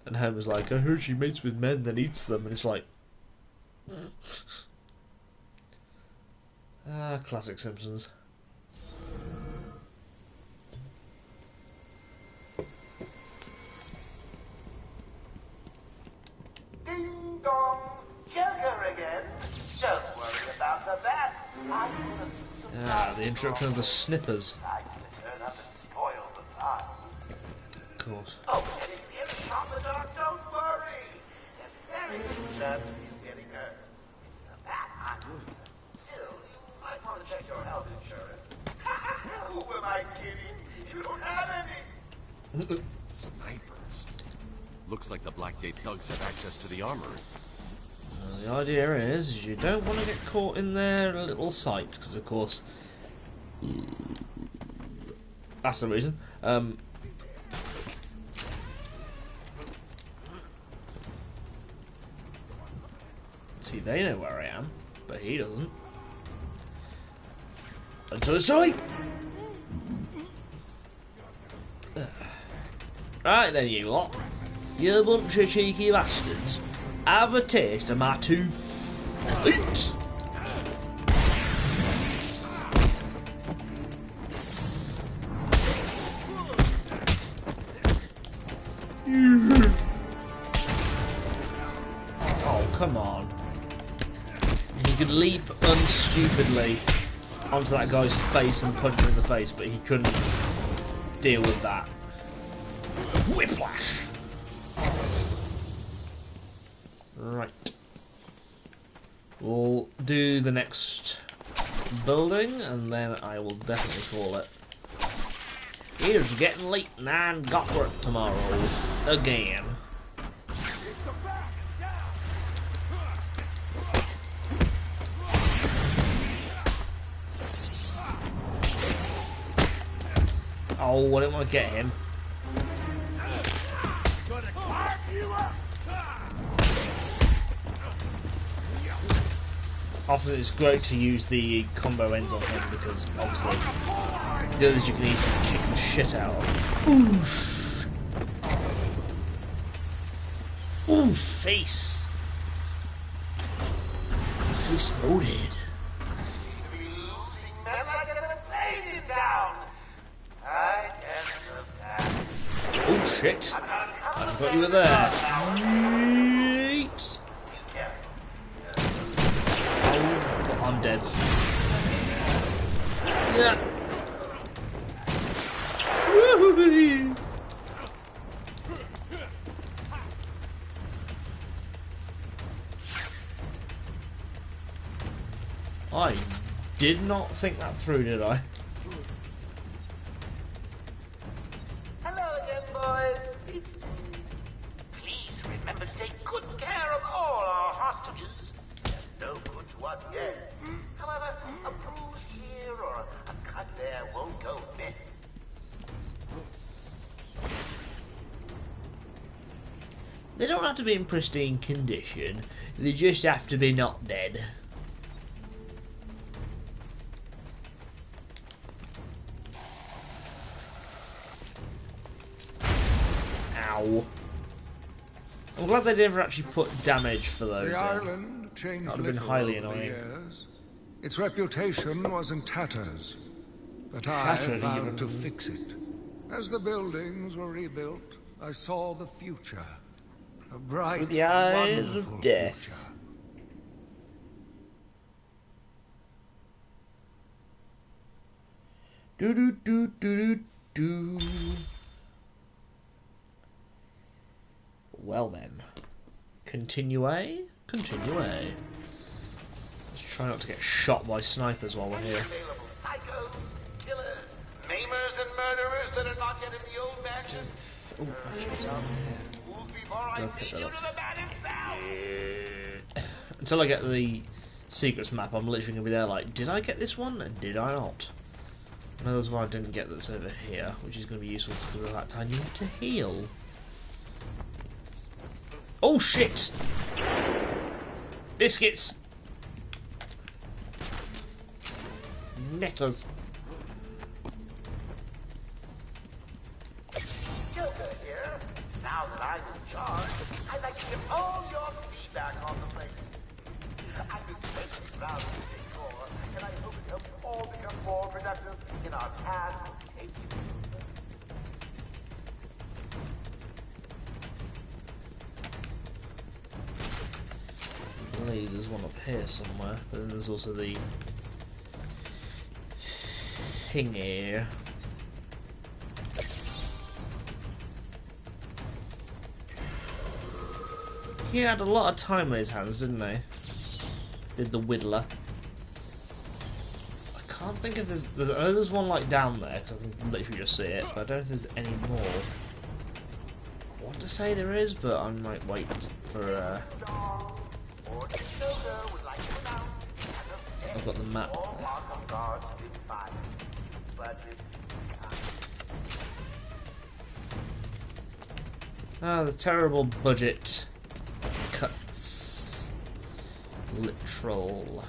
and Homer's like, I heard she mates with men, then eats them, and it's like, classic Simpsons. Ding dong, Joker again. Don't worry about the bat. The introduction of the snippers. Turn up and spoil the fun. Of course. Oh, getting in from the dark, don't worry. There's very good chance of you getting hurt. The bat, still, you might want to check your health insurance. Who am I kidding? You don't have any. Snipers. Looks like the Blackgate thugs have access to the armory. The idea is you don't want to get caught in their little sights, because of course that's the reason. See, they know where I am, but he doesn't. Until it's right. Right then, you lot. You bunch of cheeky bastards. Have a taste of my tooth. Oops. Oh, come on. He could leap unstupidly onto that guy's face and punch him in the face, but he couldn't deal with that. Whiplash! Right. We'll do the next building, and then I will definitely call it. It's getting late, and I got work tomorrow. Again. Oh, I didn't want to get him. Often it's great to use the combo ends on him because obviously the others you can easily kick the shit out of. Oosh! Ooh, face! Face loaded. Oh shit! I forgot you were there. Yeet. Oh, I'm dead. Yeah. Woo-hoo-hoo. I did not think that through, did I? Hello again, boys. It's me. Please remember to take good care of all our hostages. There's no good one yet. However, a bruise here or a cut there won't go miss. They don't have to be in pristine condition. They just have to be not dead. Ow. I'm glad they never actually put damage for those. The island changed that would have been little highly over the annoying. years. Its reputation was in tatters, but Shattered I vowed even. to fix it. As the buildings were rebuilt, I saw the future. A bright, With the eyes wonderful of death. future. Do do do do do do. Well then, continue. Continue. Let's try not to get shot by snipers while we're here. Psychos, killers, maimers, and murderers that are not yet in the old mansion. Oh, actually, it's down here. Move before I feed you to the man himself. Until I get the secrets map, I'm literally going to be there like, did I get this one and did I not? I know there's one I didn't get that's over here, which is going to be useful because of that time you need to heal. Oh shit! Biscuits! Netters. Joker here. Now that I'm in charge, I'd like to get all your feedback on the place. I'm especially proud of the decor, and I hope it helps you all become more productive in our task of taking. I believe there's one up here somewhere, but then there's also the thing here. He had a lot of time on his hands, didn't he? Did the Whittler. I can't think if I know there's one like down there, because I can literally just see it, but I don't know if there's any more. I want to say there is, but I might wait for I've got the map. Ah, the terrible budget cuts. Literal.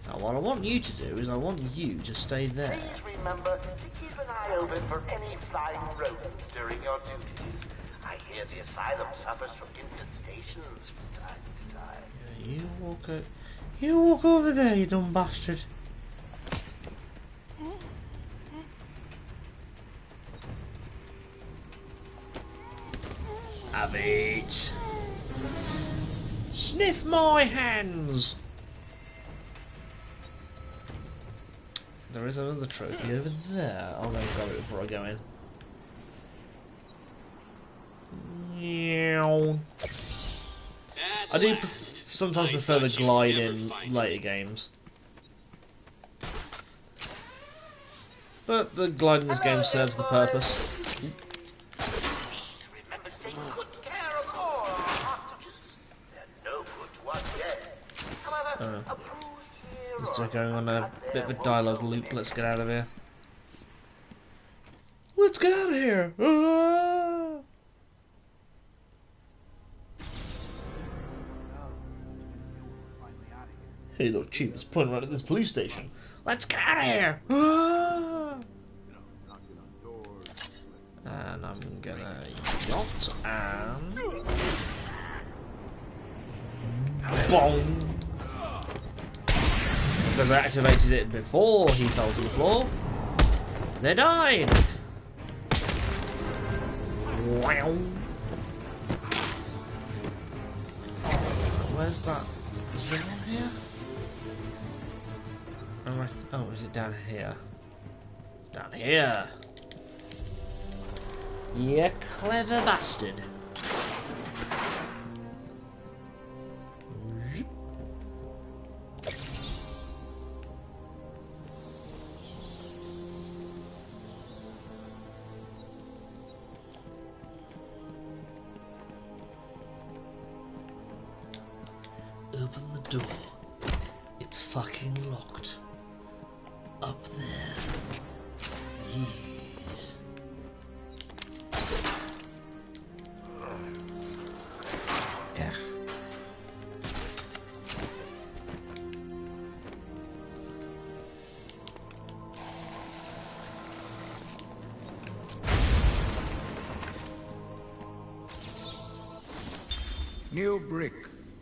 Now, what I want you to do is I want you to stay there. Please remember to keep an eye open for any flying rodents during your duties. I hear the asylum suffers from infestations from time to time. You walk over there, you dumb bastard. Have it. Sniff my hands. There is another trophy over there. I'll go and grab it before I go in. I do sometimes prefer the glide in later games. But the glide in this game serves the purpose. Remember to take good care of all our hostages. They're no good to us yet. However, a bruise here Instead of going on a bit of a dialogue loop, let's get out of here. Let's get out of here! Ah! Hey, look, Chief, it's pointing right at this police station. Let's get out of here! Ah! And I'm gonna yacht and... Boom! Because I activated it before he fell to the floor. They died! Wow! Where's that? Is there one here? Oh, is it down here? It's down here! You clever bastard! Open the door. It's fucking locked. up there. Yes. Yeah. New brick,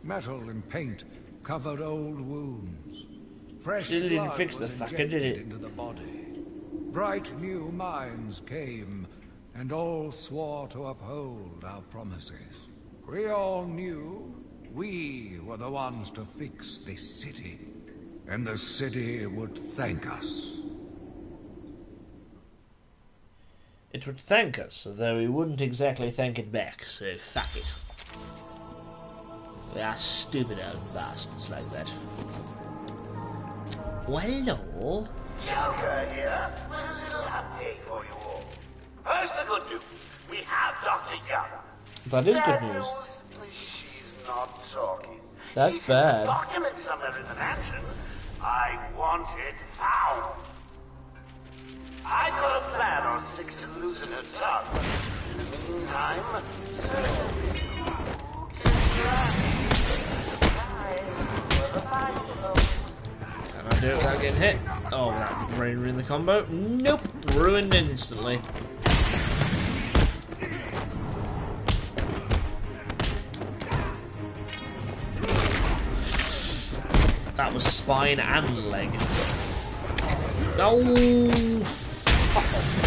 metal and paint covered old wounds. Fresh Didn't even blood fix the was fucker, injected did it? into the body. Bright new minds came, and all swore to uphold our promises. We all knew we were the ones to fix this city, and the city would thank us. It would thank us, though we wouldn't exactly thank it back, so fuck it. We are stupid old bastards like that. Well, hello. Joker here with a little update for you all. First, the good news. We have Dr. Young. That is good Bad news. She's not talking. That's She's bad. in documents somewhere in the mansion. I want it found. I've got a plan or six to loosen her tongue. In the meantime, Can I do it without getting hit? Oh, without ruining the combo? Nope. Ruined instantly. That was spine and leg. Oh, fuck off.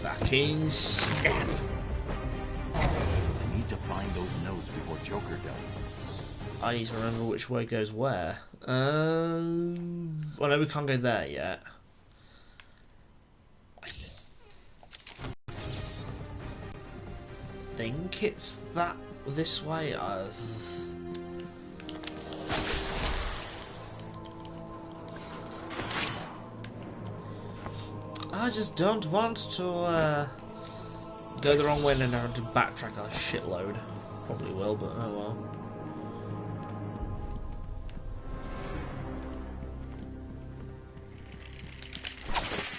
Fucking snap. I need to find those notes before Joker does. I need to remember which way goes where. Well, no, we can't go there yet. I think it's this way. I just don't want to go the wrong way and then have to backtrack a shitload. Probably will, but oh well.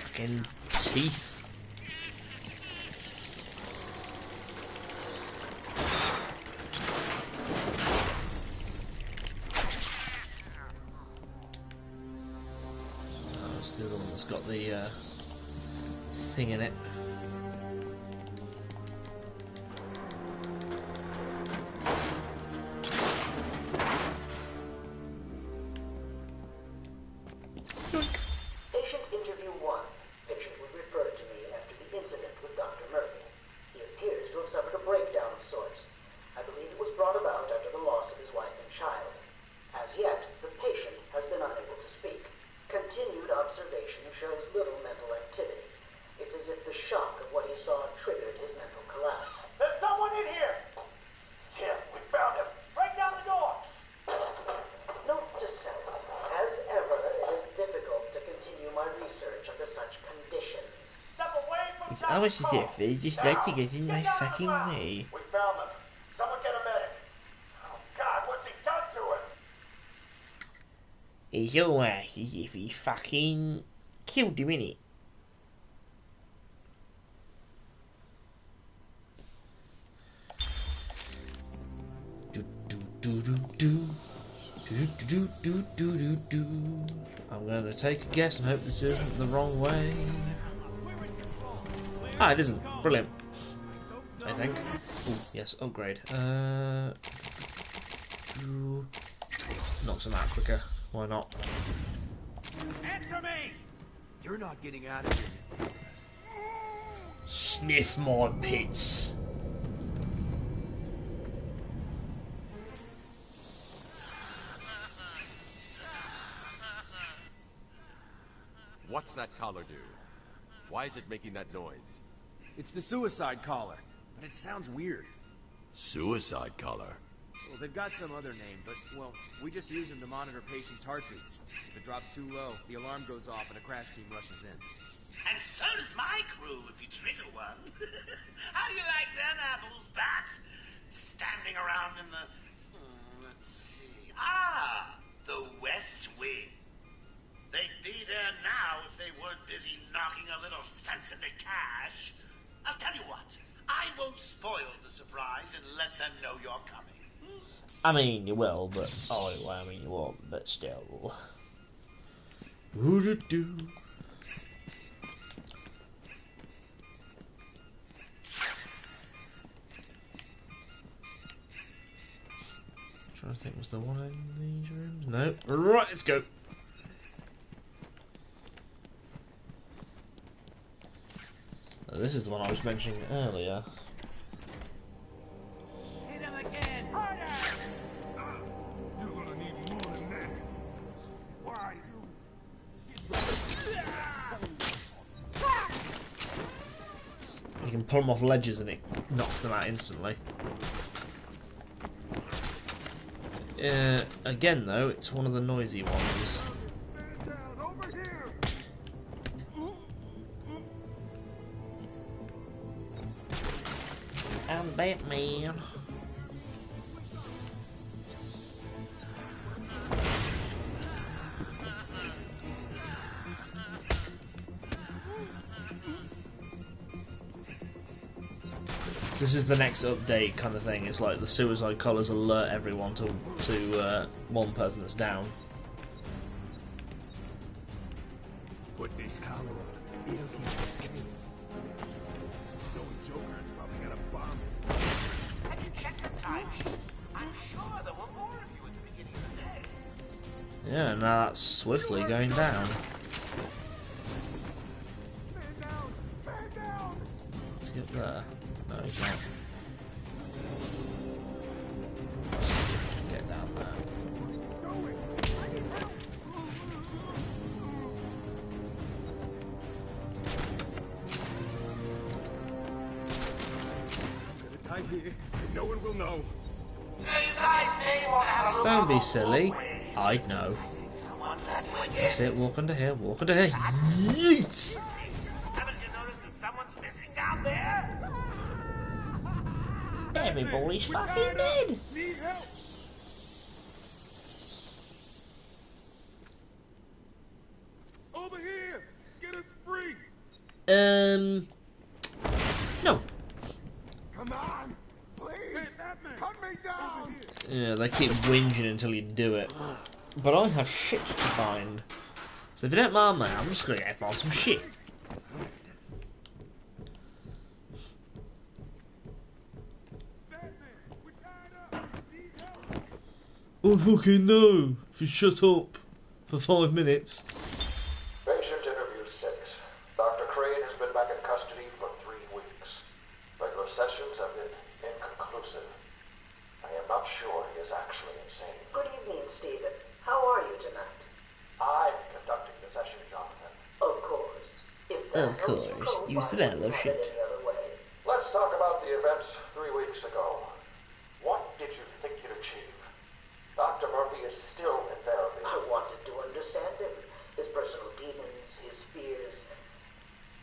Fucking teeth. Oh, it's the other one that's got the thing in it. Patient interview 1. Patient was referred to me after the incident with Dr. Murphy. He appears to have suffered a breakdown of sorts. I believe it was brought about after the loss of his wife and child. As yet, the patient has been unable to speak. Continued observation shows little mental activity. It's as if the shock of what he saw triggered his mental collapse. There's someone in here! It's him. We found him. Break down the door! Note to self. As ever, it is difficult to continue my research under such conditions. Step away from It's almost as if they just like to get in my fucking way. We found them. Someone get a medic. Oh, God, what's he done to him? It's almost as if he fucking killed him, innit? I'm going to take a guess and hope this isn't the wrong way. Ah, it isn't. Brilliant. I think. Ooh, yes, upgrade. Knock some out quicker. Why not? Answer me! You're not getting out of here. Sniff my pits. What's that collar do? Why is it making that noise? It's the suicide collar, but it sounds weird. Suicide collar? Well, they've got some other name, but, well, we just use them to monitor patients' heartbeats. If it drops too low, the alarm goes off and a crash team rushes in. And so does my crew if you trigger one. How do you like them apples, bats? Standing around in the... let's see... the West Wing. They'd be there now if they weren't busy knocking a little sense into cash. I'll tell you what. I won't spoil the surprise and let them know you're coming. I mean, you will, but... Oh, well, I mean, you won't, but still. Woo-doo-doo. Trying to think, was there one in these rooms? No. Right, let's go. Oh, this is the one I was mentioning earlier. Hit him again, harder! You're gonna need more than that. Why You can pull them off ledges and it knocks them out instantly. Again though, it's one of the noisy ones. I'm Batman. This is the next update kind of thing. It's like the suicide collars alert everyone to one person that's down. put this collar on? It'll keep you safe. Knowing Joker is probably got a bomb. Have you checked the time sheet? I'm sure there were more of you at the beginning of the day. Yeah, now that's swiftly going down. Let's get there. No, he's not. Get down there. Tight here. No one will know. Don't be silly. I'd know. That's it, walk under here, walk under here. Yeet! Haven't you noticed that someone's missing down there? Everybody's fucking dead. Need help. Over here. Get us free. No. Come on. Please. Cut me down. Yeah, they keep whinging until you do it. But I have shit to find. So if you don't mind me, I'm just gonna go find some shit. Oh fucking no! If you shut up for 5 minutes. Patient interview 6. Dr. Crane has been back in custody for 3 weeks. Regular sessions have been inconclusive. I am not sure he is actually insane. Good evening, Stephen. How are you tonight? I'm conducting the session, Jonathan. Of course. If Of that helps course, you why smell wouldn't of have shit. it any other way? Let's talk about the events 3 weeks ago. What did you think you'd achieve? Dr. Murphy is still in therapy. I wanted to understand him. His personal demons, his fears.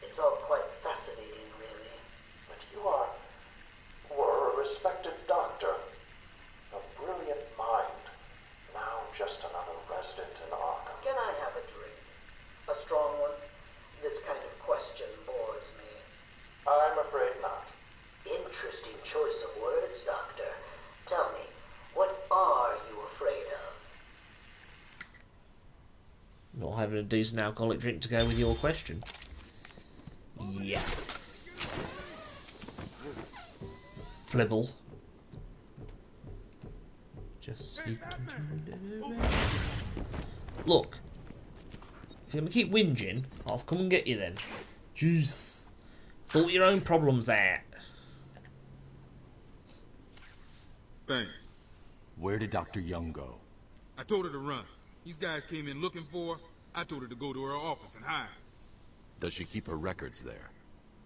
It's all quite fascinating, really. But you were a respected doctor. A brilliant mind. Now just another resident in Arkham. Can I have a drink? A strong one? This kind of question bores me. I'm afraid not. Interesting choice of words, Doctor. Tell me, what are you afraid of? Not having a decent alcoholic drink to go with your question. Yeah. Flibble. Just speaking to... Look. If you're gonna keep whinging, I'll come and get you then. Jeez. Sort your own problems out. Thanks. Where did Dr. Young go? I told her to run. These guys came in looking for her. I told her to go to her office and hide. Does she keep her records there?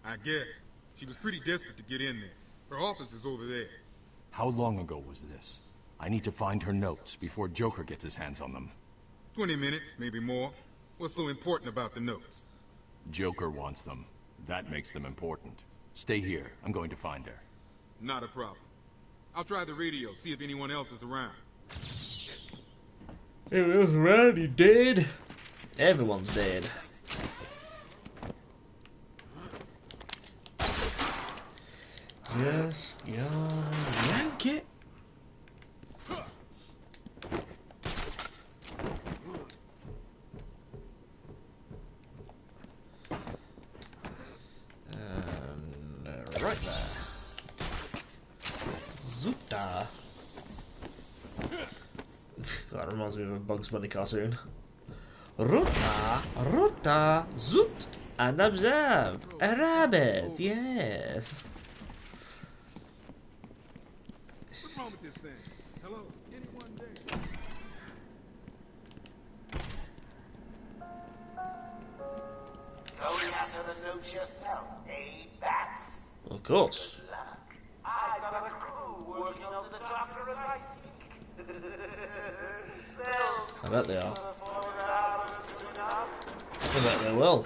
I guess. She was pretty desperate to get in there. Her office is over there. How long ago was this? I need to find her notes before Joker gets his hands on them. 20 minutes, maybe more. What's so important about the notes? Joker wants them. That makes them important. Stay here. I'm going to find her. Not a problem. I'll try the radio, see if anyone else is around. Anyone else around? You dead? Everyone's dead. Yes, yank it. Right there. Zuta. That reminds me of a Bugs Bunny cartoon. Ruta, Ruta, Zoot, and observe. A rabbit, yes. What's wrong with this thing? Hello? Anyone there? Going after the notes yourself, eh, Bats? Of course. Good luck. I got a crew working on the doctor as I speak. I bet they are. I bet they will.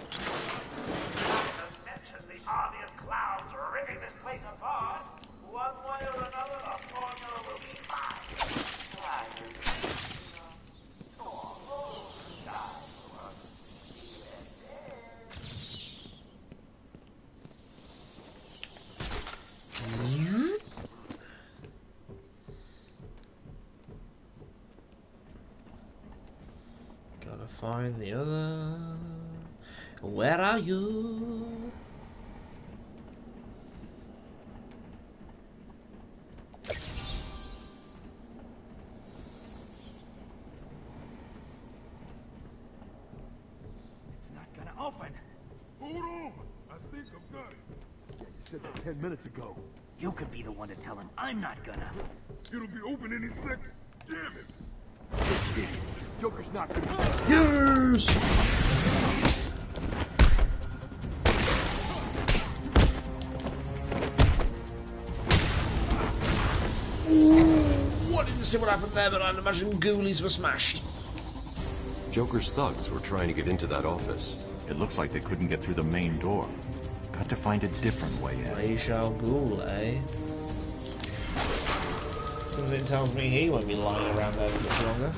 Mention the army of clowns ripping this place apart. One way or another, the formula will be Gotta find the other. Where are you? Open. Hold on. I think I've got it. You said that 10 minutes ago. You could be the one to tell him. I'm not gonna. It'll be open any second. Damn it. Idiot. Joker's not gonna. Yes! Ooh, I didn't see what happened there, but I'd imagine ghoulies were smashed. Joker's thugs were trying to get into that office. It looks like they couldn't get through the main door. Got to find a different way in. Ra's al Ghul, eh? Something tells me he won't be lying around there much longer.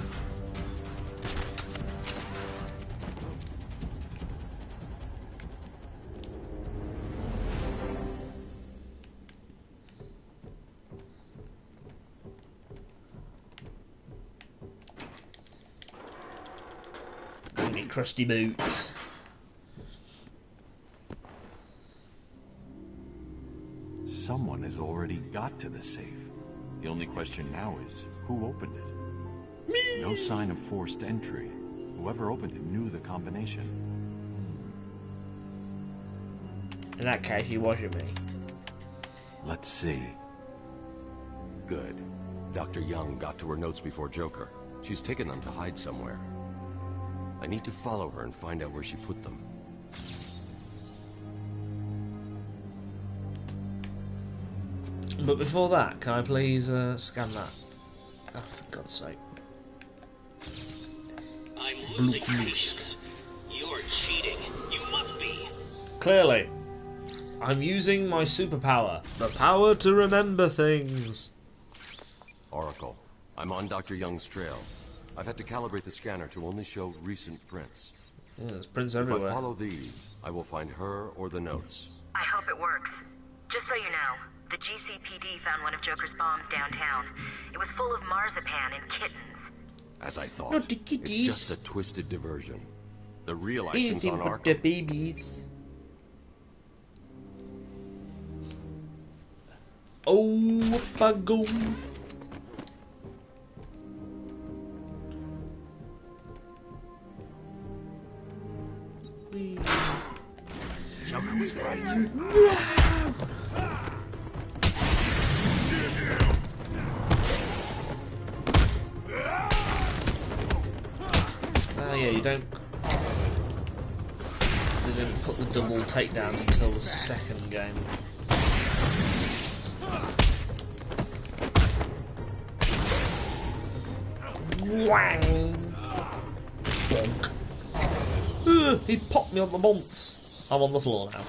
Really crusty boots. Someone has already got to the safe. The only question now is, who opened it? Me. No sign of forced entry. Whoever opened it knew the combination. In that case, he wasn't me. Let's see. Good. Dr. Young got to her notes before Joker. She's taken them to hide somewhere. I need to follow her and find out where she put them. But before that, can I please scan that? Oh, for God's sake. I'm losing patience. You're cheating. You must be. Clearly. I'm using my superpower. The power to remember things. Oracle, I'm on Dr. Young's trail. I've had to calibrate the scanner to only show recent prints. Yeah, there's prints everywhere. If I follow these, I will find her or the notes. I hope it works. Just so you know, the GCPD found one of Joker's bombs downtown. It was full of marzipan and kittens. As I thought, Not the kitties. It's just a twisted diversion. The real action's Easy on for Arkham. the babies. Oh, bago. Joker was right. Yeah, you don't. They didn't put the double takedowns until the second game. Wang! Bonk. He popped me on the months. I'm on the floor now.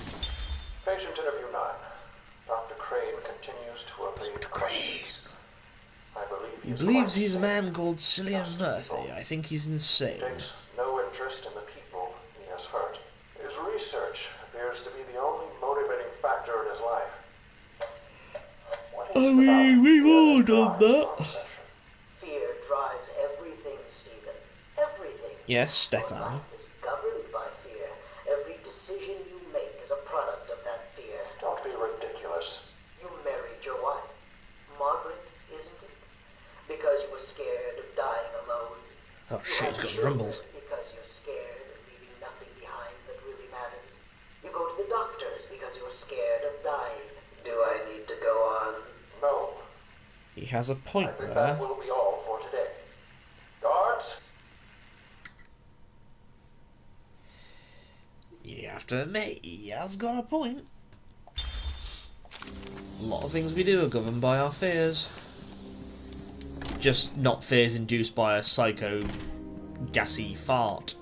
Patient interview 9. Dr. Crane continues to evade questions. I believe He believes he's a man called Cillian Murphy. I think he's insane. takes no interest in the people he has hurt. His research appears to be the only motivating factor in his life. I mean, we've all done that. Fear drives everything, Stephen. Everything. Yes, Stefan. Your life is governed by fear. Every decision you make is a product of that fear. Don't be ridiculous. You married your wife. Margaret, isn't it? Because you were scared of dying alone. Oh shit, he's got rumbled. Because you're scared of leaving nothing behind that really matters. You go to the doctors because you're scared of dying. Do I need to go on? No. He has a point I think there. that will be all for today. Guards? You have to admit, he has got a point. A lot of things we do are governed by our fears. Just not fears induced by a psycho gassy fart.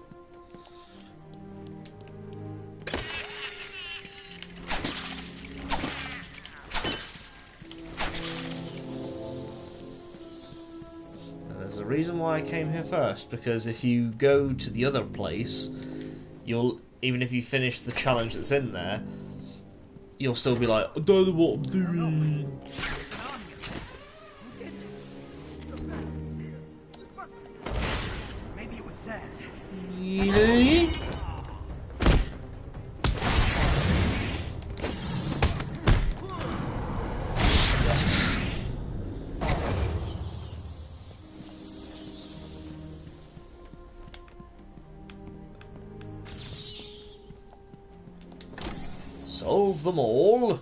There's a reason why I came here first, because if you go to the other place, you'll, even if you finish the challenge that's in there, you'll still be like, I don't know what I'm doing. Maybe it was Saz. Solve them all.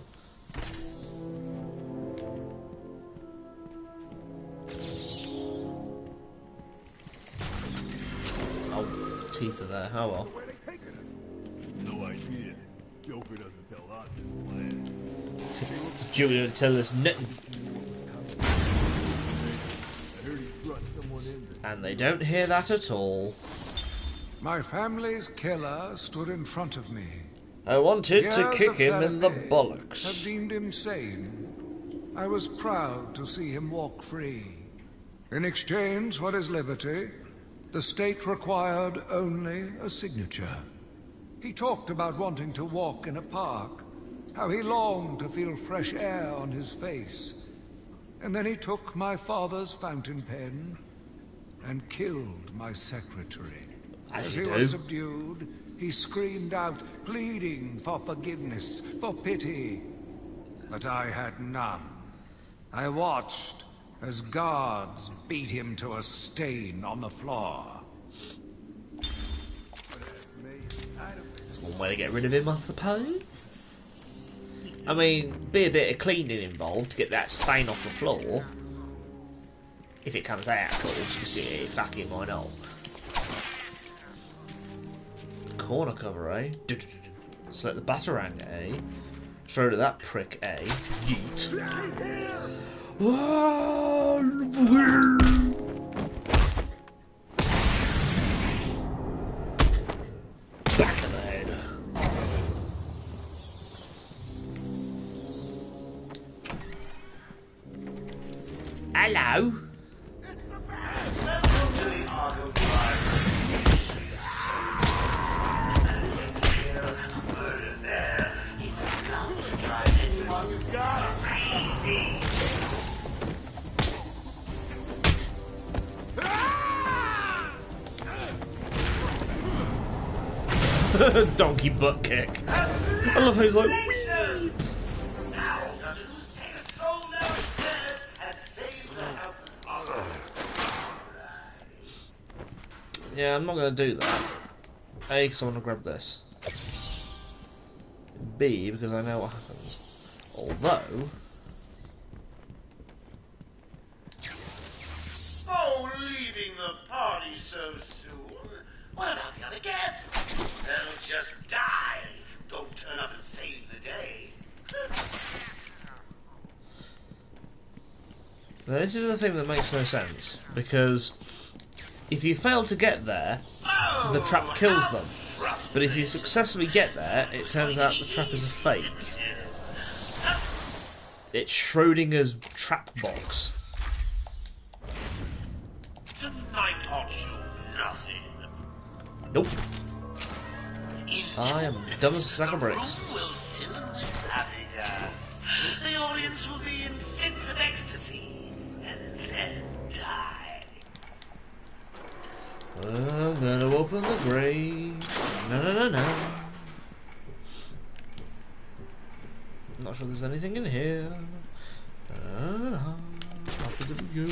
Oh, teeth are there. Oh well. No idea. Joker doesn't tell us his plan. Joker didn't tell us nothing. I heard he brought someone in there. And they don't hear that at all. My family's killer stood in front of me. I wanted to Years kick of him in the therapy bollocks. Have deemed him sane. I was proud to see him walk free. In exchange for his liberty, the state required only a signature. He talked about wanting to walk in a park, how he longed to feel fresh air on his face. And then he took my father's fountain pen and killed my secretary. As he was subdued, he screamed out, pleading for forgiveness, for pity. But I had none. I watched as guards beat him to a stain on the floor. That's one way to get rid of him off the post. I mean, be a bit of cleaning involved to get that stain off the floor. If it comes out, of course, because yeah, fucking why not? Corner cover, eh? Select the Batarang, eh? Throw to that prick, eh? Yeet. Back of the head. Hello? Donkey butt kick. I love how he's like, whee! Yeah, I'm not going to do that. A, because I want to grab this. B, because I know what happens. Although... Oh, leaving the party so soon? What about the other guests? They'll just die if you don't turn up and save the day. Now this is the thing that makes no sense, because if you fail to get there, the trap kills them. But if you successfully get there, it turns out the trap is a fake. It's Schrodinger's trap box. Tonight taught you nothing. Nope. I am dumb as a sack of bricks. Will fill with happy gas. The audience will be in fits of ecstasy and then die. I'm gonna open the grave. No, no, no, no. I'm not sure there's anything in here. After the review.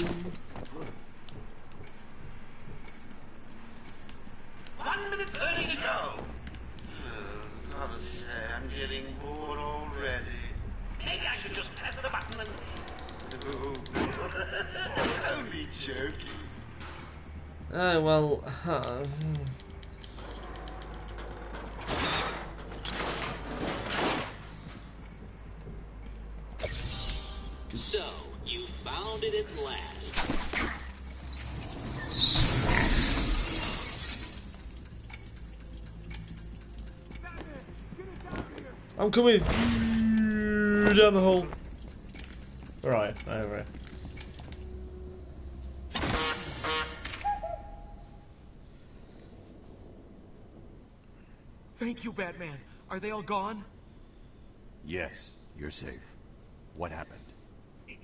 1 minute 30 to go. Gotta say, I'm getting bored already. Maybe I should just press the button and... Only joking. Oh, well... So, you found it at last. I'm coming! Down the hole. Right, over it. Thank you, Batman. Are they all gone? Yes, you're safe. What happened?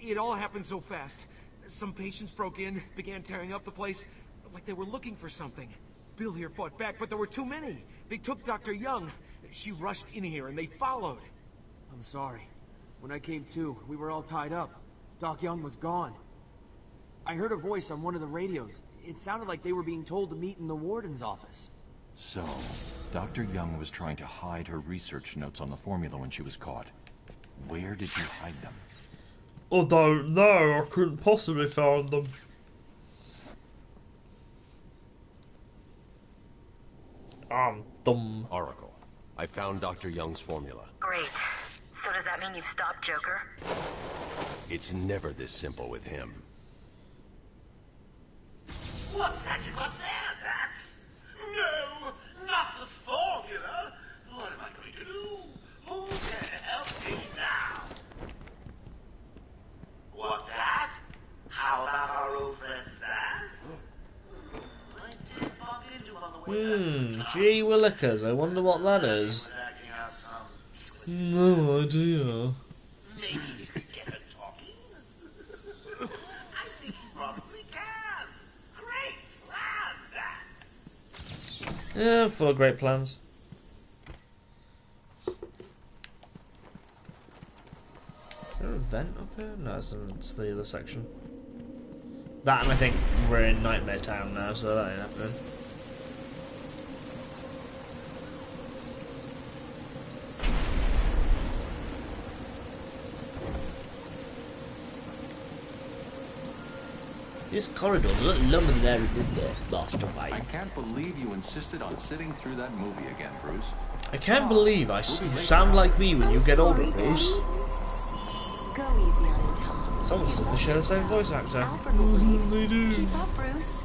It all happened so fast. Some patients broke in, began tearing up the place, like they were looking for something. Bill here fought back, but there were too many. They took Dr. Young. She rushed in here and they followed. I'm sorry. When I came to, we were all tied up. Doc Young was gone. I heard a voice on one of the radios. It sounded like they were being told to meet in the warden's office. So, Dr. Young was trying to hide her research notes on the formula when she was caught. Where did you hide them? I don't know. I couldn't possibly find them. I'm dumb. Oracle, I found Dr. Young's formula. Great. So does that mean you've stopped Joker? It's never this simple with him. What's that you got there, Bats? No, not the formula. What am I going to do? Who can help me now? What's that? How about our old friend Sass? I did bump into him on the way. Gee willikers, I wonder what that is. No idea. Maybe we could get her talking? I think you probably can. Great plan, Bats. Yeah, full of great plans. Is there a vent up here? No, it's the other section. That, and I think we're in Nightmare Town now, so that ain't happening. This corridor is a lot longer than I remember, Master Wayne. I can't believe you insisted on sitting through that movie again, Bruce. I can't believe you sound like me when you get older, Bruce. Go easy on him, Tom. Someone says they share the same voice actor. Alfred will lead. They do. Keep up, Bruce.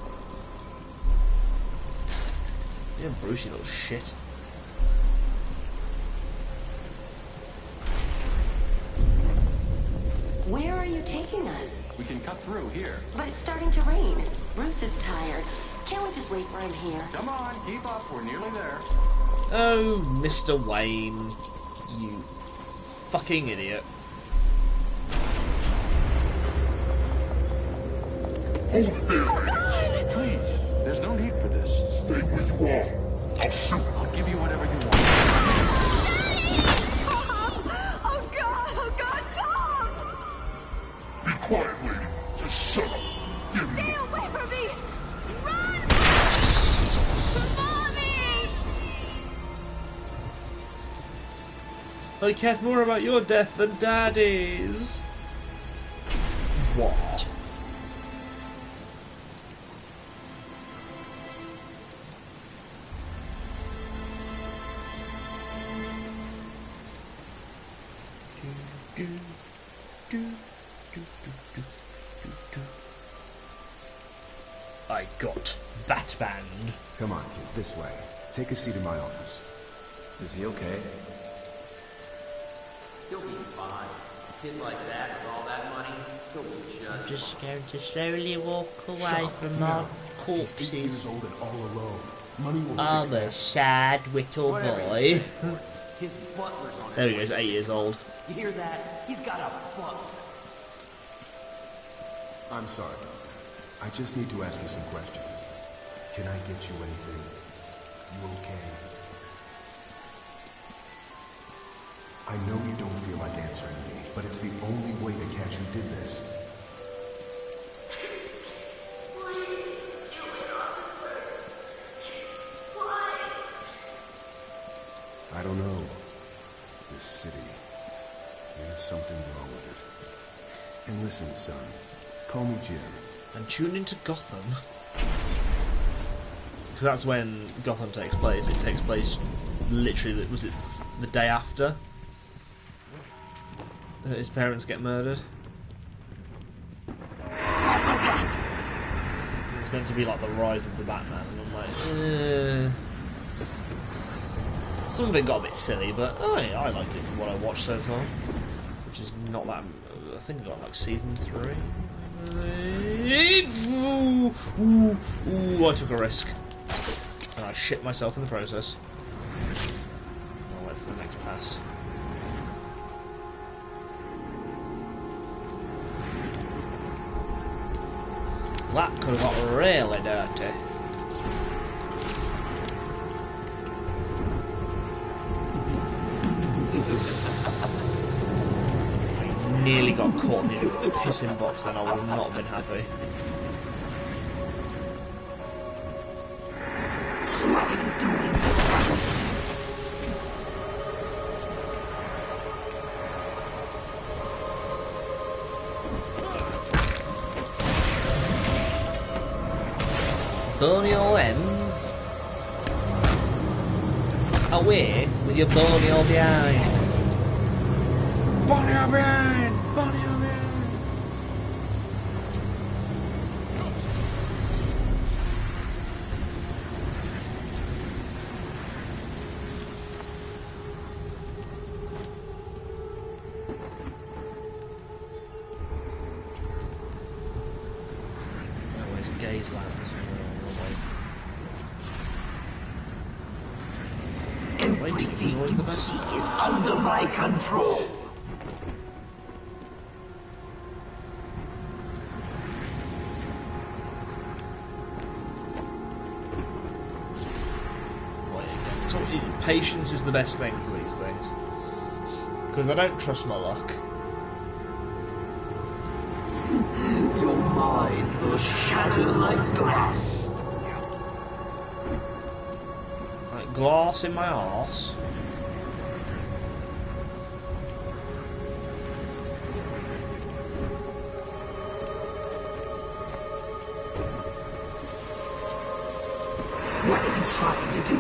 Yeah, Bruce, you little shit. Where are you taking us? We can cut through here. But it's starting to rain. Bruce is tired. Can't we just wait for him here? Come on, keep up. We're nearly there. Oh, Mr. Wayne. You fucking idiot. Hold it there. Oh, God! Please, there's no need for this. Stay where you are. I'll shoot. I'll give you whatever you want. Tom! Oh, God! Oh, God, Tom! Be quiet, lady. Just shut up. Stay away from me! Run! Mommy! I cared more about your death than Daddy's. What? I got Batman. Come on, kid, this way. Take a seat in my office. Is he okay? He'll be fine. A kid like that with all that money, he'll be I'm just going to slowly walk away from my corpses. He's 8 years old and all alone. Money will I'm fix a that. sad little boy. His butler's on his There he way. goes, 8 years old. You hear that? He's got a butler. I'm sorry, Doctor. I just need to ask you some questions. Can I get you anything? You okay? I know you don't feel like answering me, but it's the only way to catch who did this. I don't know. It's this city. There's something wrong with it. And listen, son. Call me Jim. And tune into Gotham. Because that's when Gotham takes place. It takes place literally, was it the day after that his parents get murdered? It's meant to be like the rise of the Batman, and I'm like, some of it got a bit silly, but I liked it from what I watched so far, which is not that. I think I got like season 3. Ooh, I took a risk, and I shit myself in the process. I'll wait for the next pass. That could have got really dirty. I nearly got caught in the pissing box, then I would not have been happy. Bony old ends. Away with your bony old behind. Bony old behind! Bony old behind! Always gaze lands. Everything you see is under my control. So, patience is the best thing for these things. Because I don't trust my luck. Your mind will shatter like glass. Like glass in my arse. What are you trying to do?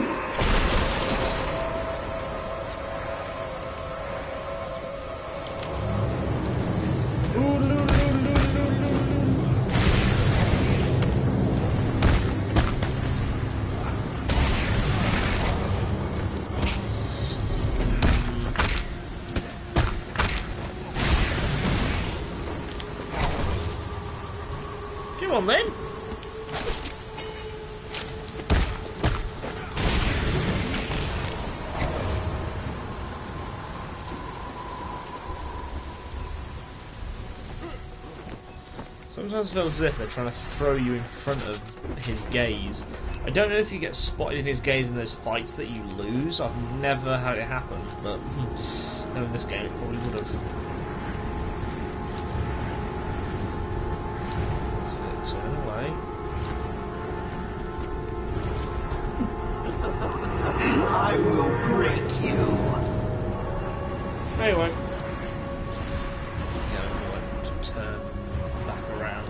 Come on then. Sometimes it feels as if they're trying to throw you in front of his gaze. I don't know if you get spotted in his gaze in those fights that you lose. I've never had it happen, but in this game it probably would have. So turn away. I will break you. No, you won't. Yeah, I'm going to turn back around.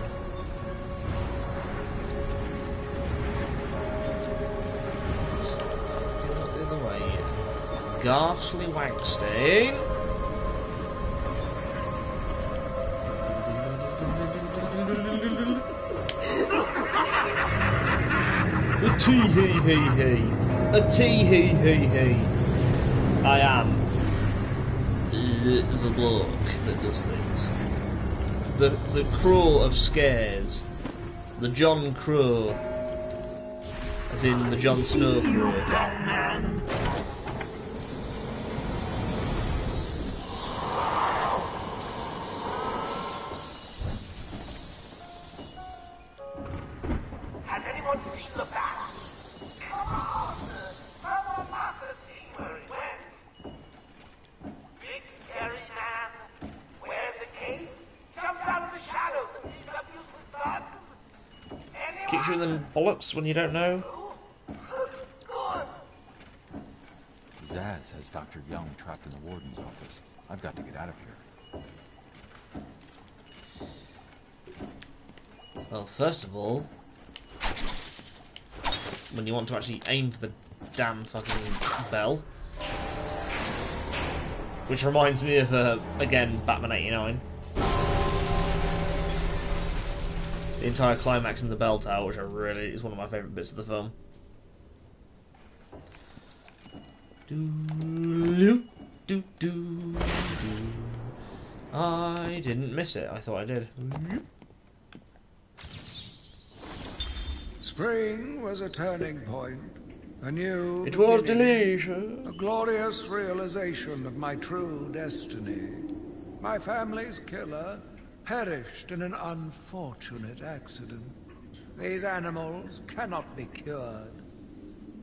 Look the other way. Ghastly Wagstein. tee-hee-hee-hee. A tee-hee-hee-hee. I am the bloke that does things. The Crow of Scares. The John Crow. As in the Jon Snow Crow. Has anyone seen the bat? Come on! Someone must have seen where he went. Big scary man wears a cape, jumps out of the shadows and leaves up useless blood. Kicks you in the bollocks when you don't know. Zaz has Dr. Young trapped in the warden's office. I've got to get out of here. Well, first of all, when you want to actually aim for the damn fucking bell, which reminds me of again Batman '89, the entire climax in the bell tower, which is one of my favourite bits of the film. I didn't miss it. I thought I did. Spring was a turning point. A new It was beginning, delicious. a glorious realization of my true destiny. My family's killer perished in an unfortunate accident. These animals cannot be cured.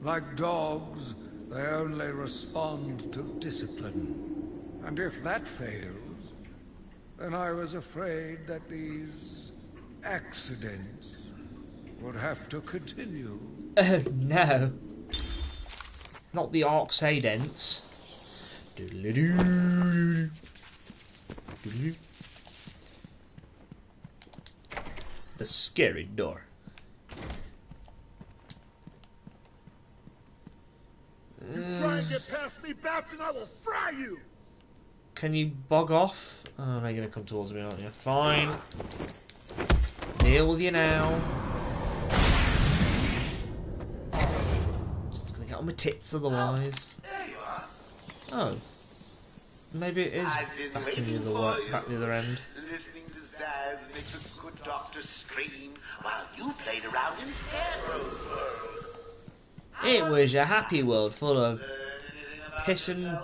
Like dogs, they only respond to discipline. And if that fails, then I was afraid that these accidents would have to continue. Oh no. Not the Arcsadents. The scary door. You try and get past me, Bats, and I will fry you! Can you bog off? Oh, now you're going to come towards me, aren't you? Fine. Deal with you now. Just going to get on my tits otherwise. There you are. Oh. Maybe it is back in the other end. Listening to Zaz makes a good doctor scream while you played around in Scarecrow's world. It was a happy world full of piss and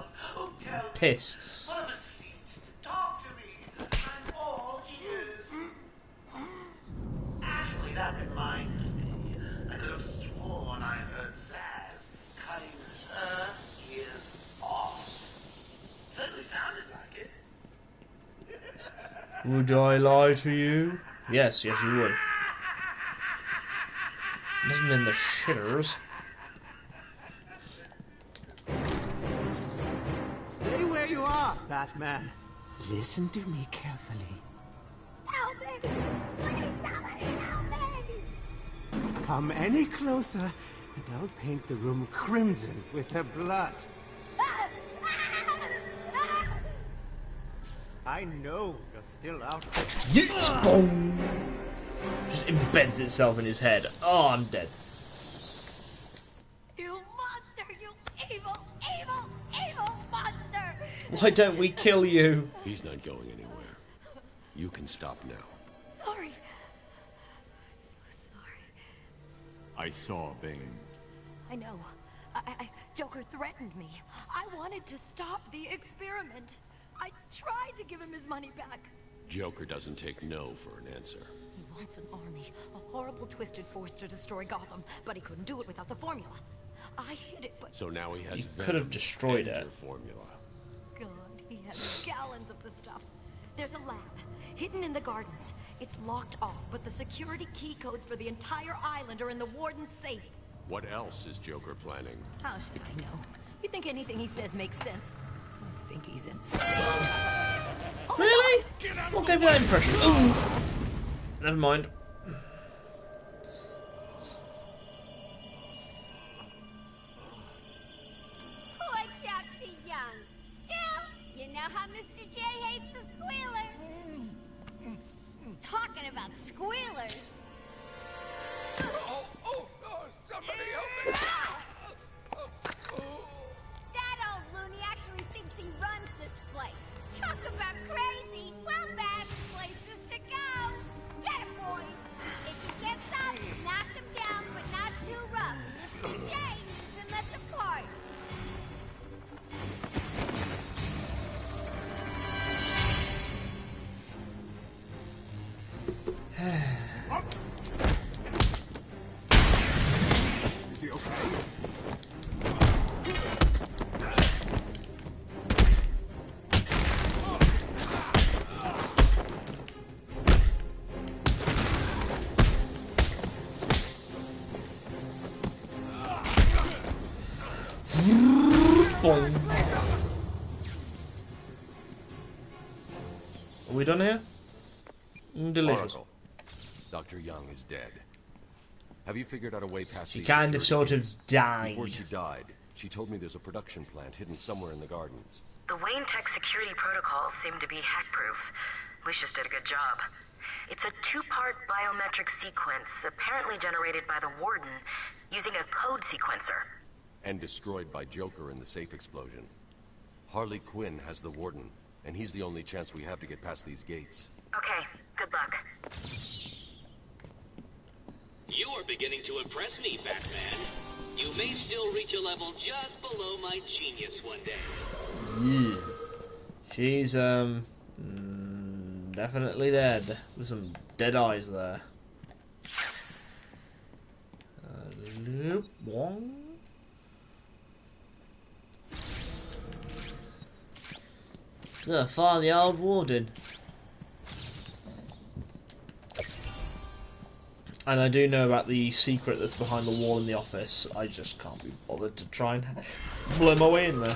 piss. Have a seat. Talk to me. I'm all ears. Actually, that reminds me. I could have sworn I heard Zaz cutting her ears off. Certainly sounded like it. Would I lie to you? Yes, yes you would. Doesn't mean the shitters. Stay where you are, Batman. Listen to me carefully. Help me! Please, somebody help me! Come any closer, and I'll paint the room crimson with her blood. I know you're still out there. Yeet! Boom! Just embeds itself in his head. Oh, I'm dead. You monster! You evil, evil, evil monster! Why don't we kill you? He's not going anywhere. You can stop now. Sorry. I'm so sorry. I saw Bane. I know. Joker threatened me. I wanted to stop the experiment. I tried to give him his money back. Joker doesn't take no for an answer. He wants an army, a horrible twisted force to destroy Gotham, but he couldn't do it without the formula. I hid it, but... So now he has You could have destroyed and it. your formula. God, he has gallons of the stuff. There's a lab, hidden in the gardens. It's locked off, but the security key codes for the entire island are in the warden's safe. What else is Joker planning? How should I know? You think anything he says makes sense? I think he's insane. Really? What gave you that impression? Ooh. Never mind. Poor Dr. Young. Still, you know how Mr. J hates a squealer. Talking about squealers. Oh, somebody Is he okay? Boom. Are we done here? Delicious. Oracle. Dr. Young is dead. Have you figured out a way past She these kind of security sort of gates? died. Before she died, she told me there's a production plant hidden somewhere in the gardens. The Wayne Tech security protocols seem to be hack-proof. Lucius did a good job. It's a two-part biometric sequence, apparently generated by the Warden, using a code sequencer. And destroyed by Joker in the safe explosion. Harley Quinn has the Warden, and he's the only chance we have to get past these gates. Okay, good luck. You are beginning to impress me, Batman. You may still reach a level just below my genius one day. Yeah. She's definitely dead. With some dead eyes there. Loop one. Gotta find the old warden. And I do know about the secret that's behind the wall in the office. I just can't be bothered to try and blow my way in there.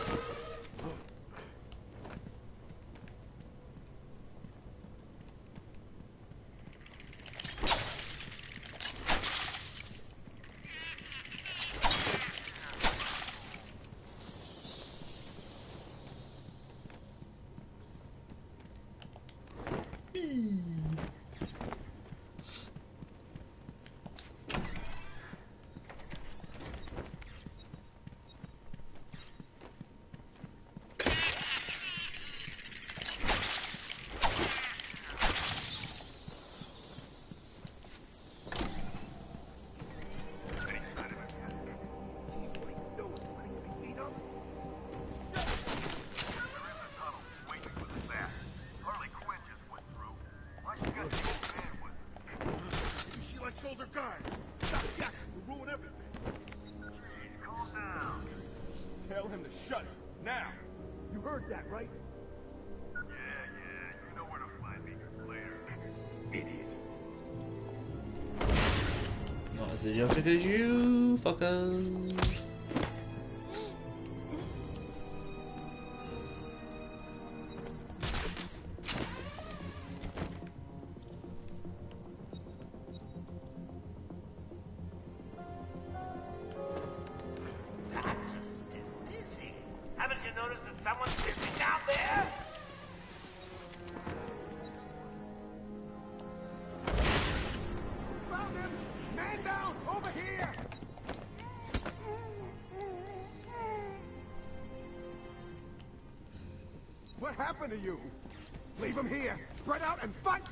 Tell him to shut it. Now! You heard that, right? Yeah, you know where to find me later. Idiot. Not as idiotic as you, fuckers. Haven't you noticed that someone's missing down there? Found him! Man down! Over here! What happened to you? Leave him here! Spread out and fight!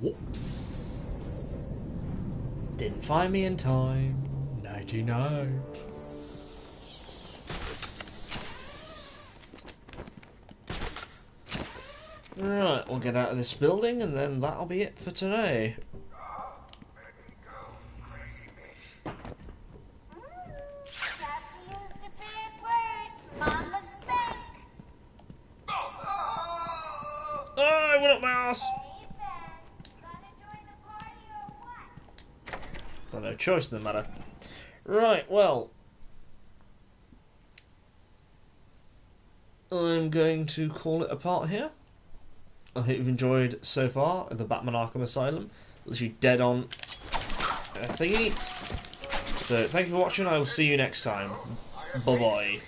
Whoops. Didn't find me in time. Nighty night. Right, we'll get out of this building and then that'll be it for today. Oh, what up, mouse? Got no choice in the matter. Right, well, I'm going to call it a part here. I hope you've enjoyed so far the Batman Arkham Asylum. Literally dead on thingy. So thank you for watching. I will see you next time. Bye bye.